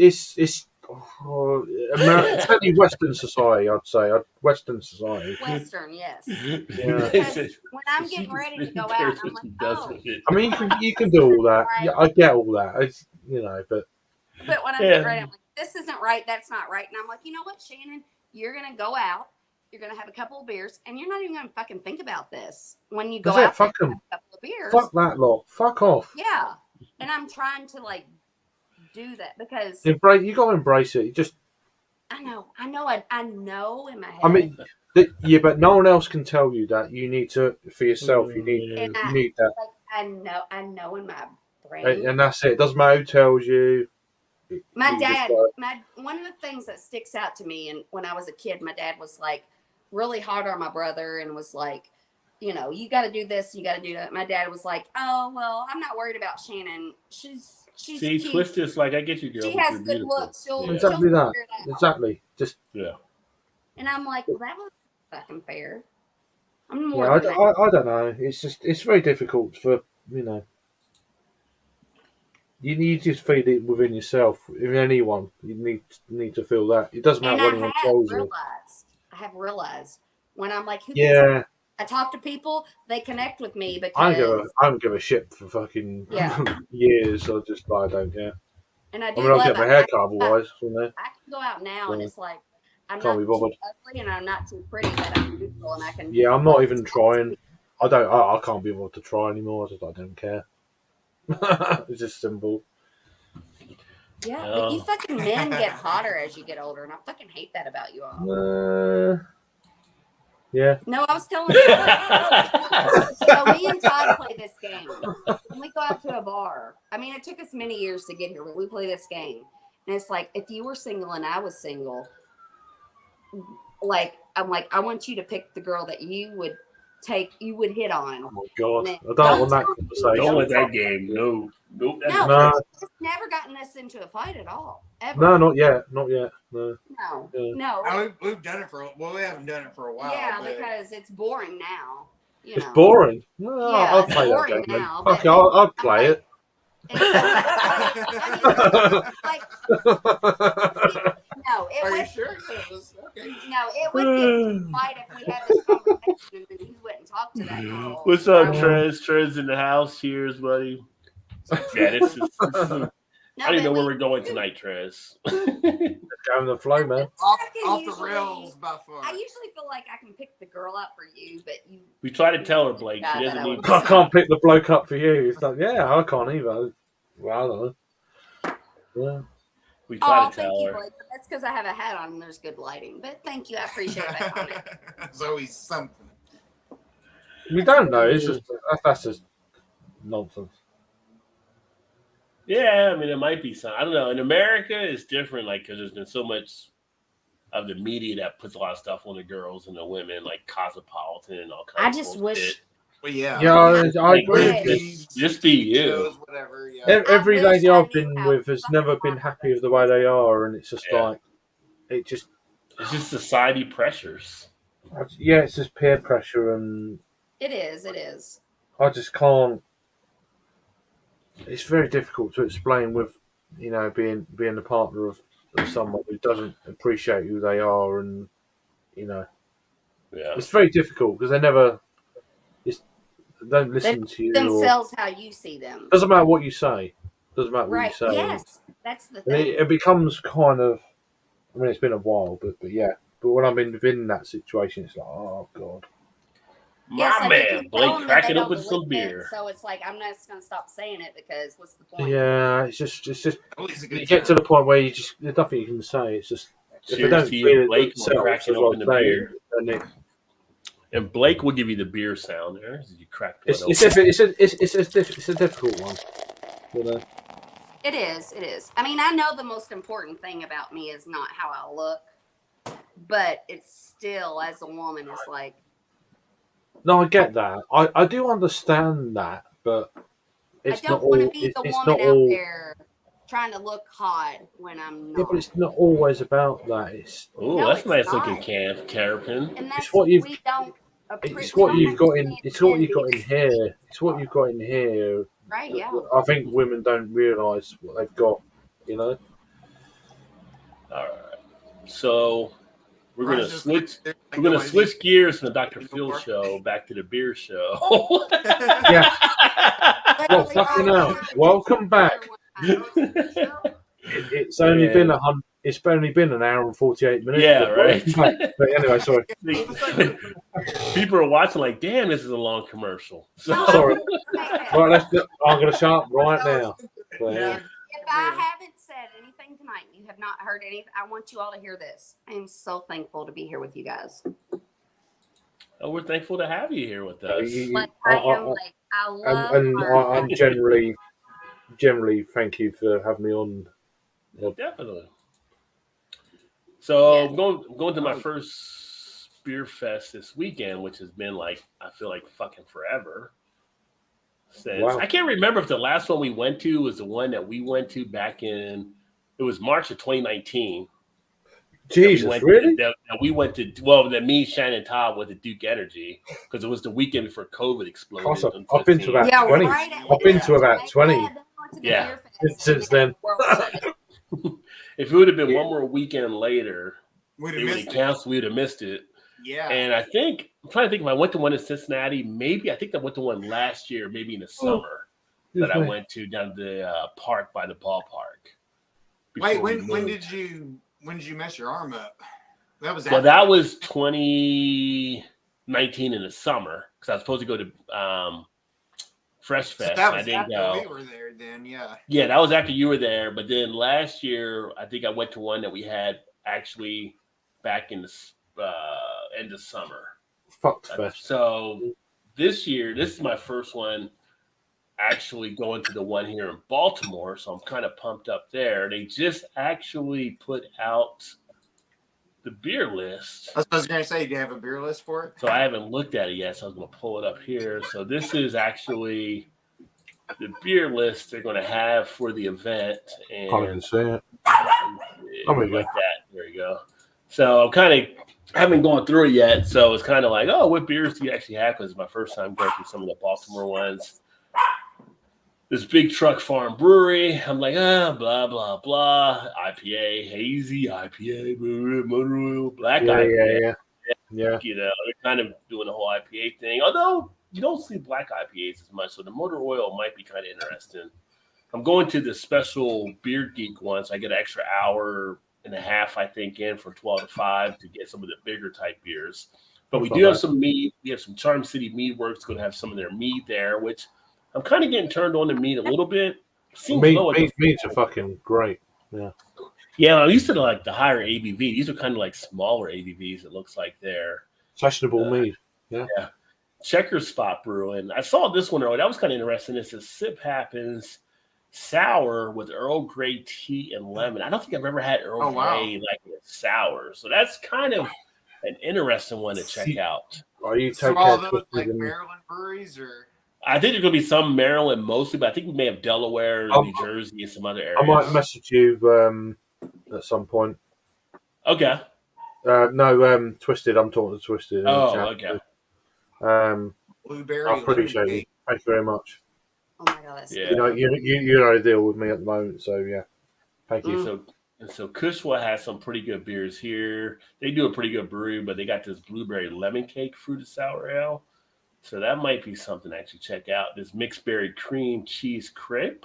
certainly Western society. I'd say Western society. Western, yes. Yeah. Because when I'm getting ready to go out, I'm like, oh. I mean, you can do all that. Yeah, I get all that. It's, but But when I'm getting ready, I'm like, this isn't right, that's not right. And I'm like, you know what, Shannon? You're going to go out, you're going to have a couple of beers, and you're not even going to fucking think about this when you go out fuck and them. have a couple of beers. Fuck that lot. Fuck off. Yeah. And I'm trying to, like, do that because You got to embrace it. You just. I know in my head. I mean, yeah, but no one else can tell you that. You need to for yourself. You need that, like, I know in my brain. and that's it. It doesn't matter who tells you. My You dad, just one of the things that sticks out to me, and when I was a kid, my dad was like really hard on my brother and was like, you got to do this, you got to do that. My dad was like, oh well, I'm not worried about Shannon. She's See, cute. Twisted, like I get you, girl. She but has you're good beautiful. looks. She'll Exactly that. figure it out. Exactly. Just. Yeah. And I'm like, well, that was fucking fair. I'm more. Yeah, than that. I don't know. It's very difficult for You need to feel it within yourself. If anyone, you need to feel that. It doesn't matter And what anyone tells you. I have realized when I'm like, Yeah, I talk to people, they connect with me because I don't give a shit for fucking years. I don't care. and I I do mean, I'll love get my it. hair cut otherwise. I can go out now and Yeah. it's like I'm Can't not be too bothered. ugly and I'm not too pretty, but I'm beautiful and I can. Yeah, I'm not even trying. I can't be able to try anymore. I don't care. It's just simple. Yeah, but you fucking men get hotter as you get older, and I fucking hate that about you all. Yeah. No, I was telling you. So me and Todd play this game. And we go out to a bar. I mean, it took us many years to get here, but we play this game. And it's like, if you were single and I was single, like, I'm like, I want you to pick the girl that you would hit on. Oh my god, And then, I don't want that tell me- conversation. Don't let that game. No. Nope. That's No, No. it's never gotten us into a fight at all. Ever. No, not yet. No. No. Yeah. No. We've done it we haven't done it for a while. Yeah, but because it's boring now. You It's know. boring. No, Yeah, I'll it's play that boring game. now, Fuck but it, I'll I'm play like- it. And so, like, no, it Are you would. sure? Okay. No, it would get a fight if we had this conversation and then he wouldn't talk to that girl. What's up, Or- Trez? Trez in the house. Cheers, buddy. Yeah, this is No, I didn't know but where we- we're going tonight, Trez. Go in the flow, man. Off the usually- rails by far. I usually feel like I can pick the girl up for you, but you. We try to tell her, Blake. She Yeah, doesn't that I need. would- I can't pick the bloke up for you. It's like, yeah, I can't either. Well, I don't know. Yeah. We try Oh, to thank tell you, her. Blake. That's because I have a hat on and there's good lighting. But thank you, I appreciate that comment. There's always something. We don't know. It's just that's just nonsense. Yeah, I mean, it might be some. I don't know. In America, it's different, like because there's been so much of the media that puts a lot of stuff on the girls and the women, like Cosmopolitan and all kinds. I of just bullshit. wish. Well, yeah. Yeah, I agree. Right. Just be you. Shows, whatever. Yeah. Every wish lady I I've knew been how with has fucking never been hard happy with the way they are, and it's just Yeah. like it just It's just society pressures. yeah, it's just peer pressure, and It is. It is. I just can't. It's very difficult to explain with being the partner of someone who doesn't appreciate who they are, and Yeah. it's very difficult because they don't listen to you. Or, Themselves how you see them. doesn't matter what you say. Doesn't matter what Right. you say. Yes. That's the And thing. it becomes kind of. I mean, it's been a while, but yeah. But when I'm in that situation, it's like, oh god. My Yes, like, if you man, tell Blake, them that cracking they open don't some believe it, beer. So it's like I'm not just gonna stop saying it because what's the point? Yeah, it's just Always a good you get to time. the point where there's nothing you can say. It's just if they Cheers don't to you, feel it Blake, for themselves, cracking is what open I'm the saying, beer. then And Blake will give you the beer sound there as you crack one it's open. it's a difficult one. You know? It is. It is. I mean, I know the most important thing about me is not how I look, but it's still, as a woman, it's like No, I get that. I do understand that, but it's I not don't want to all. be the It's woman not out all. there trying to look hot when I'm Yeah, not. but it's not always about that. Oh, No, that's it's nice looking not. terrapin. And that's what you've- we don't. It's we what don't you've got in. understand It's what men you've got in being here. sweet. It's what you've got in here. Right? Yeah. I think women don't realise what they've got. You know. All right. So we're gonna Ryan's just switch. like We're gonna noisy. switch gears from the Dr. Phil Before. show back to the beer show. Yeah. Well, Literally, fucking all hell. over Welcome back. the- It's only Yeah. been It's only been an hour and 48 minutes. Yeah, but right. welcome back. But anyway, sorry. People are watching like, damn, this is a long commercial. So, No, Sorry. I wouldn't say that. Right, I'm going to shut up right now. But, Yeah. If I haven't said anything tonight, you have not heard anything. I want you all to hear this. I am so thankful to be here with you guys. oh, we're thankful to have you here with us. Like I am, like I love. and our- I'm generally thank you for having me on. Well, definitely. So Yeah. I'm going to my first beer fest this weekend, which has been like I feel like fucking forever. Since Wow. I can't remember if the last one we went to was the one that we went to back in it was March of 2019. Jesus, really? That we went to well that me, Shannon, and Todd went to Duke Energy because it was the weekend before COVID exploded. Gosh, on I've been to 15. about yeah, 20. right. I've been to about 20. Yeah, then we went to the Yeah. beer fest, Since and then. the world shut down. If it would have been one more weekend later, We'd it have would missed have it. canceled. We'd have missed it. Yeah. And I think I'm trying to think if I went to one in Cincinnati. Maybe I think I went to one last year, maybe in the summer that I went to down to the park by the ballpark. Wait, before we when moved. did you mess your arm up? That was Well, after. that was 2019 in the summer because I was supposed to go to Fresh So Fest. that and I was didn't after go. we were there. Then yeah. Yeah, that was after you were there. But then last year, I think I went to one that we had actually back in the end of summer. Fucked fest. So this year, this is my first one actually going to the one here in Baltimore, so I'm kind of pumped up there. They just actually put out the beer list. That's what I was going to say. Do you have a beer list for it? So I haven't looked at it yet, so I was going to pull it up here. So this is actually the beer list they're going to have for the event. Can't even And see it. yeah, we go. like that. There you go. So I'm kind of haven't gone through it yet, so it's kind of like, oh, what beers do you actually have? Because it's my first time going through some of the Baltimore ones. This Big Truck Farm Brewery. I'm like, blah, blah, blah. IPA, hazy IPA, motor oil, black IPA. Yeah. You know, they're kind of doing the whole IPA thing. Although you don't see black IPAs as much, so the motor oil might be kind of interesting. I'm going to the special Beer Geek one, so I get an extra hour and a half, I think, in from 12 to 5 to get some of the bigger type beers. But we do have some mead. We have some Charm City Mead Works going to have some of their mead there, which I'm kind of getting turned on to mead a little bit. Meads are fucking great. Yeah. Yeah, I'm used to the higher ABV. These are kind of like smaller ABVs. It looks like they're Sessionable mead. Yeah. Checker Spot Brewing. I saw this one earlier. That was kind of interesting. It says Sip Happens sour with Earl Grey tea and lemon. I don't think I've ever had Earl Grey like a sour. So that's kind of an interesting one to check out. Are you so all those like Maryland breweries, or? I think there's going to be some Maryland mostly, but I think we may have Delaware, New Jersey, and some other areas. I might message you at some point. Okay. No, Twisted. I'm talking to Twisted. Oh, okay. Blueberry. I appreciate it. Thank you very much. Oh my god, that's Yeah. You know the deal with me at the moment, so yeah. Thank you. So Kushwa has some pretty good beers here. They do a pretty good brew, but they got this blueberry lemon cake fruited sour ale. So that might be something to actually check out. This mixed berry cream cheese crepe.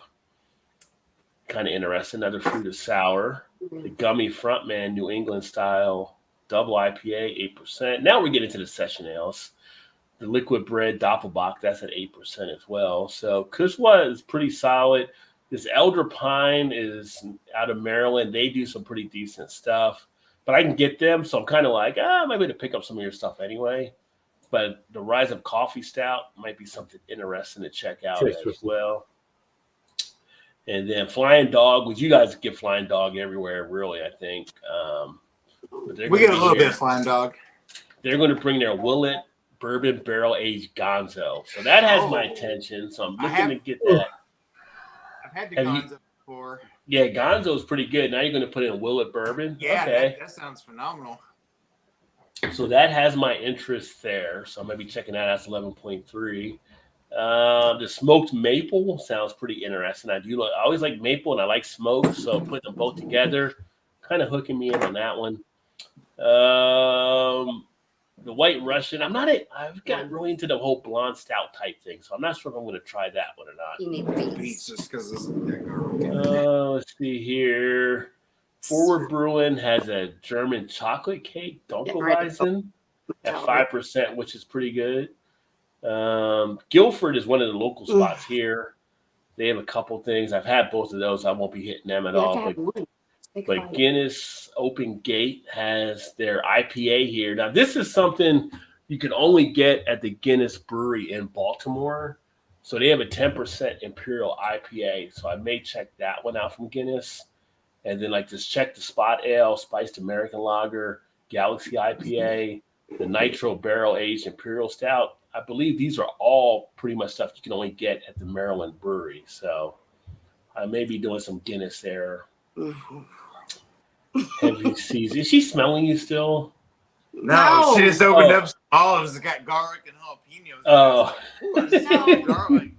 Kind of interesting. Another fruited sour. The Gummy Frontman New England style double IPA, 8%. Now we're getting to the session ales. The Liquid Bread Doppelbock, that's at 8% as well. So Kushwa is pretty solid. This Elder Pine is out of Maryland. They do some pretty decent stuff, but I can get them. So I'm kind of like, maybe to pick up some of your stuff anyway. But the Rise of Coffee Stout might be something interesting to check out as well. And then Flying Dog, which you guys get Flying Dog everywhere, really, I think. But we get a little bit of Flying Dog. They're going to bring their Willet Bourbon Barrel Aged Gonzo. So that has my attention. So I'm looking to get that. I've had the Gonzo before. Yeah, Gonzo is pretty good. Now you're going to put in Willet Bourbon? Yeah, okay. That sounds phenomenal. So that has my interest there. So I'm going to be checking that. That's 11.3. The smoked maple sounds pretty interesting. I always like maple and I like smoke. So putting them both together, kind of hooking me in on that one. The White Russian. I've gotten really into the whole blonde stout type thing, so I'm not sure if I'm going to try that one or not. You need beets just because this is let's see here. Forward Brewing has a German chocolate cake, Dunkelweizen, at 5%, which is pretty good. Guilford is one of the local spots here. They have a couple things. I've had both of those. I won't be hitting them at all. But Guinness Open Gate has their IPA here. Now, this is something you can only get at the Guinness Brewery in Baltimore. So they have a 10% Imperial IPA. So I may check that one out from Guinness. And then just check the Spot Ale, Spiced American Lager, Galaxy IPA, the Nitro Barrel Aged Imperial Stout. I believe these are all pretty much stuff you can only get at the Maryland Brewery. So I may be doing some Guinness there. Heavy Seas. Is she smelling you still? No. She just opened up some olives that got garlic and jalapenos. Oh. No. Garlic.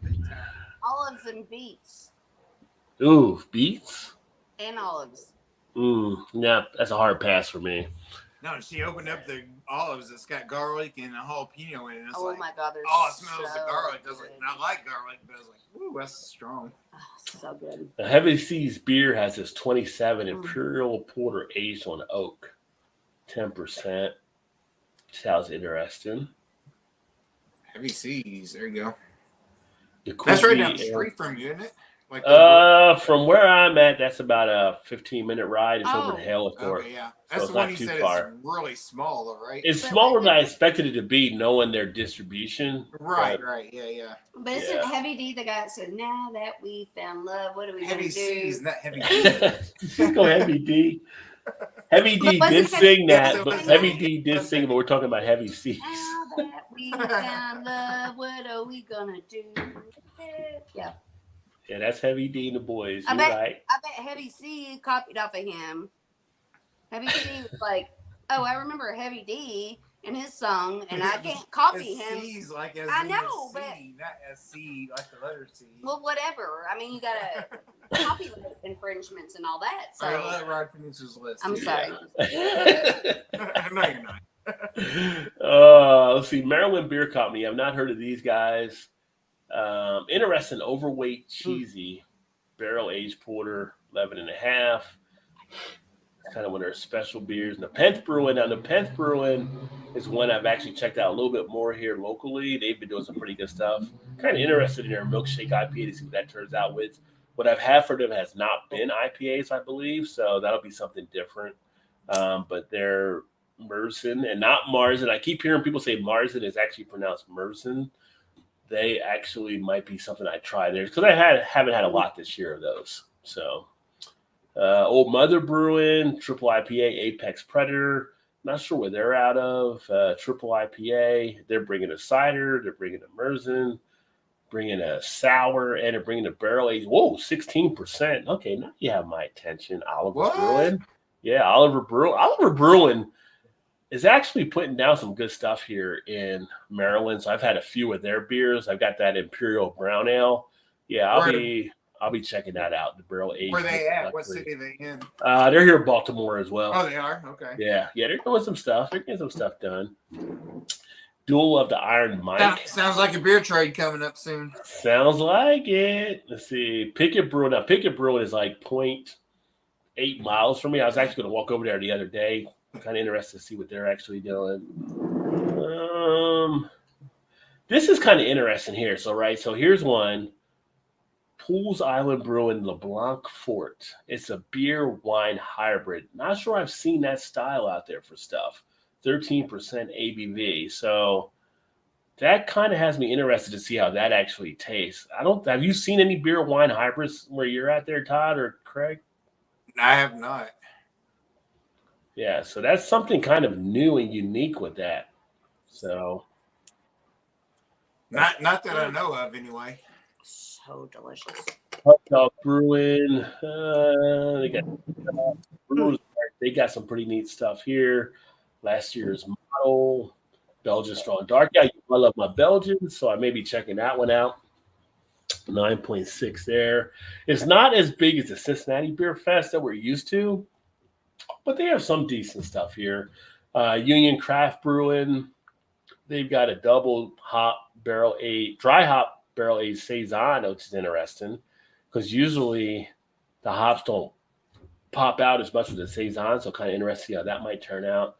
Olives and beets. Ooh, beets? And olives. Nah, that's a hard pass for me. No, she opened up the olives that's got garlic and a jalapeno in it. And my god, it smells the garlic. I like garlic, but I was like, ooh, that's strong. Oh, so good. The Heavy Seas beer has this 27 Imperial Porter aged on oak, 10%. Sounds interesting. Heavy Seas, there you go. The that's right down the street from you, isn't it? Like From where I'm at, that's about a 15-minute ride. It's over Oh. in Halicourt. okay, yeah, So that's it's the one not you too said far. is really small, though, right? It's But smaller than I wait, expected it to be, knowing their distribution. Right, right, yeah. but isn't Yeah. Heavy D the guy that said, "Now that we found love, what are we Heavy gonna do?" C's, not Heavy D. She's going Heavy D. Heavy D But did wasn't Heavy sing D that, so but sing Heavy that? D did sing, but we're talking about Heavy C's. Now that we found love, what are we gonna do? Yeah, Yeah, that's Heavy D and the boys. I You're bet. right. I bet Heavy C copied off of him. Heavy C was like, "Oh, I remember Heavy D and his song, and I can't copy It's him." C's like as I in know, the but C, not as C like the letter C. well, whatever. I mean, you gotta copyright infringements and all that. So All right, let Rod finish his list. I'm sorry. No, you're not. Let's see. Maryland Beer Company. I've not heard of these guys. Interesting overweight cheesy barrel aged porter, 11 and a half. It's kind of one of their special beers. Nepenthe Brewing. Now, Nepenthe Brewing is one I've actually checked out a little bit more here locally. They've been doing some pretty good stuff. Kind of interested in their milkshake IPA to see what that turns out with. What I've had for them has not been IPAs, I believe, so that'll be something different. But they're Merzen and not Marzen. I keep hearing people say Marzen is actually pronounced Merzen. They actually might be something I try there because I haven't had a lot this year of those. So, Old Mother Brewing, Triple IPA, Apex Predator. Not sure where they're out of. Triple IPA. They're bringing a cider. They're bringing a Merzen. Bringing a sour, and they're bringing a barrel aged. Whoa, 16%. Okay, now you have my attention. Oliver Brewing. Yeah, Oliver Brewing is actually putting down some good stuff here in Maryland. So I've had a few of their beers. I've got that Imperial Brown Ale. Yeah, I'll be checking that out. The barrel aged. Where they at? What city are they in? They're here in Baltimore as well. Oh, they are? Okay. Yeah, they're doing some stuff. They're getting some stuff done. Duel of the Iron Mike. Sounds like a beer trade coming up soon. Sounds like it. Let's see. Pickett Brewing. Now, Pickett Brewing is like 0.8 miles from me. I was actually going to walk over there the other day. I'm kind of interested to see what they're actually doing. This is kind of interesting here. So here's one. Pools Island Brewing LeBlanc Fort. It's a beer wine hybrid. Not sure I've seen that style out there for stuff. 13% ABV. So that kind of has me interested to see how that actually tastes. Have you seen any beer wine hybrids where you're at there, Todd or Craig? I have not. Yeah, so that's something kind of new and unique with that. So Not that I know of anyway. So delicious. Hot Dog Brewing. They got some pretty neat stuff here. Last year's model, Belgian Strong Dark. Yeah, I love my Belgian, so I may be checking that one out. 9.6 there. It's not as big as the Cincinnati Beer Fest that we're used to, but they have some decent stuff here. Union Craft Brewing. They've got a double hop barrel aged, dry hop barrel aged Saison, which is interesting because usually the hops don't pop out as much with the Saison, so kind of interesting to see how that might turn out.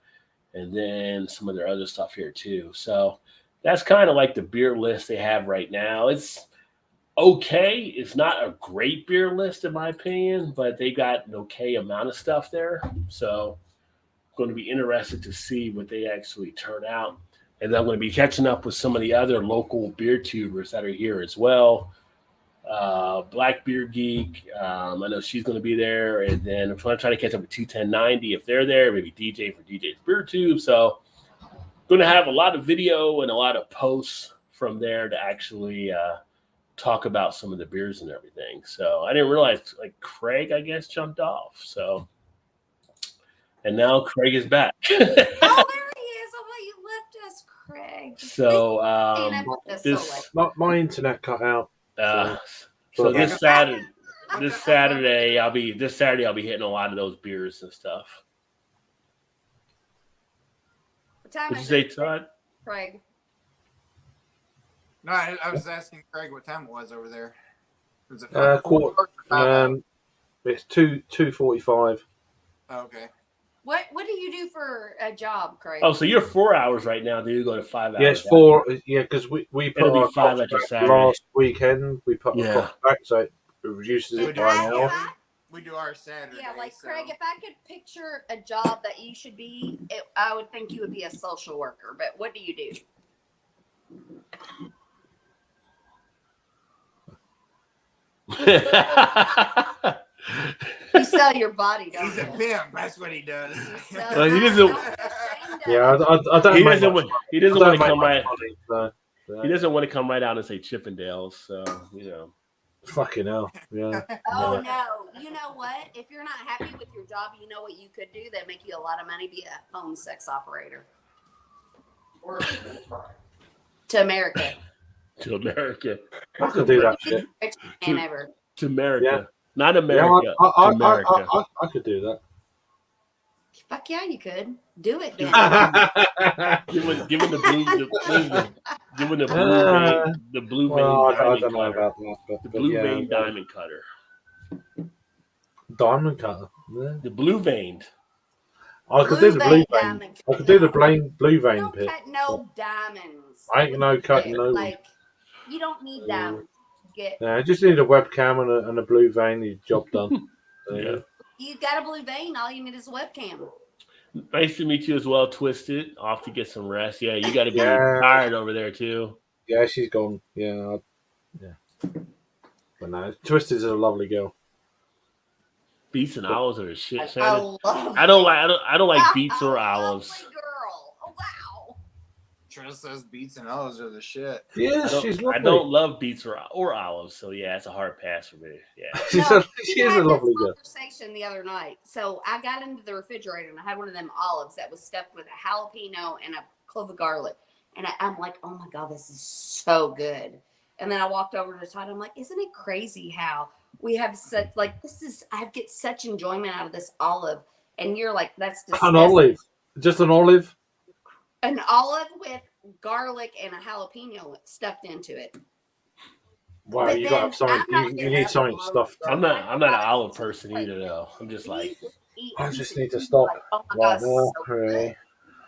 And then some of their other stuff here too. So that's kind of like the beer list they have right now. It's okay. It's not a great beer list in my opinion, but they got an okay amount of stuff there. So I'm going to be interested to see what they actually turn out. And then I'm going to be catching up with some of the other local beer tubers that are here as well. Black Beer Geek. I know she's going to be there. And then I'm trying to catch up with 21090 if they're there, maybe DJ for DJ's Beer Tube. So going to have a lot of video and a lot of posts from there to actually talk about some of the beers and everything. So I didn't realize like Craig, I guess, jumped off. So, and now Craig is back. Oh, there he is. I thought you left us, Craig. So my internet cut out. So this Saturday I'll be hitting a lot of those beers and stuff. What time What'd you is say, it, Todd? Craig? No, I was asking Craig what time it was over there. Was it it's 2:45. Oh, okay. What do you do for a job, Craig? Oh, so you're 4 hours right now. Do you go to 5 hours? Yes, 4. Yeah, because we put It'll be our 5 after Saturday. last weekend. We put our back, so reduces it If by an I- hour. if I- We do our Saturday. Yeah, like so. Craig, if I could picture a job that you should be, I would think you would be a social worker. But what do you do? You sell your body, don't He's a you? pimp. That's what he does. Well, he doesn't- Yeah, I don't he make doesn't much want. He doesn't I want don't to make come much right. money, He doesn't want to come right out and say Chippendales. So fucking hell. Yeah. Oh no! You know what? If you're not happy with your job, you know what you could do that make you a lot of money? Be a phone sex operator to America. To America. I could do that shit. Richest man ever. To America. Yeah. Not Yeah, America. to America. I could do that. Fuck yeah, you could do it then. Given the blue, given the blue vein, the blue vein Well, I diamond don't know cutter, about that, the but blue yeah, vein diamond cutter, diamond cutter. Yeah. the blue veined. I could do the blue vein. diamond. I could do the blue vein Don't pit. cut no diamonds. I ain't no cutting no one. Like, you don't need diamonds. Get Yeah, I just need a webcam and a blue vein. Your job done. Yeah. you got a blue vein. All you need is a webcam. Nice to meet you as well, Twisted. Off to get some rest. Yeah, you got to be Yeah. tired over there too. Yeah, she's gone. Yeah. But no, Twisted's a lovely girl. Beats and owls are the shit. I Shannon. love I don't like beats or Lovely owls. girl. Oh, wow. Trust says beats and O's are the shit. Yes, she's lovely. I don't love beats or olives, so yeah, it's a hard pass for me. Yeah. She is We a had lovely this girl. conversation the other night. So I got into the refrigerator and I had one of them olives that was stuffed with a jalapeno and a clove of garlic. And I'm like, oh my God, this is so good. And then I walked over to Todd. I'm like, isn't it crazy how we have such, like, I get such enjoyment out of this olive. And you're like, that's disgusting. An olive. Just an olive? An olive with garlic and a jalapeno stuffed into it. Wow, But you then got something. I'm not You gonna need have something olive stuffed. I'm not an olive person either, though. I'm just like, I just need to stop Oh my right God, now. so good.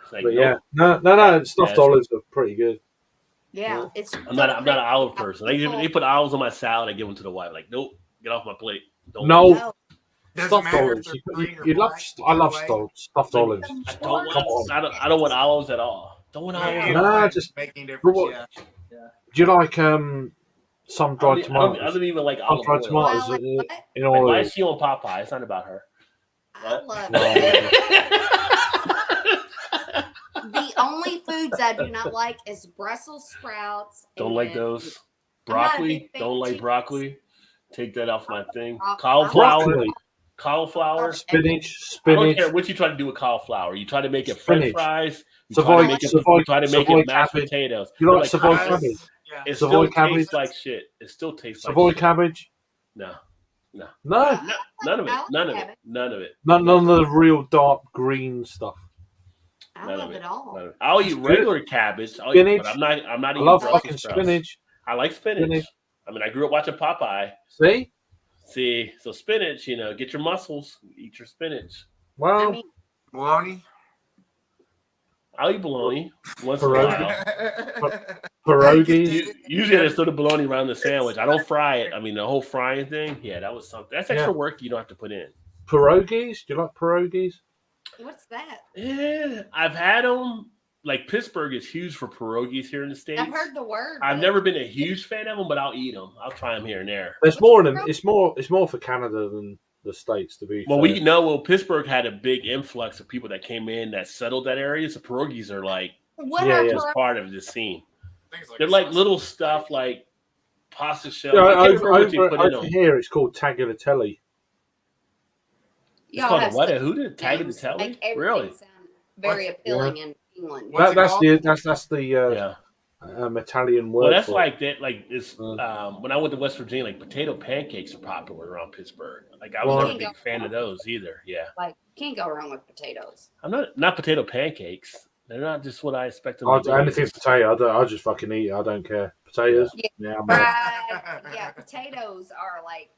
it's like But nope. yeah, no, stuffed Yeah. olives are pretty good. Yeah, it's. I'm not an olive how person. people- They put olives on my salad. I give them to the wife. Like, nope, get off my plate. Don't No. No, Doesn't Stuffed matter if olives. they're You green or love. black, I love either way. stuffed olives. I don't Come want. on. I don't want olives at all. Don't want olives. Yeah, at No, all. yeah, just- making a difference. What- Yeah. Do you like some I dried don't tomatoes? even like Some olive dried oil. tomatoes Well, like in what? in Like, olive why oil. is she on Popeye? It's not about her. I What? love No. it. The only foods I do not like is Brussels sprouts. Don't and like those. I'm not a Broccoli. big fan Don't of like chickens. broccoli. Take that off my thing. Broccoli. Cauliflower. Broccoli, Cauliflower. spinach, I don't care spinach. what you try to do with cauliflower. You try to make it French Spinach. fries. You Savoy- try to make it, Savoy- you try to make Savoy it mashed cabbage. potatoes. You They're like Savoy "Ah, cabbage? Yeah. It Savoy still cabbage? tastes like shit. It still tastes Savoy like shit. cabbage? No. No, None of it. I like None of it. cabbage. None of it. none of the real dark green stuff. I None love of it all. None of it. I'll eat It's good. regular cabbage. I'll eat, Spinach. but I'm not I eating love Brussels fucking sprouts. spinach. I like spinach. Spinach. I mean, I grew up watching Popeye. See? See, so spinach, get your muscles, eat your spinach. Well, I mean, Bologna. I'll eat bologna once in a Pierogi. while. pierogies. Usually, I throw the bologna around the sandwich. I don't fry it. I mean, the whole frying thing, yeah, that was something. That's extra Yeah. work you don't have to put in. Pierogies? Do you like pierogies? what's that? Yeah, I've had them. Like Pittsburgh is huge for pierogies here in the States. I've heard the word. I've but- never been a huge fan of them, but I'll eat them. I'll try them here and there. There's more than it's more for Canada than the States, to be Well, fair. we know Pittsburgh had a big influx of people that came in that settled that area. So pierogies are like What Yeah, are yeah. just part of the scene. Things They're like little stuff like pasta shell. Yeah, I can't remember what you over put in over them. here, it's called tagliatelle. It's called a have what? such Who did tag names the telly? make everything Really? sound very What's- appealing in England. What's it called? That's the Yeah. Italian word. Well, that's for like that. Like it's when I went to West Virginia, like potato pancakes are popular around Pittsburgh. Like I was Well- never a big fan of those either. Yeah, Like, can't go wrong with potatoes. I'm not potato pancakes. They're not just what I expect them I'll to do be. anything potato. I'll just fucking eat it. I don't care. Potatoes. Yeah. Yeah, I'm out. Right. Yeah, potatoes are like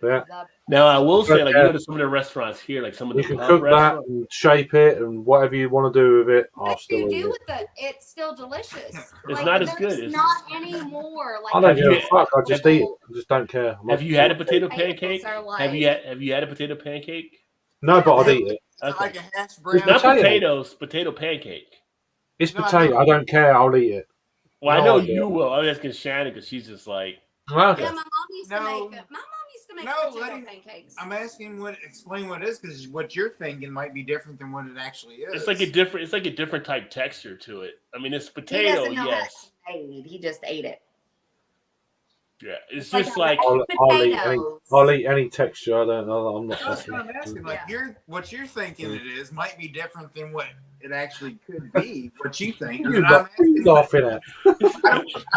Yeah. Now I will say, like, you Yeah. go to some of the restaurants here, like some of You the can pub cook that restaurants. and shape it and whatever you want to do with it. I'll What still you eat do it. with it? It's still delicious. It's Like not as there's good. not anymore. Like I don't Have give you- a fuck. I just eat it. I just don't care. Have you had a potato potatoes pancake? are like- Have you had a potato pancake? No, but I'd Yeah. eat it. Is it Okay. like a hash brown? Not potato. potatoes, potato pancake. It's No, potato. no. I don't care. I'll eat it. Well, I No know idea. you will. I'm asking Shannon because she's just like, Okay. Yeah, my mom used to No. make it. My mom used to make No, potato let him- pancakes. I'm asking explain what it is, because what you're thinking might be different than what it actually is. it's like a different type texture to it. I mean, it's He potato, doesn't know yes. how it's made. He just ate it. Yeah, it's Like just a like potatoes. I'll eat any texture. I don't know. I'm not That's fussy. what I'm asking. Like Yeah. what you're thinking it is might be different than what it actually could be. What you think? You And I'm got asking, laughing at. I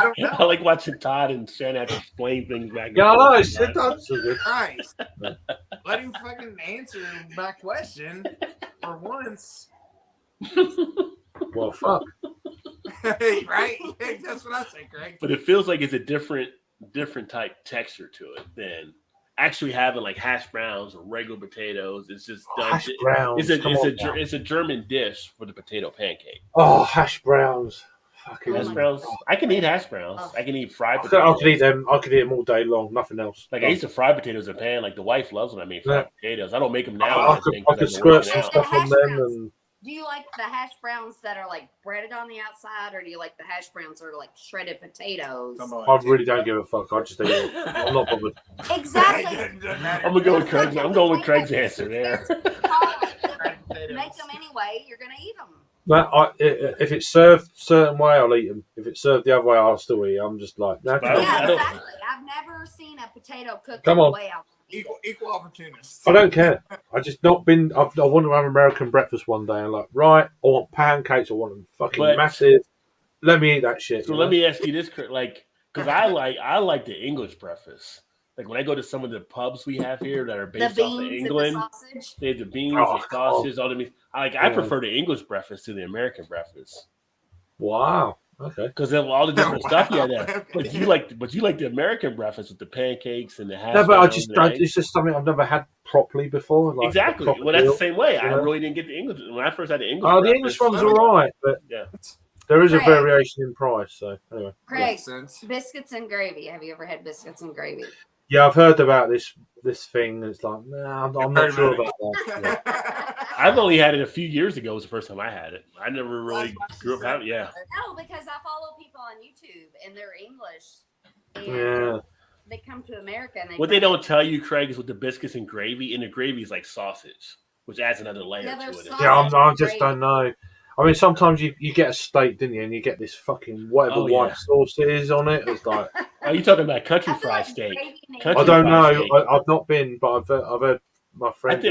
don't I know. like watching Todd and Shannon have to explain things back. and Yeah, I forth know. sometimes. It's Christ, let him fucking answer my question for once. well, fuck. Right? That's what I say, Craig. But it feels like it's a different type texture to it than actually having like hash browns or regular potatoes. It's just done. Hash browns. It's a German dish for the potato pancake. Oh, hash browns. Fucking Oh Hash my browns. God. I can eat hash browns. Oh. I can eat fried I potatoes. could eat them. I could eat them all day long. Nothing else. Like I used to fry potatoes in a pan. Like the wife loves when I make fried potatoes. I don't make them now. I could squirt some out. stuff on them, and Do you like the hash browns that are like breaded on the outside, or do you like the hash browns that are like shredded potatoes? Come on, I really don't give a fuck. I just eat it. I'm not bothered. Exactly. I'm gonna go with Craig's. I'm going with Craig's answer there. Make them anyway. You're gonna eat them. If it's served a certain way, I'll eat them. If it's served the other way, I'll still eat. I'm just like, no, But I don't- Yeah, I don't- exactly. I've never seen a potato cooked Come the on. way I want to eat it. equal opportunist. I don't care. I just not been. I want to have American breakfast one day. I'm like, right, I want pancakes. I want them fucking But- massive. Let me eat that shit. So you let know? me ask you this, like, because I like the English breakfast. Like when I go to some of the pubs we have here that are The based off of beans and the England, sausage. they have the beans, Oh, the sausages, all the meat. I Yeah. prefer the English breakfast to the American breakfast Wow. Okay. because of all the different Wow. stuff you have there. Okay. But you like the American breakfast with the pancakes and the hash. No, but I browns just and don't. eggs. It's just something I've never had properly before. Like Exactly. a proper Well, that's the deal. same way. I Yeah. really didn't get the English when I first had the English. Oh, the breakfast. English one's all right, but Yeah. there is a Craig. variation in price. So anyway, Craig, Makes sense. biscuits and gravy. Have you ever had biscuits and gravy? yeah, I've heard about this thing. It's like, nah, I'm Heard not sure about about that. Yeah. I've only had it a few years ago. Was the first time I had it. I never really grew up having. Yeah. No, because I follow people on YouTube and they're English. And Yeah. they come to America and What they don't tell you, Craig, is with the biscuits and gravy, and the gravy is like sausage, which adds another layer Yeah, to there's it. sausage. Yeah, I just Gravy. don't know. I mean, sometimes you get a steak, didn't you? And you get this fucking whatever Oh, white yeah. sauce it is on it. It's like, Are you talking about country I feel fried like steak? gravy and Country I don't fried know. steak. I've not been, but I've heard my I friends.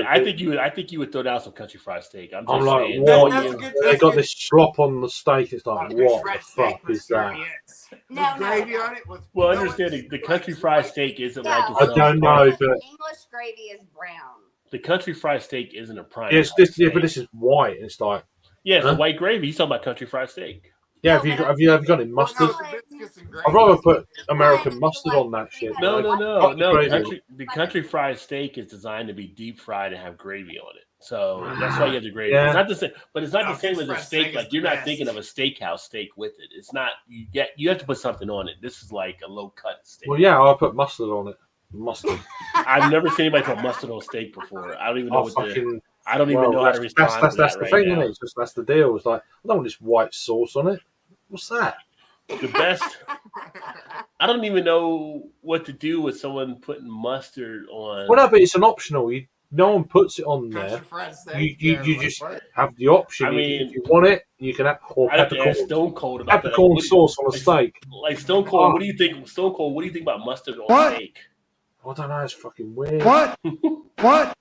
think you would throw down some country fried steak. I'm just I'm like, saying. what? That's a good- They that's got good. this slop on the steak. It's like, Country what the fried steak fuck for is sure, that? yes. No, With no, gravy no. on it. With Well, no understanding the it's country like- fried steak isn't Yeah, like I its own don't know, product. but English gravy is brown. The country fried steak isn't a prime. yeah, but this is white. It's like, yeah, it's Huh? a white gravy. He's talking about country fried steak. yeah. No, have you but have you ever got it Well, mustard? no, the biscuits and I'd rather gravy. put American Fine, mustard like, on that shit. they No, have like, no. fuck crazy. The country fried steak is designed to be deep fried and have gravy on it. So that's why you have the gravy. Yeah. It's not the same, but it's not No, the same as a fried steak. steak Like is you're the not best. thinking of a steakhouse steak with it. It's not. You have to put something on it. This is like a low cut steak. Well, yeah, I'll put mustard on it. Mustard. I've never seen anybody put mustard on steak before. I don't even know I'll what the. fucking. I don't even know how to respond That's to that the right thing, now. isn't it? It's just that's the deal. It's like I don't want this white sauce on it. What's that? The best. I don't even know what to do with someone putting mustard on. Well, no, but it's an optional. No one puts it on there. Country fried steak. You yeah, just like what? have the option. I mean- if you want it, you can have or I'd have to ask peppercorn, Stone Cold about that. peppercorn What do you- sauce on a steak. Like Stone Cold, what do you think? Stone Cold, what do you think about mustard on What? steak? I don't know. It's fucking weird. What? What?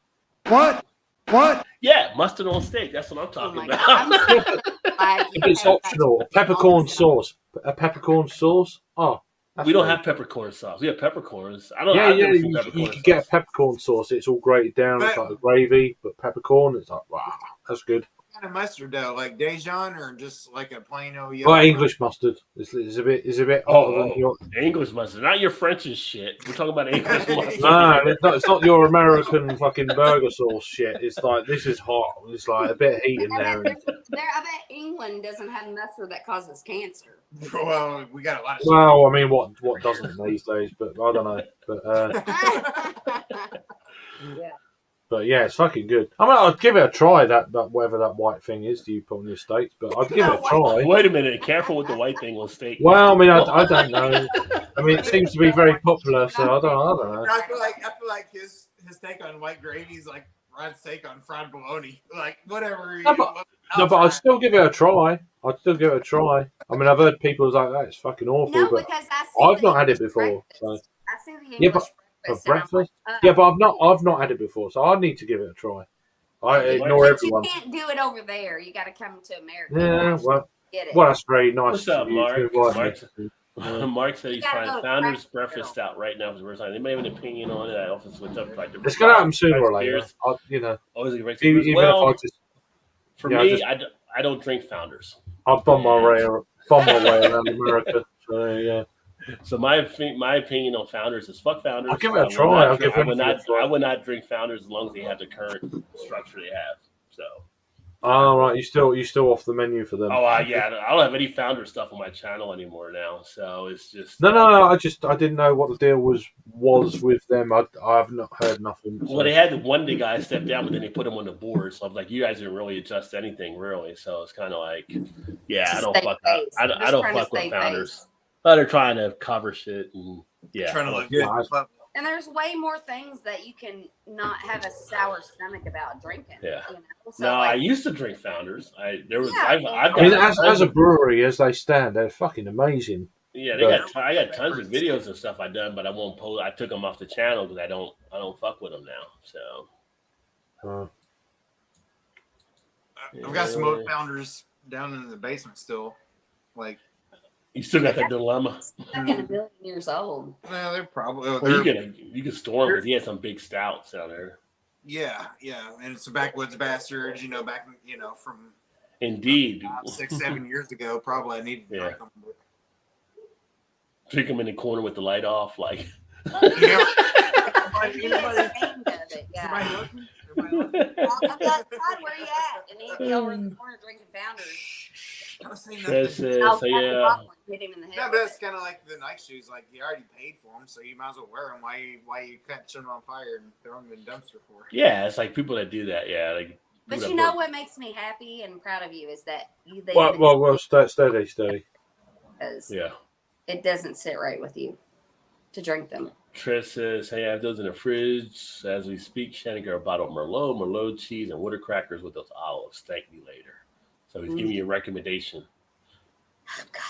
What? What? Yeah, mustard on steak. That's what I'm Oh talking my about. God. I'm so glad you If it's had optional, that. peppercorn sauce. A peppercorn sauce. Oh, that's We don't weird. have peppercorn sauce. We have peppercorns. I don't. Yeah, I've yeah. never seen You peppercorn can get a sauce. peppercorn sauce. It's all grated down. It's like a gravy, but peppercorn. It's like wow, that's good. kind of mustard though? Like Dijon or just like a plain old yellow? Well, English mustard is a bit hotter than your. English mustard, not your French and shit. We're talking about English mustard. No, it's not your American fucking burger sauce shit. It's like this is hot. It's like a bit of heat in there. I bet England doesn't have mustard that causes cancer. Well, we got a lot of. Well, I mean, what doesn't these days? But I don't know. But Yeah. But yeah, it's fucking good. I mean, I'd give it a try. That whatever that white thing is, do you put on your steaks? But I'd give it a try. Wait a minute, careful with the white thing on steak. Well, I mean, I don't know. I mean, it seems to be very popular, so I don't know. I feel like his take on white gravy is like Rod's take on fried bologna. Like whatever. No, but I'd still give it a try. I mean, I've heard people like that. It's fucking awful. No, but because I I've not had it before. So. I see the Yeah, English but for breakfast. and I'm breakfast. like, Yeah, but I've not had it before, so I need to give it a try. I ignore but everyone. you can't do it over there. You got to come to America. Yeah, well, Get it. well, that's very nice. What's up, of you Mark? to invite me. Mark said he's You gotta trying go Founders breakfast Breakfast Stout right now for the first time. They may have an opinion on it. I also switch up like It's gonna happen sooner or later. You know, Always a great even if well, I just, for yeah, me, I don't drink Founders. I'll bomb my way around America. So yeah, So my opinion on Founders is fuck Founders. I'll give it a try. I would not drink Founders as long as they have the current structure they have. So. oh right, you still off the menu for them? Oh yeah, I don't have any Founder stuff on my channel anymore now. So it's just No. I didn't know what the deal was with them. I have not heard nothing. So. Well, they had one the guy step down, but then they put him on the board. So I was like, you guys didn't really adjust anything, really. So it's kind of like, yeah, I don't fuck. I don't fuck with Founders. But they're trying to cover shit and yeah, trying to look good. And there's way more things that you can not have a sour stomach about drinking. Yeah. You know? So, No, like, I used to drink Founders. I've I got mean, as a brewery, as they stand, they're fucking amazing. yeah, I got tons of videos and stuff I done, but I won't post. I took them off the channel because I don't fuck with them now. So I've got some old Founders down in the basement still. Like you still got that dilemma. Stuck in a billion years old. well, they're probably Well, you can store them because he had some big stouts down there. yeah, and it's a backwoods bastard, back from Indeed, 6-7 years ago. Probably I needed to drink them. Drink them in the corner with the light off, like. He was ashamed of it, yeah. Well, I'm like, Todd, where you at? And he'd be over in the corner drinking Founders. Chris says, I'll so pop the yeah. bottle and hit him in the head. No, but with it's it. kind of like the night shoes. Like you already paid for them, so you might as well wear them. Why you catch them on fire and throw them in the dumpster for? Yeah, it's like people that do that. Yeah, like. But people you that know work- what makes me happy and proud of you is that they Well, steady. because Yeah. it doesn't sit right with you to drink them. Trish says, hey, I have those in the fridge as we speak. Shannon got a bottle of Merlot cheese, and water crackers with those olives. Thank me later. So he's giving you a recommendation. Oh, God.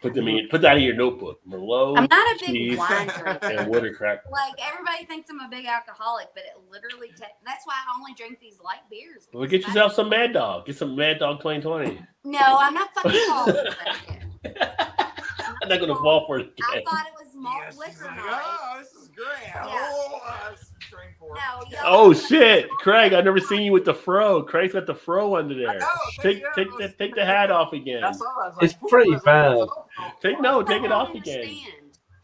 Put that in your notebook. Merlot, I'm not a big cheese, wine drinker. and water crackers. Like, everybody thinks I'm a big alcoholic, but it literally, that's why I only drink these light beers. Well, get yourself some Mad Dog. Get some Mad Dog 2020. No, I'm not fucking falling for that shit. I'm not going to fall for it I again. thought it was malt Yes, liquor he's like, night. oh, this is great. Yeah. Oh, this is drink for it. No, yo, Oh, shit. Craig, I've never seen you with the fro. Craig's got the fro under there. know, Take the hat off again. That's all I was It's pretty bad. Take I it don't off understand. again.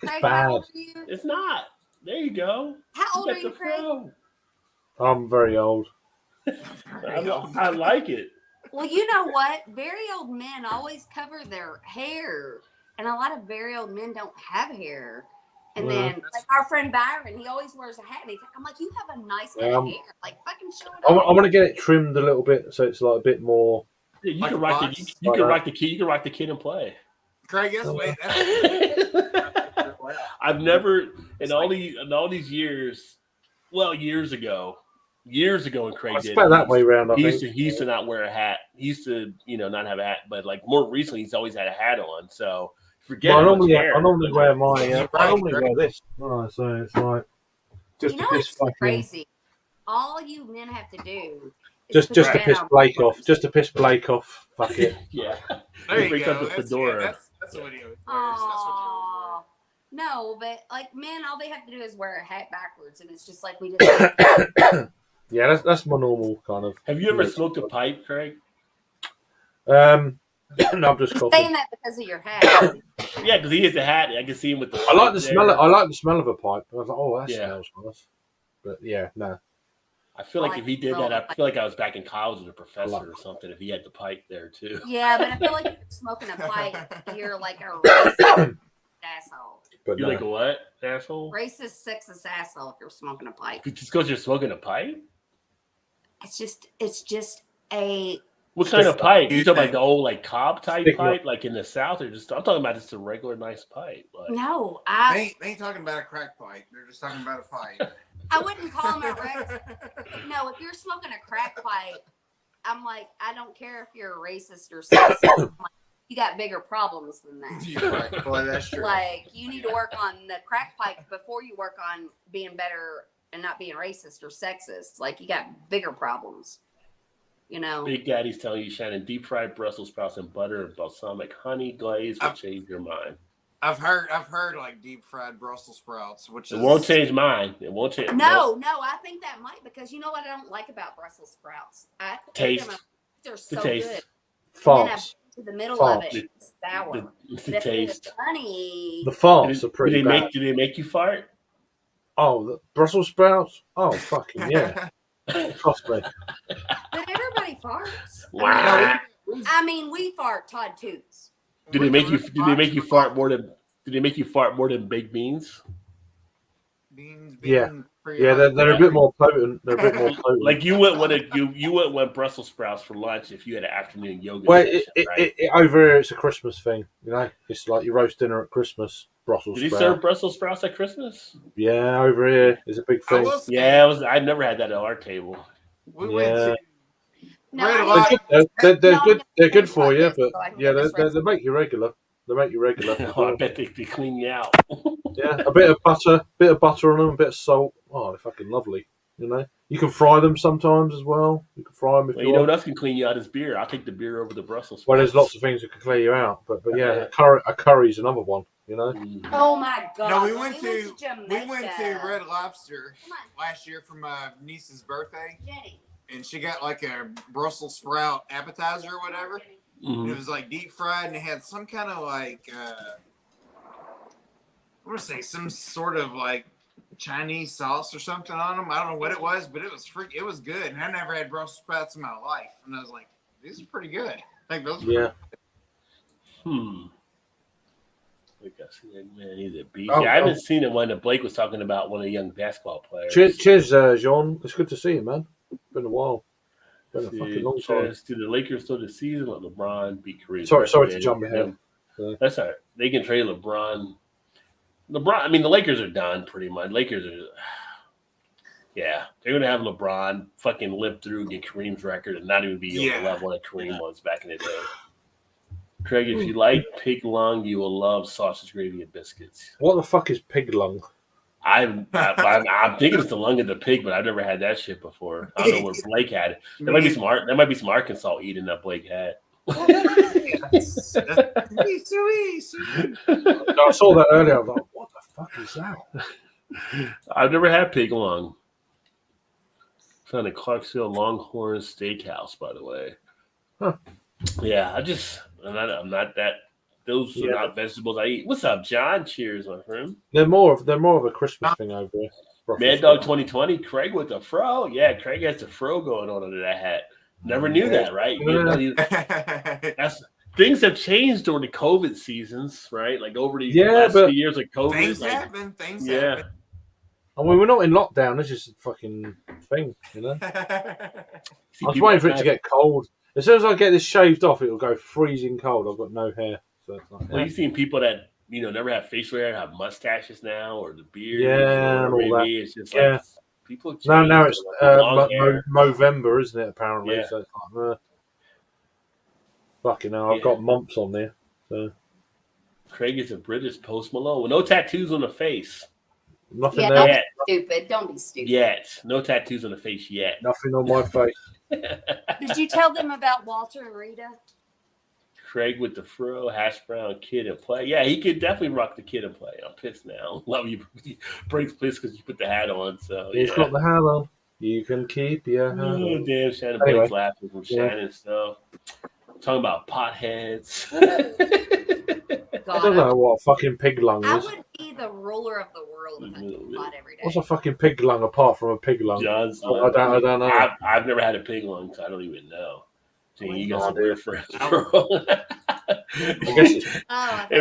Craig, bad. how old are you? It's not. There you go. How old You are got you, the Craig? fro. I'm very old. I like it. Well, you know what? Very old men always cover their hair, and a lot of very old men don't have hair. And Well, then, like our friend Byron, he always wears a hat. And I'm like, you have a nice head of hair. Like, fucking show it I off. want to get it trimmed a little bit so it's like a bit more. Yeah, you Like can a rock box? the you can rock the kid. You can rock the kid and play. Craig, that's I've never in all these years. Well, years ago, when Craig I did spent that way round. I he think. used to not wear a hat. He used to not have a hat, but like more recently, he's always had a hat on. So forget. Well, I it was hair. normally wear my. Right, I normally right. wear this. Oh, so it's like just You know to piss what's fucking. crazy? All you men have to do is Just put to your piss hand on Blake both. off. Just to piss Blake off. Fuck it. Yeah. There He you brings go. up the That's, fedora. yeah, that's what he always wears. That's Aw. what No, but like men, all they have to do is wear a hat backwards, and it's just like we just. Yeah, that's my normal kind of. Have you ever smoked a pipe, Craig? No, I'm just He's coughing. saying that because of your hat. Yeah, because he has a hat. I can see him with the. I like the pipe smell. there. I like the smell of a pipe. I was like, oh, that Yeah. smells nice. But yeah, no. I feel like if he did that, I feel like I was back in college as a professor or something. If he had the pipe there too. Yeah, but I feel like if you're smoking a pipe, you're like a racist asshole. But You're no. like a what, asshole? Racist, sexist asshole if you're smoking a pipe. Just because you're smoking a pipe? It's just a. What kind of pipe? You You talking about think- the old like cob type Stick pipe, like in the South, or just? I'm talking about just a regular nice pipe. Like, No, They ain't talking about a crack pipe. They're just talking about a pipe. I wouldn't call him a racist. No, if you're smoking a crack pipe, I'm like, I don't care if you're a racist or sexist. I'm like, you got bigger problems than that. You're right. Boy, that's true. Like, you need to work on the crack pipe before you work on being better and not being racist or sexist. Like, you got bigger problems. You know? Big Daddy's telling you, Shannon, deep fried Brussels sprouts and butter and balsamic honey glaze will change your mind. I've heard like deep fried Brussels sprouts, which It won't change mine. It won't change. No, I think that might, because you know what I don't like about Brussels sprouts? Taste. They're so The taste. good. Farts. And then I to the middle of Farts. it, it's sour. The But if it taste. was honey, The farts are pretty do they bad. make? Do they make you fart? Oh, the Brussels sprouts? Oh, fucking yeah. Trust me. but everybody farts. Wow. I mean, we fart, Todd toots. Do they make you? Do they make you fart more than? Do they make you fart more than baked beans? Beans, Yeah. pretty Yeah, hot. they're a bit more potent. They're a bit more potent. Like you wouldn't want Brussels sprouts for lunch if you had an afternoon yoga well, session, right? over here, it's a Christmas thing. You know, it's like your roast dinner at Christmas. Brussels Did he sprout. serve Brussels sprouts at Christmas? Yeah, over here is a big I thing. will say, Yeah, I never had that at our table. we went Yeah. to No, Red I Light. mean, They're No, good. I'm gonna They're good finish for like you, this but so I can yeah, get this they make you regular. They make you regular. for Oh, I sure. bet they clean you out. Yeah, a bit of butter on them, a bit of salt. Oh, they're fucking lovely. You know, you can fry them sometimes as well. You can fry them if Well, you you know want. what else can clean you out is beer. I'll take the beer over the Brussels sprouts. Well, there's lots of things that can clear you out, but yeah, a curry's another one. You know. Mm. oh my God. No, we when went to Jamaica. Red Lobster Come on, last year for my niece's birthday, Jenny. and she got like a Brussels sprout appetizer or whatever. And Mhm. it was like deep fried, and it had some kind of like I'm gonna say some sort of like Chinese sauce or something on them. I don't know what it was, but it was it was good. And I never had Brussels sprouts in my life, and I was like, these are pretty good. Like those. Yeah. I guess, man, he's a beast. Oh, I haven't seen it when Blake was talking about one of the young basketball players. Cheers, Jean. It's good to see you, man. Been a while. Been a fucking long time. Cheers to the Lakers till the season. Let LeBron beat Kareem. Sorry to Man, jump ahead. That's all right. They can trade LeBron. I mean, the Lakers are done pretty much. Lakers are, yeah, they're gonna have LeBron fucking live through, get Kareem's record, and not even be on the level that Kareem was back in the day. Craig, if you like pig lung, you will love sausage gravy and biscuits. What the fuck is pig lung? I'm thinking it's the lung of the pig, but I've never had that shit before. I don't know where Blake had it. There might be some Arkansas eating that Blake had. I saw that earlier. I was like, what the fuck is that? I've never had pig lung. Found a Clarksville Longhorn Steakhouse, by the way. Huh. Yeah, I'm not that. Those are not vegetables I eat. What's up, John? Cheers, my friend. They're more of a Christmas thing over here. Mad Dog 2020. Craig with the fro. Yeah, Craig has the fro going on under that hat. Never knew that, right? Things have changed during the COVID seasons, right? Like over the last few years of COVID. Things like, happen. Things happen. I mean, we're not in lockdown. It's just a fucking thing, you know. I was waiting for it to get cold. As soon as I get this shaved off, it will go freezing cold. I've got no hair. So it's like, Well, you've seen people that never have facial hair have mustaches now, or the beard. Yeah, and all maybe that. it's just like people. Now it's long hair. November, isn't it? Apparently, Yeah. so it's like, fucking hell, I've got mumps on there. So Craig is a British Post Malone with no tattoos on the face. nothing Yeah, there. don't be stupid. Don't be stupid. Yet, no tattoos on the face yet. Nothing on my face. Did you tell them about Walter and Rita? Craig with the fro, hash brown, kid and play. Yeah, he could definitely rock the kid and play. I'm pissed now. Love you. Breaks pissed because you put the hat on. So He's got the hat on. You can keep your hat Oh, on. damn, Shannon Anyway, Blake's laughing from Shannon stuff. talking about potheads. I God, don't know what a fucking pig lung I is. would be the ruler of the world if I took pot every day. What's a fucking pig lung apart from a pig lung? John's I don't know. I've never had a pig lung, so I don't even know. Gee, you got some No weird friends, I bro. I guess it's, Oh, I thought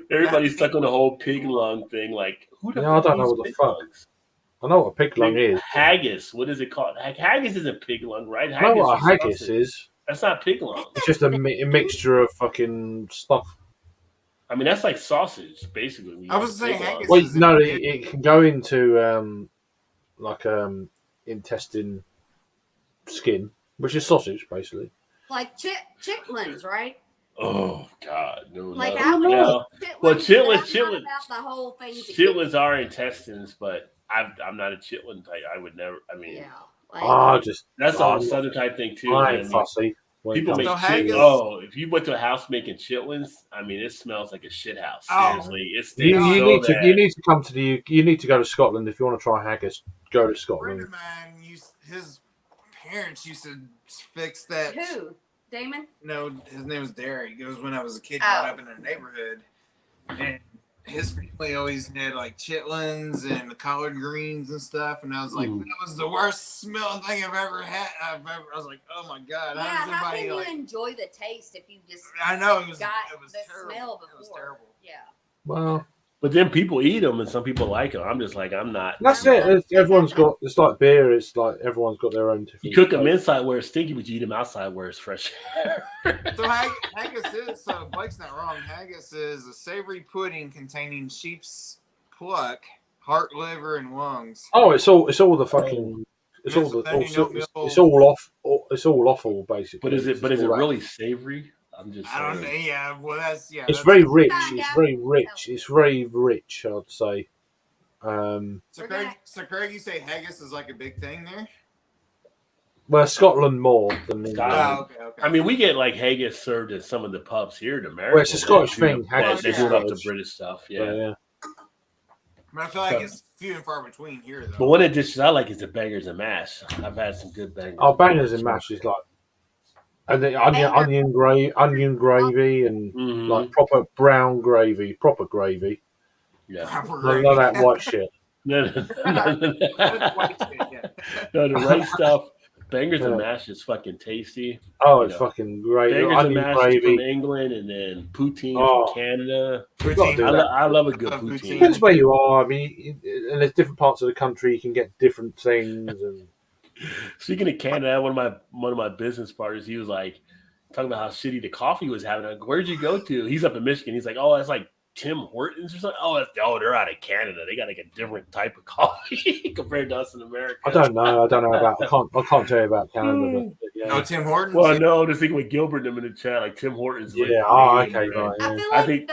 Everybody's stuck on the whole pig lung thing. Like, who the Yeah, I fuck don't know eats what the pig fuck. lungs? I know what a pig lung is. Haggis. What is it called? Haggis isn't pig lung, right? I know what a is haggis sausage. is. That's not pig lung. It's just a mixture of fucking stuff. I mean, that's like sausage, basically. when you I was have saying pig lung. haggis. Wait, is no, it- it can go into intestine skin, which is sausage, basically. like chitlins, right? Oh God, no, Like no. I would No. eat chitlins. Well, but chitlins- I'm not about the whole thing. Chitlins are intestines, but I'm not a chitlin type. I would never. I mean, Yeah. Like, that's a I'm whole not- southern type thing too. I man. ain't fussy. when it People comes make So to haggis- chitlins. Oh, if you went to a house making chitlins, I mean, it smells like a shit house. Oh. Seriously, it's You, so you need to bad. you need to come to you need to go to Scotland if you want to try haggis. Go to A friend Scotland. of mine his parents used to fix that. who? Damon? No, his name was Derek. It was when I was a kid Oh. growing up in the neighborhood. And his family always had like chitlins and the collard greens and stuff. And I was like, Ooh. that was the worst smelling thing I've ever had. I was like, oh my God. Yeah, How does how can anybody you like. enjoy the taste if you just I know it was got it was the terrible. smell It was before? terrible. Yeah. Well, But then people eat them, and some people like them. I'm just like, I'm not. that's it. Everyone's got. It's like beer. It's like everyone's got their own different. You cook them inside where it's stinky, but you eat them outside where it's fresh. So haggis is, so Blake's not wrong. Haggis is a savory pudding containing sheep's pluck, heart, liver, and lungs. Oh, it's all the fucking. It's all the. Onion, It's all off. It's all offal basically. But is it? But is it all that. really savory? I'm just. I don't know. saying. Yeah, well, that's It's that's, very rich. Find It's out. very rich. It's very rich. I'd say. So Craig, you say haggis is like a big thing there? Well, Scotland more than England. Scotland. Oh, okay. I mean, we get like haggis served at some of the pubs here in America. Well, it's a Scottish thing. Haggis Haggis they is do up the Scottish. British stuff. Yeah, Yeah. yeah. But I feel like it's few and far between here, though. But one of the dishes I like is the bangers and mash. I've had some good bangers. Oh, bangers and mash is like, and the onion gravy, and Mhm. like proper brown gravy, proper gravy. Yeah. Proper None of that white shit. No, That's white shit, yeah. no, the right stuff. Bangers and Yeah. mash is fucking tasty. Oh, You it's know, fucking great. Bangers and Onion mash is from gravy. England, and then poutine Oh. from Canada. Poutine. do I, that. I love a good Love poutine. poutine. Depends where you are. I mean, and there's different parts of the country you can get different things. And Speaking of Canada, one of my business partners, he was like talking about how shitty the coffee was having. Like, where'd you go to? He's up in Michigan. He's like, oh, it's like Tim Hortons or something. Oh, they're out of Canada. They got like a different type of coffee compared to us in America. I don't know about. I can't tell you about Canada. But yeah. No, Tim Hortons. Well, no, I'm just thinking with Gilbert and them in the chat, like Tim Hortons. Is like Yeah. Oh, Canadian, okay. Right. I Yeah. feel I like think-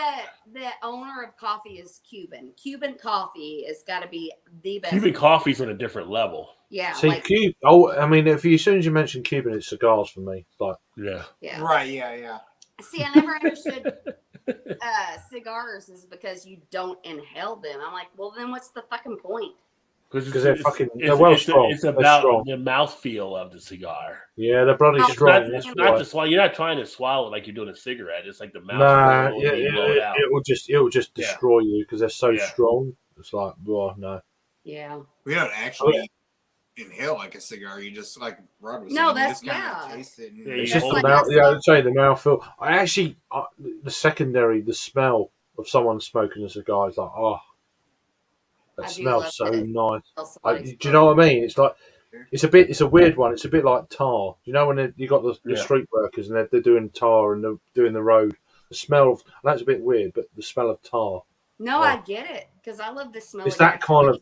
the owner of coffee is Cuban. Cuban coffee has got to be the best. Cuban coffee's on a different level. Yeah. See, like, Cuban. Oh, I mean, as soon as you mention Cuban, it's cigars for me. Like, Yeah. yeah. Right, yeah. See, I never understood cigars is because you don't inhale them. I'm like, well, then what's the fucking point? because they're well strong. It's They're about strong. the mouthfeel of the cigar. Yeah, they're bloody Oh, It's strong. not, That's it's not why. to swallow. You're not trying to swallow it like you're doing a cigarette. It's like the mouth. Nah, will yeah, blow it out. it will just Yeah. destroy you because they're so Yeah. strong. It's like, well, no. Yeah. We don't actually inhale like a cigar. You just, like Rod was saying, No, you that's- just kind yeah. of taste it. And Yeah, It's you just hold the like mouth. I Yeah, said- I'd say the mouthfeel. I actually, the secondary, the smell of someone smoking a cigar is like, oh, that I do smells love so it. nice. Somebody's Do you know what I mean? It's like, it's a weird one. It's a bit like tar. You know when you got the Yeah. street workers and they're doing tar and they're doing the road. The smell of that's a bit weird, but the smell of tar. No, Oh. I get it because I love the smell. It's of that kind of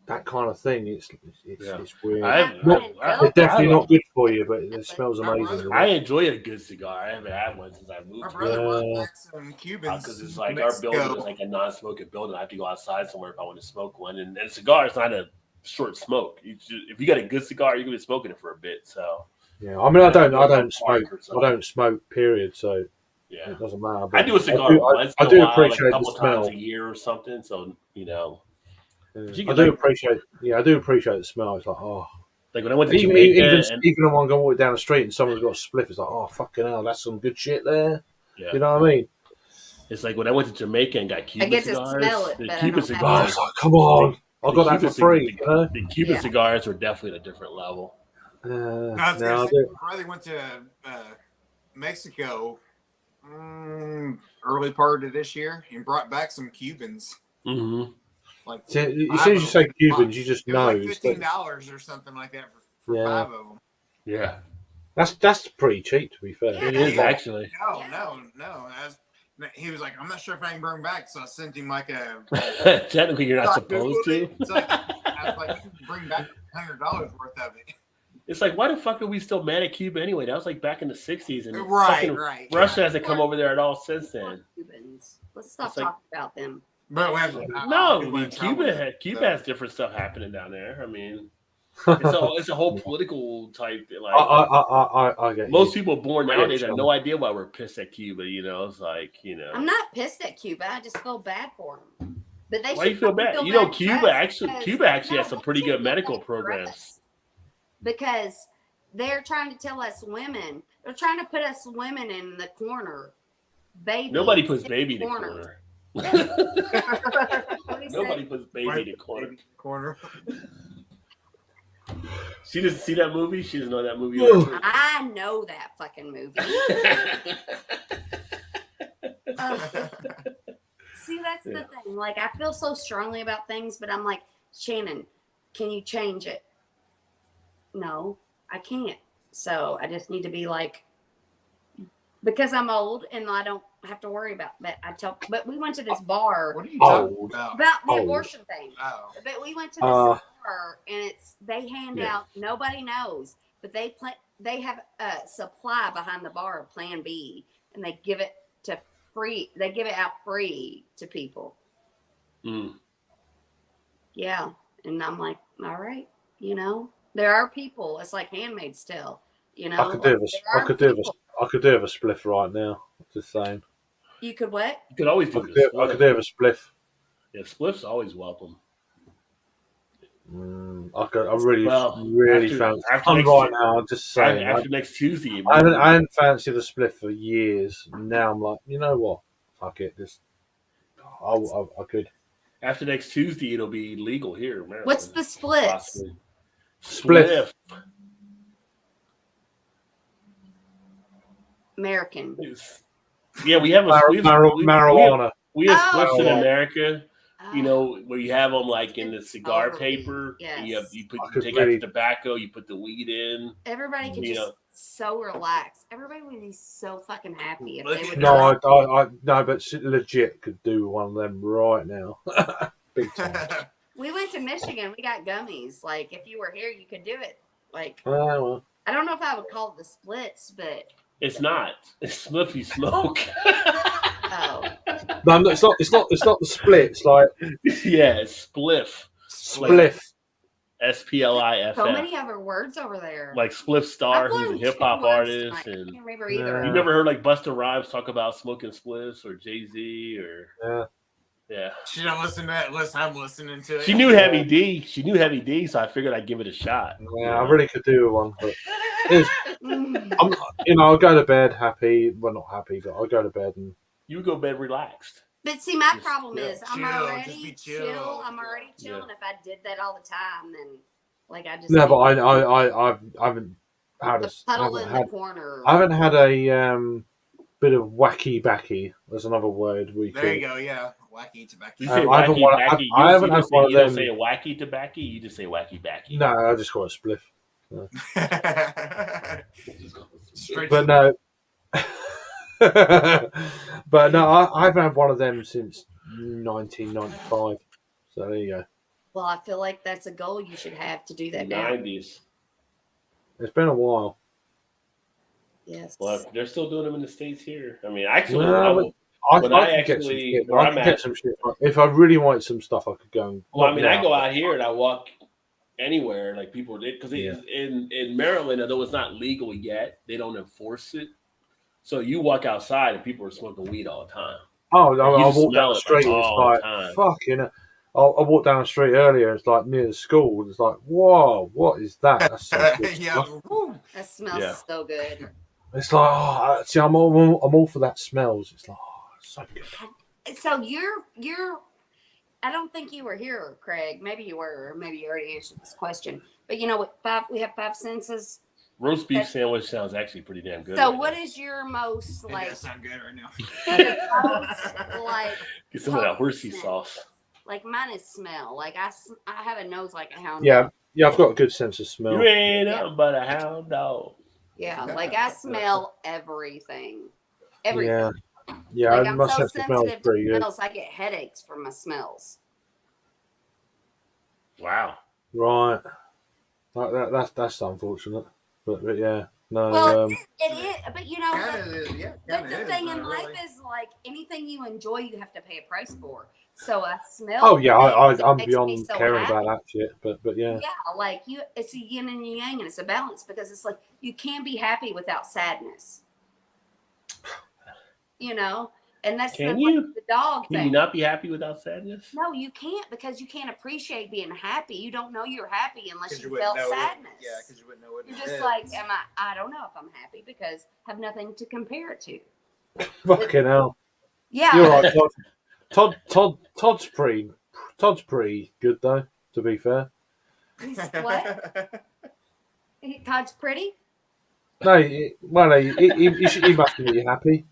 gasoline. thing. It's Yeah. weird. I've- Not- I- It's definitely I- not good for you, but it smells My amazing. brother- I enjoy a good cigar. I haven't had one since I moved My here. brother brought Yeah. back some Cubans. Because it's like from our building Mexico. is like a non-smoking building. I have to go outside somewhere if I want to smoke one. And a cigar is not a short smoke. If you got a good cigar, you're gonna be smoking it for a bit. So Yeah, I mean, I don't Park smoke. or I something. don't smoke. Period. So yeah, it doesn't matter. I but do a cigar once. I in a do while, like appreciate a the couple smell. times a year or something. So you know, Yeah. But you I can, do like- appreciate. Yeah, I do appreciate the smell. It's like, oh, Like when I went to Even Jamaica, even and even when I go walk down the street and someone's got a spliff, it's like, oh fucking hell, that's some good shit there. yeah, You know what I mean? it's like when I went to Jamaica and got I Cuban get to cigars. smell it, The but I Cuban don't have Oh, to. it's cigars, like, come on, I the got that Cuban for cig- free. You know? the Cuban Yeah. cigars were definitely at a different level. I was gonna No, say, my brother went to Mexico early part of this year and brought back some Cubans. Mm-hmm. Like as soon five as you of say them. Cubans, you just It was know. like it's $15 or something like that for Yeah. 5 of them. Yeah, that's pretty cheap, to be fair. Yeah, it that's is right. actually. No. He was like, I'm not sure if I can bring them back, so I sent him like a. Technically, you're not supposed to. It's like, I was like, you can bring back $100 worth of it. It's like, why the fuck are we still mad at Cuba anyway? That was like back in the '60s, and Right. Russia hasn't come over there at all since then. Cubans. Let's stop It's like- talking about them. But we have, No, I mean Cuba has different stuff happening down there. I mean, it's a whole political type. Like I get most you. people born I get nowadays you. have no idea why we're pissed at Cuba. It's like I'm not pissed at Cuba. I just feel bad for them. But they why you should feel fucking bad? bad for Cuba us actually because- has some they pretty should good feel medical bad for programs. us. Because they're trying to tell us women, they're trying to put us women in the corner. Baby. Nobody puts baby in the corner. What do you Nobody say? puts baby in the corner. corner. She doesn't see that movie. She doesn't know that movie. I know that fucking movie. See, that's the thing. Like, I feel so strongly about things, but I'm like, Shannon, can you change it? No, I can't. So I just need to be like, because I'm old and I don't have to worry about that. But we went to this bar What are you talking about? the Old. abortion thing. Oh. But we went to this bar and they hand Yeah. out, nobody knows, but they have a supply behind the bar of Plan B, and they give it out free to people. Mm. Yeah. And I'm like, all right, there are people, it's like Handmaid's Tale, I could do with a spliff right now. Just saying. You could what? You could always I do could this. do with a spliff. Yeah, spliff's always welcome. I really after fancy. next Right year- now. I'm just saying. After next Tuesday, I hadn't fancied a spliff for years. Now I'm like, you know what? Fuck it. I could. after next Tuesday, it'll be legal here in Maryland. What's the splits? Possibly. Spliff. American. Yeah, we have Marijuana. We have Oh, spliffs in yeah. America. Where you have them like in the cigar Totally. paper. And Yes. you I could take really- out the tobacco, you put the weed in. Everybody could You just know. so relax. Everybody would be so fucking happy if they would. No, just- no, but legit could do one of them right now. Big time. We went to Michigan. We got gummies. Like, if you were here, you could do it. Like, Well, I don't know if I would call it the splits, but It's not. It's spliff you smoke. oh, no, it's not. It's not the splits. Like Yeah, it's spliff. spliff. SPLIFF. so many other words over there. Like Spliff Star, I've who's a learned hip 2 hop words artist, tonight. I and can't remember either. Yeah. you never heard like Busta Rhymes talk about smoking spliffs or Jay-Z or yeah. She don't listen to that unless I'm listening to it. She knew Heavy D. She knew Heavy D, so I figured I'd give it a shot. Yeah, I really could do one, but Mm. I'll go to bed happy. Well, not happy, but I'll go to bed and You go to bed relaxed. But see, my Just problem chill. is I'm Chill, just already be chill. chill. I'm already chill, Yeah. and if I did that all the time, then like I just no, but I haven't had the puddle in the had corner. I haven't had a bit of wacky backy. There's another word we. There you go. Yeah, wacky tobacco. You say I haven't wacky one- backy. I haven't had one of You don't them. say wacky tobacco. You just say wacky backy. No, I just call it spliff. Straight But no, but no, I haven't had one of them since 1995. So there you go. Well, I feel like that's a goal you should have to do that now. 90s. It's been a while. Yes. Well, they're still doing them in the States here. I mean, actually, Well, When I could get some actually- shit. where I I'm could at- get some shit. If I really wanted some stuff, I could go and. well, I not mean, I now, go but- out here and I walk anywhere, like people did, because Yeah. in Maryland, although it's not legal yet, they don't enforce it. So you walk outside and people are smoking weed all the time. Oh, You I just walk smell down it, the street. like, It's all the like time. fucking. I walked down the street earlier. It's like near the school. It's like, whoa, what is that? That's so good. Yeah. Woo. That smells Yeah. so good. It's like, oh, see, I'm all for that smells. It's like, oh, it's so good. So you're. I don't think you were here, Craig. Maybe you were. Or maybe you already answered this question. But you know what? We have 5 senses. Roast beef sandwich sounds actually pretty damn good. So right what now. is your most It like? does sound good right now. Most, like Get some of that horsey potent? sauce. Like mine is smell. Like I have a nose like a hound. Yeah, dog. yeah, I've got a good sense of smell. You ain't Yeah. nothing but a hound dog. Yeah, like I smell everything. Everything. Yeah, yeah, Like I'm my so sense of smell is sensitive pretty to good. smells, I get headaches from my smells. Wow. Right, that's unfortunate, but yeah, no. Well, it is, but you know, Kind of is, yeah. but Kind the of thing is, in life really. is like anything you enjoy, you have to pay a price for. So I smell. Oh yeah, things, it I'm makes me beyond so caring happy. about that shit, but yeah. Yeah, like it's a yin and yang, and it's a balance because it's like you can't be happy without sadness. You know, and that's Can the, you? like, the dog Can thing. you not be happy without sadness? No, you can't because you can't appreciate being happy. You don't know you're happy unless 'Cause you wouldn't felt know sadness. Yeah, because you wouldn't know what You're it just is. like, am I don't know if I'm happy because I have nothing to compare it to. Fucking hell, Yeah. you're right, Todd's pretty good though. To be fair, He's what? Todd's pretty? no, he must be happy.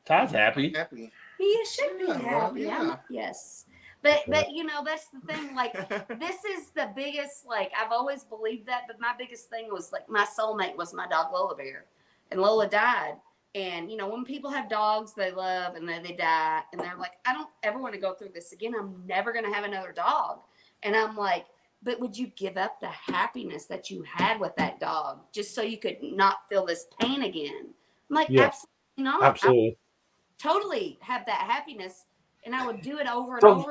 Todd's happy. Happy. He should be Yeah, well, happy. yeah. Yes. But you know, that's the thing. Like, this is the biggest, like, I've always believed that, but my biggest thing was like my soulmate was my dog Lola Bear. And Lola died. And you know, when people have dogs they love and then they die and they're like, I don't ever want to go through this again. I'm never gonna have another dog. And I'm like, but would you give up the happiness that you had with that dog just so you could not feel this pain again? I'm like, Yeah. absolutely not. Absolutely. Totally have that happiness, and I would do it over and over.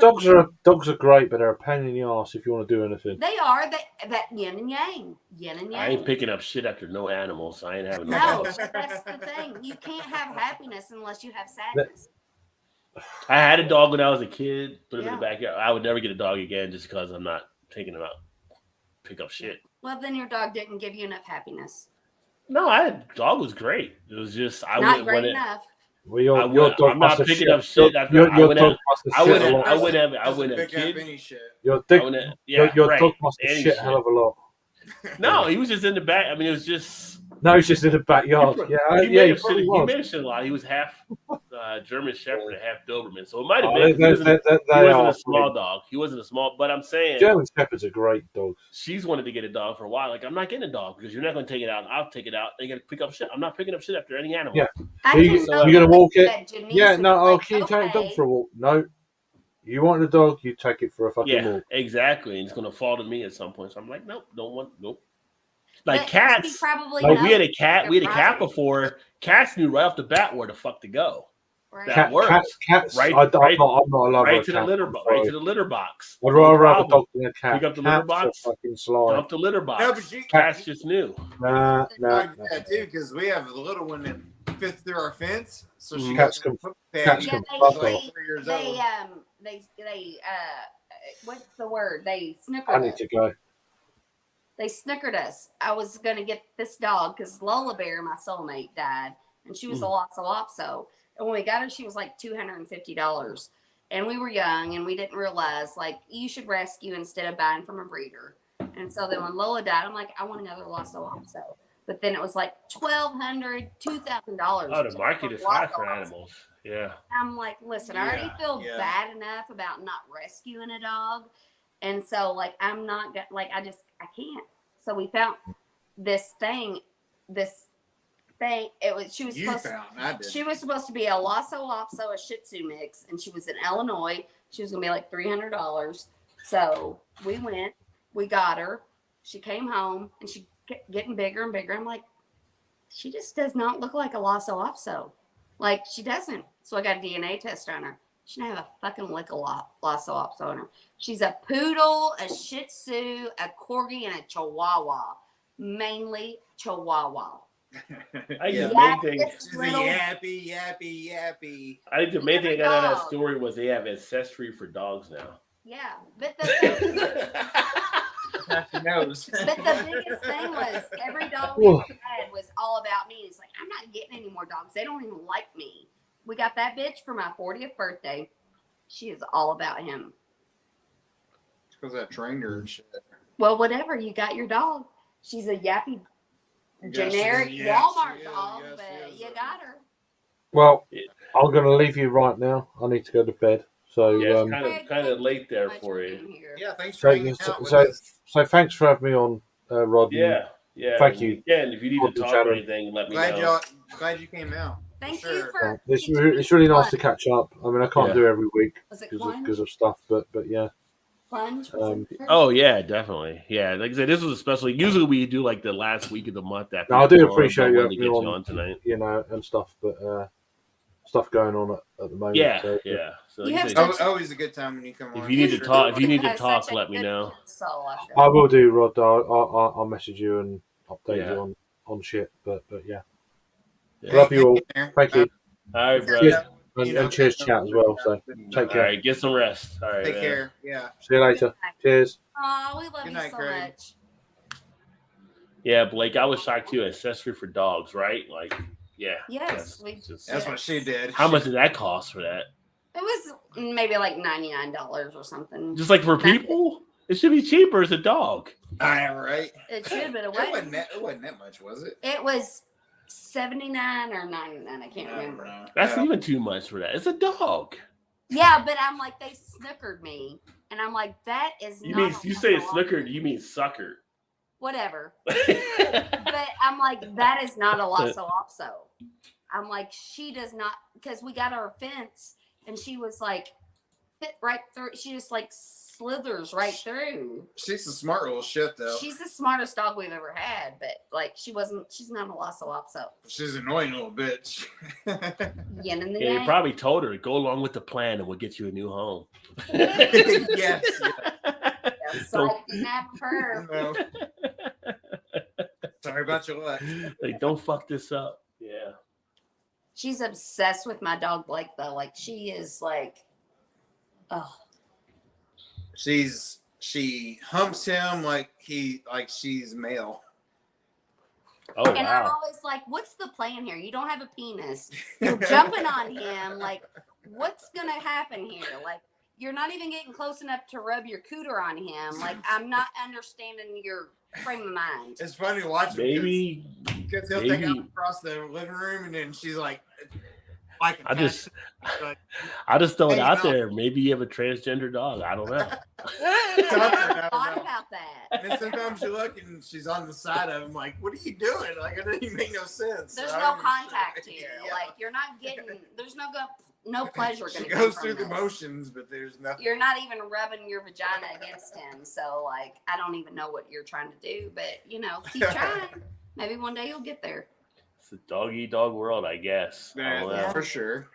Dogs are great, but they're a pain in the ass if you want to do anything. They are that yin and yang, I ain't picking up shit after no animals. So I ain't having No, but that's the thing. You can't have happiness unless you have sadness. I had a dog when I was a kid. Put him in Yeah. the backyard. I would never get a dog again just because I'm not taking him out pick up shit. Well, then your dog didn't give you enough happiness. No, dog was great. It was just I Not wouldn't great want it. enough. Well, your dog I'm must not have picking shit. up shit after Your I wouldn't dog have. must have I shit wouldn't. a lot. I wouldn't have. I Doesn't wouldn't have pick up kids. any shit. Your I wouldn't. Yeah, your right. dog must have Any shit a shit. hell of a lot. No, he was just in the back. I mean, it was just. No, he's just in the backyard. He Yeah, made he probably he was. made a shit a lot. He was half German Shepherd and half Doberman, so it might have Oh, been. they He wasn't are a small great. dog. He wasn't a small. But I'm saying German Shepherds are great dogs. she's wanted to get a dog for a while. Like I'm not getting a dog because you're not going to take it out. I'll take it out. They got to pick up shit. I'm not picking up shit after any animal. Yeah. I You can gonna walk it? that Janice Yeah, would no. be Oh, like, can you take a dog okay. for a walk? No. You want the dog? You take it for a fucking Yeah, walk. exactly. And it's going to fall to me at some point. So I'm like, nope, don't want, nope. Like But she cats. probably Like knows we had a cat. We had a they're cat private, before. Cats knew right off the bat where the fuck to go. right? That works. Cats. Right- I'm right- not a lover Right of to the cats. litter I'm box. sorry. Right to the litter box. I'd No rather have a problem. dog than a cat. Pick up the litter Cats box. are fucking slide. Dump the litter box. No, but you Cats just knew. Nah. like that too, because we have a little one that fits through our fence. So she Cats goes can- to cats Yeah, can like fuck off. 3 years they old. what's the word? They I snookered need us. to go. They snookered us. I was gonna get this dog because Lola Bear, my soulmate, died, and she was a Lhasa. And when we got her, she was like $250. And we were young, and we didn't realize like you should rescue instead of buying from a breeder. And so then when Lola died, I'm like, I want another Lhasa. But then it was like $1,200, $2,000. Oh, the market is high for animals. Yeah. I'm like, listen, I already feel Yeah. bad enough about not rescuing a dog. And so, like, I'm not, like, I can't. So we found this thing. She was supposed to be a Lhasa a Shih Tzu mix, and she was in Illinois. She was going to be like $300. So we went, we got her. She came home, and she kept getting bigger and bigger. I'm like, she just does not look like a Lhasa. Like, she doesn't. So I got a DNA test on her. She doesn't have a fucking lick of Lhasa on her. She's a poodle, a Shih Tzu, a Corgi, and a Chihuahua. Mainly Chihuahua. I think Yeah. the main thing. She's a yappy. I think the main thing I got out of that Dog. story was they have ancestry for dogs now. Yeah, but the thing, Half your nose. but the biggest thing was every dog we ever had was all about me. It's like I'm not getting any more dogs. They don't even like me. We got that bitch for my 40th birthday. She is all about him. Because I trained her and shit. Well, whatever. You got your dog. She's a yappy, generic Walmart dog, but you got her. Well, I'm going to leave you right now. I need to go to bed. So, Yeah, it's kind of late there Much for being you. here. Yeah, thanks for so, hanging out with so, us. so thanks for having me on, Rod. Yeah. Thank you. Again, if you need to talk or anything, let me know. Glad you came out. Thank Sure. you for. It's really nice to catch up. I mean, I can't do every week Was it because of stuff, but yeah. Plunge? Oh yeah, definitely. Yeah, like I said, this was especially. Usually we do like the last week of the month. After No, I do appreciate you having having me on tonight. You know, and stuff, but stuff going on at the moment. Yeah, so, yeah. So You like I have said, such Always a good time when you come on. if you need to Sure. talk, if you need to has talk, such a let me good know. soul, I feel. I will do, Rod. I'll message you and update Yeah. you on shit. But yeah, Yeah. love you all. Thank you. All right, bro. Cheers. And cheers, chat as well. So take All care. right, get some rest. All right, Take man. care. Yeah. See you later. Cheers. Oh, we love Good you night, so Craig. much. Yeah, Blake, I was shocked too. Accessory for dogs, right? Like, yeah. Yes, That's what she did. How much did that cost for that? It was maybe like $99 or something. Just like for people, it should be cheaper as a dog. I am right. It should, but it wasn't that much, was it? It was $79 or $99. I can't remember. That's even too much for that. It's a dog. Yeah, but I'm like, they snookered me, and I'm like, that is You not. mean you say snookered? You mean suckered? Whatever. But I'm like, that is not a lasso. I'm like, she does not, because we got our fence, and she was like, fit right through. She just like slithers right through. She's a smart little shit, though. She's the smartest dog we've ever had, but like, she's not a lasso. She's an annoying little bitch. Yin and the Yeah, you yang. probably told her, go along with the plan and we'll get you a new home. Yes. So I didn't have her. No. Sorry about your luck. Like, don't fuck this up. Yeah. She's obsessed with my dog Blake, though. Like, she is like, oh. She humps him like she's male. Oh, and I'm always like, what's the plan here? You don't have a penis. You're jumping on him. Like, what's gonna happen here? Like, you're not even getting close enough to rub your cooter on him. Like, I'm not understanding your frame of mind. It's funny watching Maybe because he'll take out across the living room and then she's like I just throw it out there. Maybe you have a transgender dog. I don't know. I thought about that. And then sometimes you look and she's on the side of him, like, what are you doing? Like, it doesn't even make no sense. There's no contact here. Yeah. Like, you're not getting. There's no pleasure. She gonna goes come through from the this. motions, but there's nothing. You're not even rubbing your vagina against him. So, like, I don't even know what you're trying to do. But keep trying. Maybe one day you'll get there. It's a dog eat dog world, I guess. Yeah, for sure.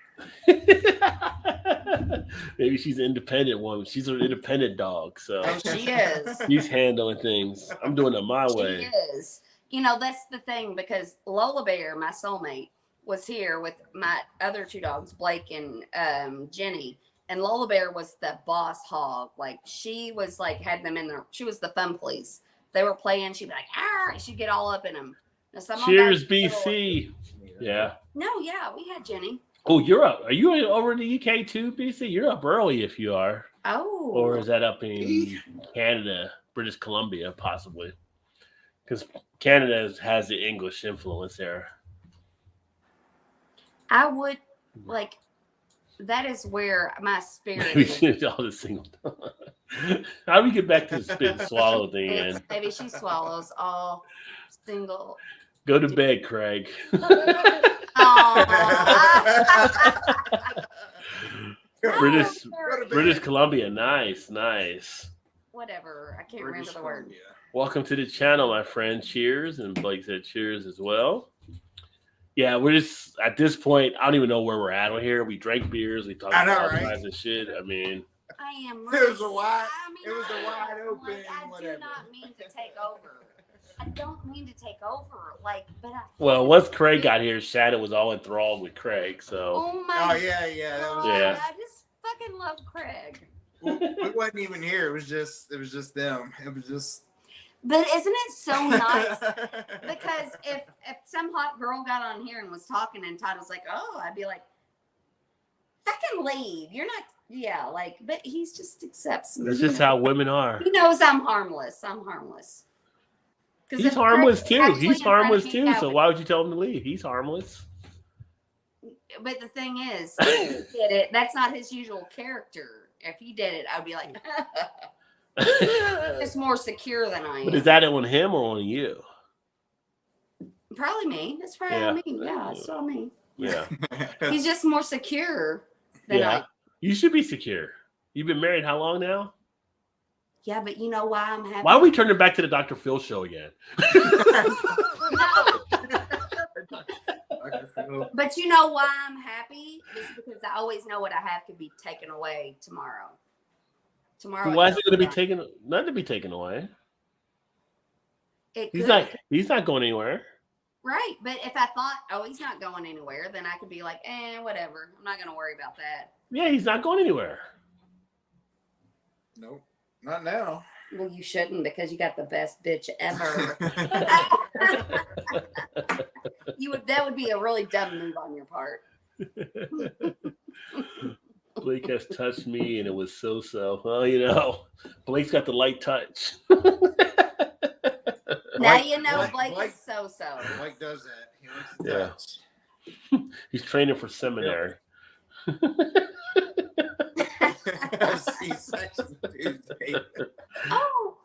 Maybe she's an independent woman. She's an independent dog, so She is. she's handling things. I'm doing it my way. She is. That's the thing, because Lola Bear, my soulmate, was here with my other two dogs, Blake and Jenny. And Lola Bear was the boss hog. Like, she was like, had them in there. She was the fun police. They were playing. She'd be like, ah, she'd get all up in them. Cheers, BC. Yeah. No, yeah, we had Jenny. Oh, you're up. Are you over in the UK too, BC? You're up early if you are. Oh. Or is that up in Canada, British Columbia, possibly? Because Canada has the English influence there. I would, like, that is where my spirit Maybe is. she's all the single. How do we get back to the spit and swallow thing? Then Maybe she swallows all single. go to bed, Craig. British Columbia, nice. Whatever, I can't remember the word. Welcome to the channel, my friend. Cheers, and Blake said cheers as well. Yeah, we're just at this point. I don't even know where we're at on here. We drank beers, we talked about all kinds of shit. I mean, I am. It was a wide open. Like, I do not mean to take over. I don't mean to take over. Like, but well, once Craig got here, Shannon was all enthralled with Craig. So, oh my. Oh yeah. God, Yeah. I just fucking love Craig. We wasn't even here. It was just them. It was just. But isn't it so nice? Because if some hot girl got on here and was talking and Todd was like, oh, I'd be like, fucking leave. You're not, yeah, like, but he's just accepts me. That's just how women are. He knows I'm harmless. I'm harmless. He's harmless too. He's harmless too. So why would you tell him to leave? He's harmless. But the thing is, if he did it, that's not his usual character. If he did it, I'd be like, it's more secure than I am. But is that on him or on you? Probably me. It's probably on me. Yeah, it's on me. Yeah. He's just more secure than I. You should be secure. You've been married how long now? Yeah, but you know why I'm happy? Why are we turning back to the Dr. Phil show again? But you know why I'm happy? Is because I always know what I have could be taken away tomorrow. Why is it going to be taken? Not to be taken away. He's not going anywhere. Right, but if I thought, oh, he's not going anywhere, then I could be like, whatever. I'm not going to worry about that. Yeah, he's not going anywhere. Nope, not now. Well, you shouldn't because you got the best bitch ever. That would be a really dumb move on your part. Blake has touched me, and it was so. Well, Blake's got the light touch. Now you know Blake is so. Blake does that. He likes to touch. He's training for seminary. C-section Tuesday.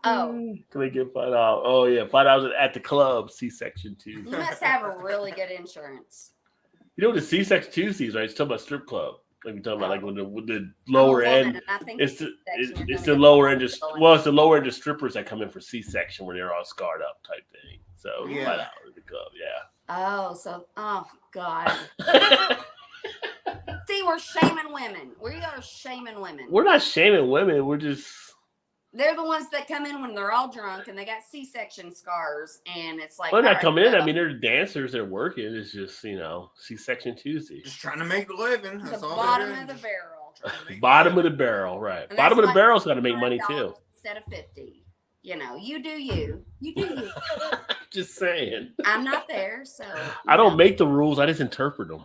Oh. Can we get $5? Oh yeah, $5 at the club. C-section Tuesday. You must have a really good insurance. You know what the C-section Tuesdays, right? It's talking about strip club. Like we talking about, like with the lower end. It's the lower end. It's the lower end of strippers that come in for C-section where they're all scarred up type thing. So $5 at the club. Yeah. Oh God. See, we're shaming women. We are shaming women. We're not shaming women. We're just. They're the ones that come in when they're all drunk and they got C-section scars, and it's like. Well, they're not coming in. I mean, they're dancers. They're working. It's just C-section Tuesday. Just trying to make a living. That's all bottom of the barrel. Bottom of the barrel, right? And bottom of the barrel's got to make money too. Instead of 50, you do you. You do you. Just saying. I'm not there, so. I don't make the rules. I just interpret them.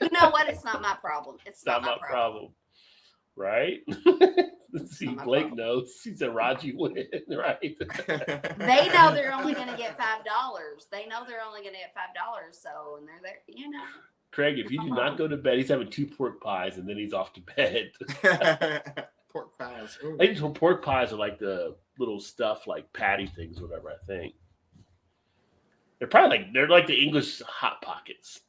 You know what? It's not my problem. It's not my problem. Right? See, Blake knows. He said, Raji win, right? They know they're only going to get $5. They know they're only going to get $5, so, and they're there, Craig, if you do not go to bed, he's having 2 pork pies, and then he's off to bed. Pork pies. Ooh. I think some pork pies are like the little stuff, like patty things, whatever, I think. They're like the English Hot Pockets.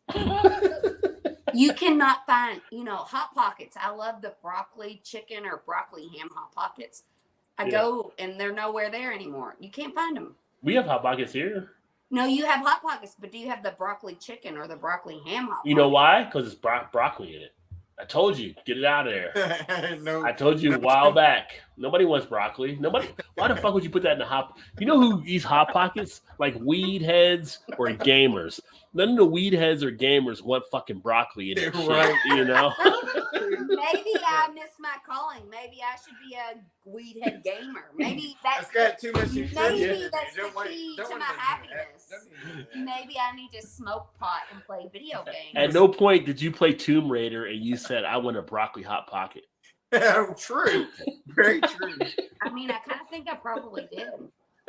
You cannot find, Hot Pockets. I love the broccoli chicken or broccoli ham Hot Pockets. I go and they're nowhere there anymore. You can't find them. We have Hot Pockets here. No, you have Hot Pockets, but do you have the broccoli chicken or the broccoli ham Hot Pockets? You know why? Because it's broccoli in it. I told you, get it out of there. No, I told you a while back. Nobody wants broccoli. Nobody. Why the fuck would you put that in the hot? You know who eats Hot Pockets? Like weed heads or gamers. None of the weed heads or gamers want fucking broccoli in their shit. Maybe I missed my calling. Maybe I should be a weed head gamer. Maybe that's got too much. Maybe that's the key to my happiness. Maybe I need to smoke pot and play video games. At no point did you play Tomb Raider and you said, I want a broccoli Hot Pocket. True. Very true. I mean, I kind of think I probably did.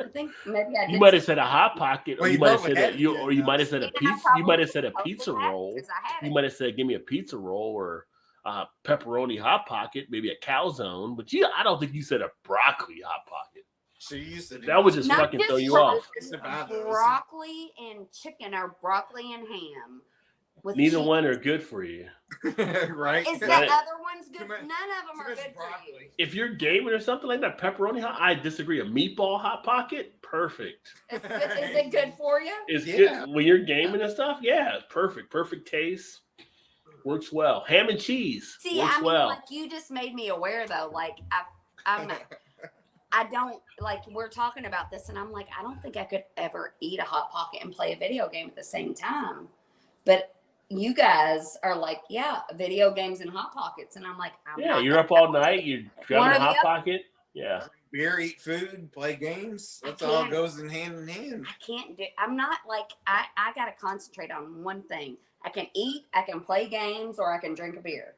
I think maybe I did. You might have said a Hot Pocket, or you might have said you might have said a pizza. You might have said a pizza roll. You might have said, "Give me a pizza roll," or pepperoni Hot Pocket, maybe a calzone. But I don't think you said a broccoli Hot Pocket. So you said that would just fucking throw you off. Broccoli and chicken, or broccoli and ham. Neither one are good for you. Right? Is the other one's good? None of them are good for you. If you're gaming or something like that, pepperoni I disagree. A meatball Hot Pocket, perfect. Is it good for you? It's good when you're gaming and stuff. Yeah, it's perfect. Perfect taste. Works well. Ham and cheese. See, works well. Like you just made me aware though. Like I don't like. We're talking about this, and I'm like, I don't think I could ever eat a Hot Pocket and play a video game at the same time. But you guys are like, yeah, video games and Hot Pockets. And I'm like, I'm not. You're up all night. You're grabbing One a or the Hot other. Pocket. Yeah. Beer, eat food, play games. That's I all can't. goes in hand. I can't do. I'm not like I got to concentrate on one thing. I can eat, I can play games, or I can drink a beer.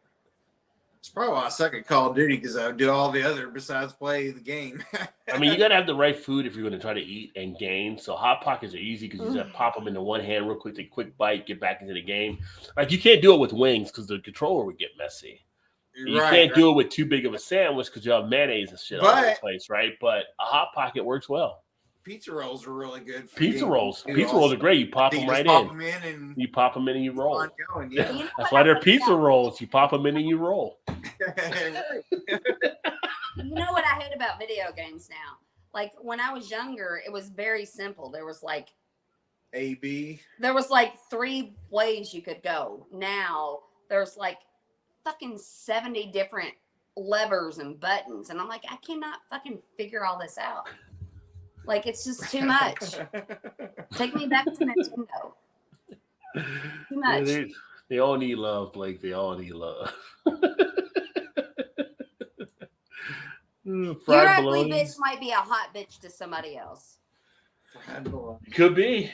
It's probably why I suck at Call of Duty, because I would do all the other besides play the game. I mean, you got to have the right food if you're going to try to eat and game. So Hot Pockets are easy because you just pop them into one hand real quick, take a quick bite, get back into the game. Like, you can't do it with wings because the controller would get messy. You can't do it with too big of a sandwich because you have mayonnaise and shit all over the place, right? But a Hot Pocket works well. Pizza rolls are really good. Pizza rolls are great. You pop them right in. You pop them in and you roll. Going, yeah. That's why they're pizza rolls. You pop them in and you roll. You know what I hate about video games now? Like when I was younger, it was very simple. There was like There was like 3 ways you could go. Now there's like fucking 70 different levers and buttons, and I'm like, I cannot fucking figure all this out. Like, it's just too much. Take me back to Nintendo. Too much. Yeah, they all need love, Blake. They all need love. Your ugly bitch might be a hot bitch to somebody else. Could be.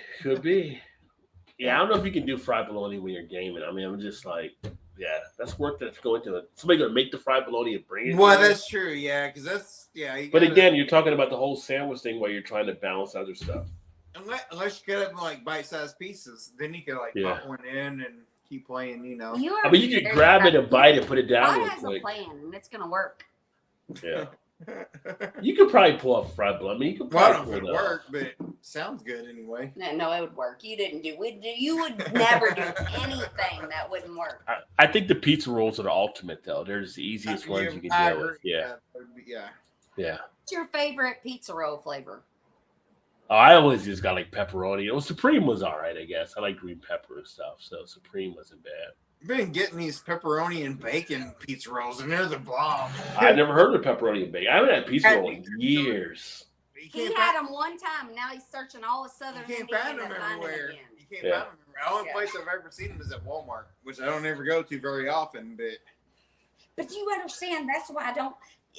Yeah, I don't know if you can do fried bologna when you're gaming. I mean, I'm just like, yeah, that's work that's going to it. Somebody gonna make the fried bologna and bring it. Well, that's true, yeah, because that's But again, you're talking about the whole sandwich thing where you're trying to balance other stuff. Unless you cut up in like bite-sized pieces, then you can like pop one in and keep playing. You know. I mean, you could grab it and bite it, put it down real has quick. A plan, and it's gonna work. Yeah. You could probably pull off fried bologna. I mean, you could probably I don't know if it work, but it sounds good anyway. No, it would work. You didn't do it. You would never do anything that wouldn't work. I think the pizza rolls are the ultimate, though. They're just the easiest ones you can deal with. Yeah. What's your favorite pizza roll flavor? Oh, I always just got like pepperoni. Well, Supreme was all right, I guess. I like green pepper and stuff, so Supreme wasn't bad. I've been getting these pepperoni and bacon pizza rolls, and they're the bomb. I've never heard of pepperoni and bacon. I haven't had pizza roll in years. He had them one time, and now he's searching all of Southern Indiana. You can't find them everywhere. You can't find them everywhere. The only place I've ever seen them is at Walmart, which I don't ever go to very often. But you understand, that's why I don't,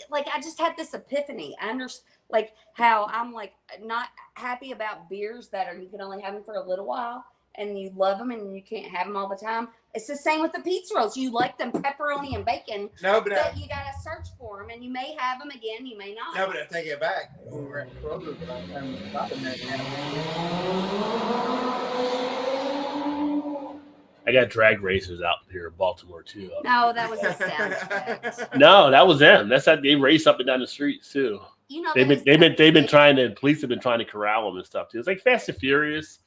like, I just had this epiphany. I understand, like, how I'm, like, not happy about beers that you can only have them for a little while, and you love them, and you can't have them all the time. It's the same with the pizza rolls. You like them pepperoni and bacon, but you got to search for them, and you may have them again, you may not. No, but I take it back. When we were at Kroger, I got drag racers out here in Baltimore, too. No, that was a sound effect. No, that was them. That's how they race up and down the streets, too. You know, they've been trying to, police have been trying to corral them and stuff, too. It's like Fast and Furious.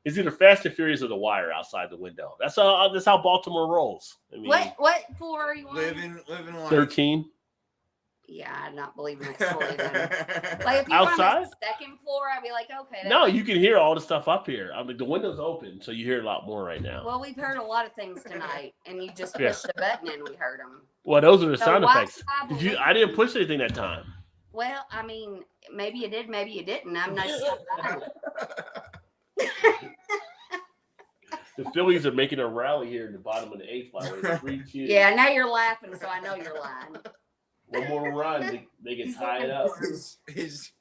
It's either Fast and Furious or The Wire outside the window. That's how Baltimore rolls. I mean, what floor are you on? Living life. 13. Yeah, I'm not believing that story. Like if you outside? were on the second floor, I'd be like, okay. No, you can hear all the stuff up here. I mean, the window's open, so you hear a lot more right now. Well, we've heard a lot of things tonight, and you just pushed a button and we heard them. Well, those are the sound effects. I didn't push anything that time. Well, I mean, maybe you did, maybe you didn't. I'm not sure. The Phillies are making a rally here in the bottom of the 8th by way. 3 kids. Yeah, now you're laughing, so I know you're lying. One more run, they get tied up.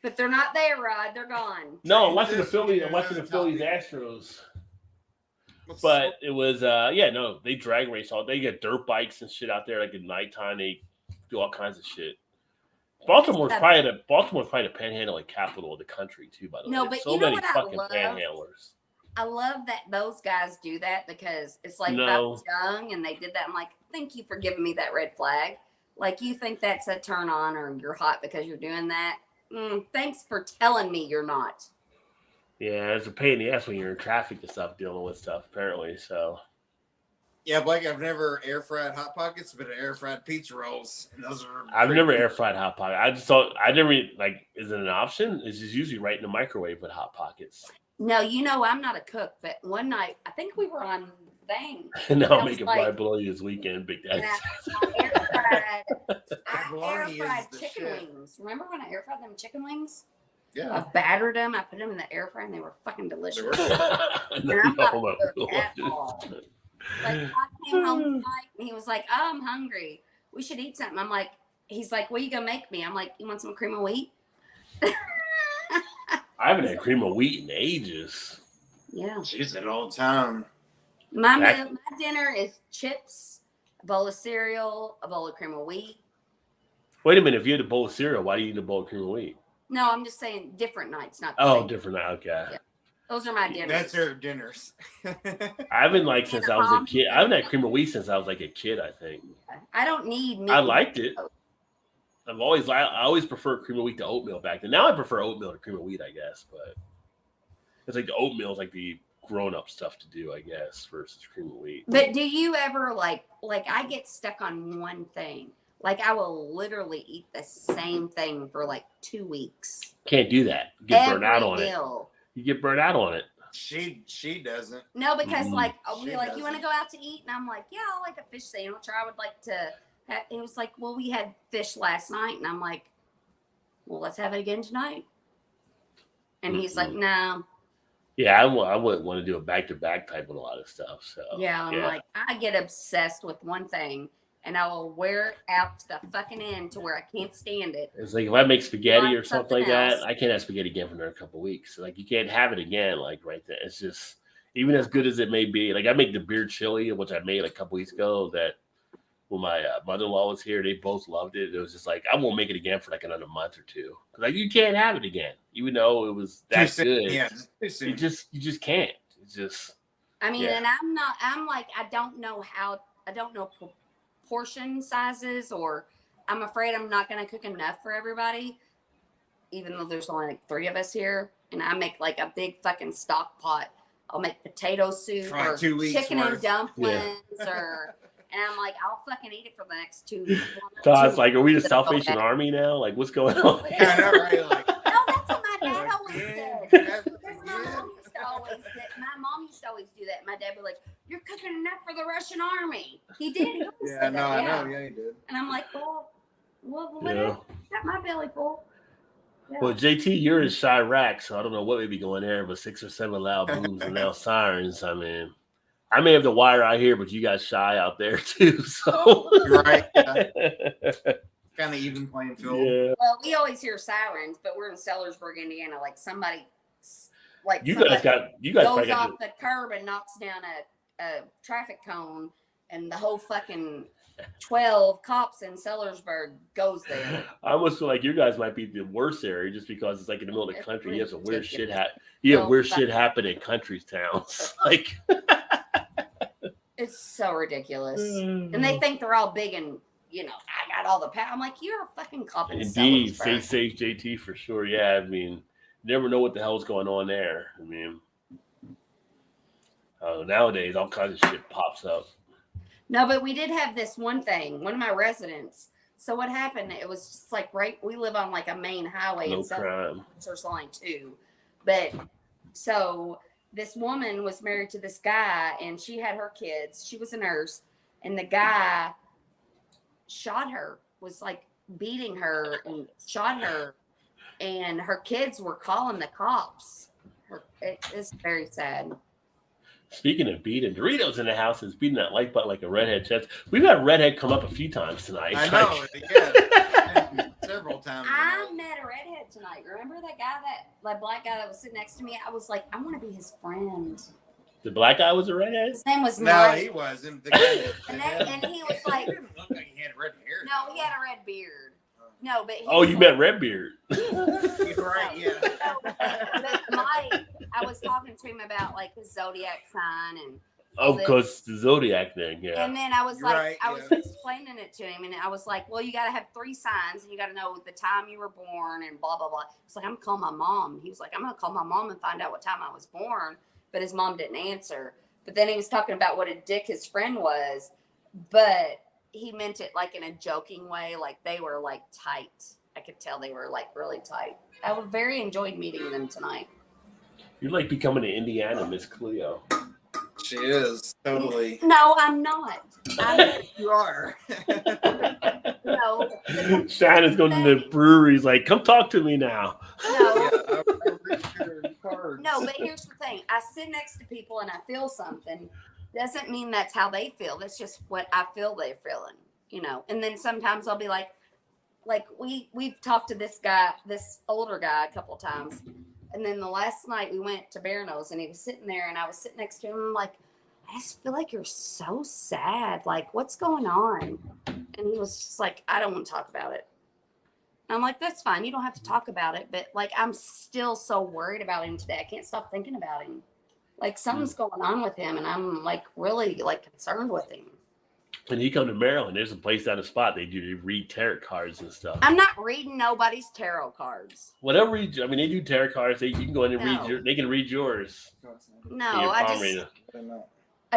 But they're not there, Rod. They're gone. No, I'm watching the Phillies Astros. But it was they drag race all. They get dirt bikes and shit out there. Like at nighttime, they do all kinds of shit. Baltimore's probably the panhandling capital of the country too. By the way, but so you know many what I fucking love? panhandlers. I love that those guys do that because it's like if I was young and they did that. I'm like, thank you for giving me that red flag. Like you think that's a turn on or you're hot because you're doing that. Thanks for telling me you're not. Yeah, it's a pain in the ass when you're in traffic and stuff, dealing with stuff, apparently. So. Yeah, Blake, I've never air fried Hot Pockets, but air fried pizza rolls. And those are. I've never air fried Hot Pockets. I just thought I never like. Is it an option? It's just usually right in the microwave with Hot Pockets. No, I'm not a cook, but one night I think we were on thing. No, I'm making fried bologna this weekend, Big Daddy. I air fried chicken wings. Remember when I air fried them chicken wings? Yeah. I battered them. I put them in the air fryer, and they were fucking delicious. Like, I came home tonight and he was like, "Oh, I'm hungry. We should eat something." I'm like, he's like, "What are you gonna make me?" I'm like, "You want some cream of wheat?" I haven't had cream of wheat in ages. Yeah. She's it all the time. My Back- dinner is chips, a bowl of cereal, a bowl of cream of wheat. Wait a minute. If you had a bowl of cereal, why do you eat a bowl of cream of wheat? No, I'm just saying different nights, not the Oh, same. different now. Okay. Yeah. Those are my dinners. That's her dinners. I haven't like since I was a kid. I haven't had cream of wheat since I was like a kid. I think I don't need meat. I liked it. I always prefer cream of wheat to oatmeal back then. Now I prefer oatmeal to cream of wheat, I guess. But it's like the oatmeal is like the grown-up stuff to do, I guess, versus cream of wheat. But do you ever like I get stuck on one thing. Like I will literally eat the same thing for like 2 weeks. Can't do that. You get burnt out Every on it. meal. You get burnt out on it. She doesn't. No, because Mm. like She we like, "You want to doesn't. go out to eat?" And I'm like, "Yeah, I like a fish sandwich, or I would like to." It was like, "Well, we had fish last night," and I'm like, "Well, let's have it again tonight." And he's like, "No." Yeah, I wouldn't want to do a back-to-back type of a lot of stuff. So Yeah, I'm like, I get obsessed with one thing, and I will wear it out to the fucking end to where I can't stand it. it's like if I make spaghetti Want or something something like that, else. I can't have spaghetti again for another couple of weeks. Like you can't have it again, like right there. It's just even as good as it may be. Like I make the beer chili, which I made like a couple weeks ago. That when my mother-in-law was here, they both loved it. It was just like I won't make it again for like another month or two. Like you can't have it again, even though it was Too that soon. good. Yeah, too soon. You just can't. It's just I mean, Yeah. and I'm like, I don't know portion sizes, or I'm afraid I'm not going to cook enough for everybody, even though there's only like 3 of us here. And I make like a big fucking stock pot. I'll make potato soup For like or 2 weeks chicken and worth. dumplings, and I'm like, I'll fucking eat it for the next 2 weeks. so it's like, are we the So Salvation bad. Army now? Like, what's going on? Yeah, I know, right? Like, No, that's what my dad always again, said. that's Because my again. mom used to always my mom used to always do that. My dad would be like, "You're cooking enough for the Russian army." He did. He always Yeah, said no, that. I Yeah. know. Yeah, you did. And I'm like, well, what Yeah. got my belly full. Yeah. Well, JT, you're in Chirac, so I don't know what may be going there, but 6 or 7 loud booms and now sirens. I mean, I may have the wire out here, but you guys shy out there too. So You're right. Yeah. Kind of even playing field. yeah. Well, we always hear sirens, but we're in Sellersburg, Indiana. Like somebody, You guys goes probably got off the curb and knocks down a traffic cone, and the whole fucking 12 cops in Sellersburg goes there. I almost feel like you guys might be the worst area just because it's like in the middle of the It's country. You have some weird shit ridiculous. You have So weird fucking- shit happen in country towns. Like It's so ridiculous. And they think they're all big and, I got all the power. I'm like, you're a fucking cop in Indeed, stay Sellersburg. safe, JT, for sure. Yeah, I mean, you never know what the hell's going on there. I mean, nowadays all kinds of shit pops up. No, but we did have this one thing. One of my residents. So what happened? It was just like we live on like a main highway No in Sellersburg. crime. There's line 2. But so this woman was married to this guy, and she had her kids. She was a nurse, and the guy shot her, was like beating her and shot her, and her kids were calling the cops. It's very sad. Speaking of beating, Doritos in the house is beating that like butt like a redhead chest. We've had redhead come up a few times tonight. I know. Yeah. Several times. I met a redhead tonight. Remember that guy, that black guy that was sitting next to me? I was like, I want to be his friend. The black guy was a redhead? His name was No, Mike. he wasn't. The guy And he was like, he didn't look like he had red hair. no, he had a red beard. No, but he Oh, was you like- met Redbeard. You're right. Yeah. But Mike, I was talking to him about like his zodiac sign, and Of course, the Zodiac thing, yeah. and then I was You're like, right, I was yeah. explaining it to him, and I was like, well, you got to have 3 signs, and you got to know the time you were born, and blah blah blah. It's like, I'm gonna call my mom. He was like, I'm gonna call my mom and find out what time I was born, but his mom didn't answer. But then he was talking about what a dick his friend was, but he meant it like in a joking way, like they were like tight. I could tell they were like really tight. I would very enjoyed meeting them tonight. You're like becoming an Indiana Miss Cleo. She is totally. No, I'm not. I'm You are. no, Shannon's going to the breweries like, come talk to me now. no. Yeah, I read your cards. No, but here's the thing. I sit next to people and I feel something, doesn't mean that's how they feel. That's just what I feel they're feeling, you know. And then sometimes I'll be like we've talked to this older guy a couple of times. And then the last night we went to BeerVentures and he was sitting there and I was sitting next to him. I'm like, I just feel like you're so sad. Like, what's going on? And he was just like, I don't want to talk about it. And I'm like, that's fine. You don't have to talk about it. But like, I'm still so worried about him today. I can't stop thinking about him. Like something's going on with him. And I'm like really like concerned with him. When you come to Maryland, there's a place down the spot they read tarot cards and stuff. I'm not reading nobody's tarot cards. Whatever they do tarot cards. You can go in and read they can read yours. No, I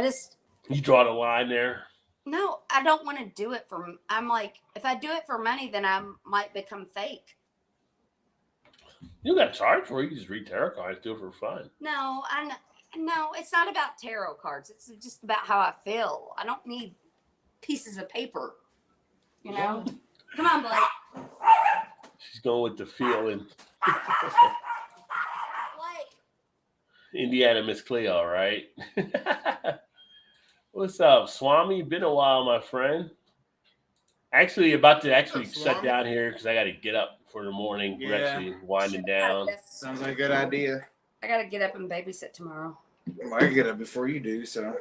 just you draw the line there. No, I don't want to do it for. I'm like, if I do it for money, then I might become fake. You got to charge for it. You can just read tarot cards, do it for fun. No, no, it's not about tarot cards. It's just about how I feel. I don't need pieces of paper. You know? Come on, Blake. She's going with the feeling. Blake. Indiana Miss Cleo, right? What's up, Swami? Been a while, my friend. Actually, about to shut down here because I got to get up for the morning. Yeah. We're actually winding down. Sounds like a good idea. I got to get up and babysit tomorrow. Well, I get up before you do, so.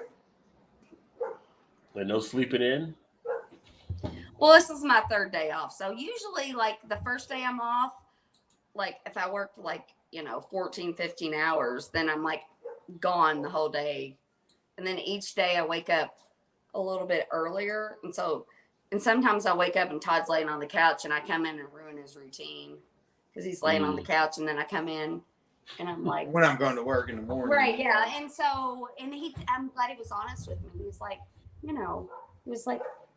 And no sleeping in? Well, this is my third day off. So usually, like, the first day I'm off, like, if I worked, like, 14, 15 hours, then I'm, like, gone the whole day. And then each day I wake up a little bit earlier. And sometimes I wake up and Todd's laying on the couch and I come in and ruin his routine because he's laying on the couch. And then I come in and I'm like, when I'm going to work in the morning. Right. Yeah. And I'm glad he was honest with me. He was like,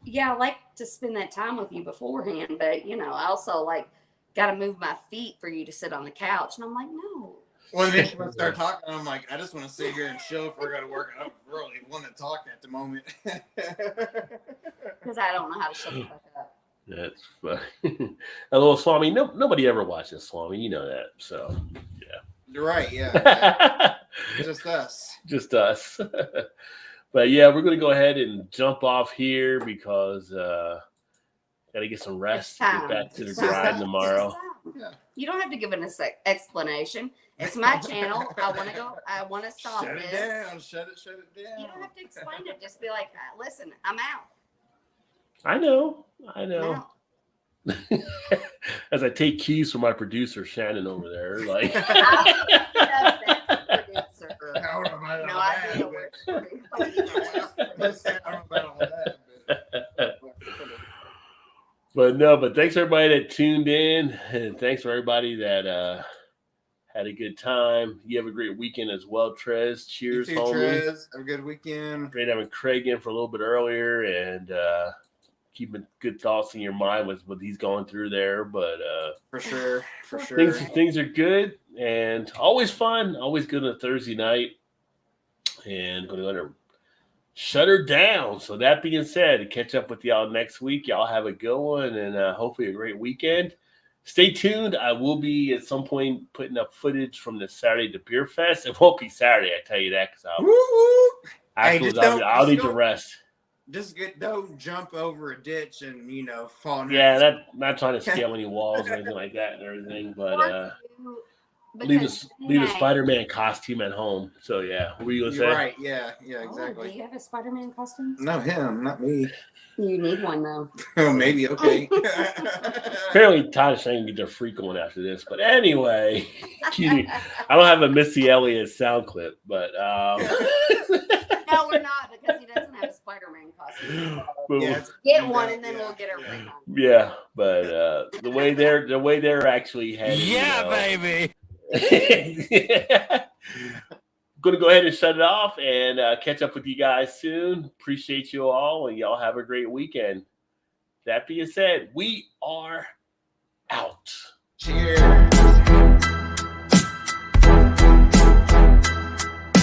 yeah, I like to spend that time with you beforehand. But, I also like got to move my feet for you to sit on the couch. And I'm like, no. Well, then when I start talking, I'm like, I just want to sit here and chill if we're going to work. I don't really want to talk at the moment. Because I don't know how to shut the fuck up. That's funny. A little Swami. Nobody ever watches Swami. You know that. So, yeah. You're right. Yeah. Just us. Just us. But, yeah, we're going to go ahead and jump off here because got to get some rest. Get back to the grind tomorrow. Yeah. You don't have to give an explanation. It's my channel. I want to stop Shut this. it down. Shut it down. You don't have to explain it. Just be like, listen, I'm out. I know. No. As I take keys from my producer, Shannon, over there. Like, That's a producer. I don't know about No, all I that, do the worst producer. I don't know about all that. But thanks everybody that tuned in, and thanks for everybody that had a good time. You have a great weekend as well, Trez. Cheers, You too, homie. Trez. Have a good weekend. Great having Craig in for a little bit earlier, and keeping good thoughts in your mind with what he's going through there. But For sure. things are good and always fun, always good on a Thursday night. And going to shut her down. So that being said, catch up with y'all next week. Y'all have a good one and hopefully a great weekend. Stay tuned. I will be at some point putting up footage from the Saturday to Beer Fest. It won't be Saturday, I tell you that, because I'll need to rest. Don't jump over a ditch and fall. Yeah, not trying to scale any walls or anything like that and everything, but leave a Spider-Man costume at home. So yeah, what were you gonna say? Right? Yeah, exactly. Do you have a Spider-Man costume? No, him, not me. You need one though. Oh, maybe okay. Apparently, Todd is saying get their freak on after this. But anyway, I don't have a Missy Elliott sound clip, but No, we're not because he doesn't have a Spider-Man costume. Yeah, Get one and then we'll get our ring on. yeah. But the way they're actually headed, baby. Gonna go ahead and shut it off and catch up with you guys soon. Appreciate you all, and y'all have a great weekend. That being said, we are out. Cheers.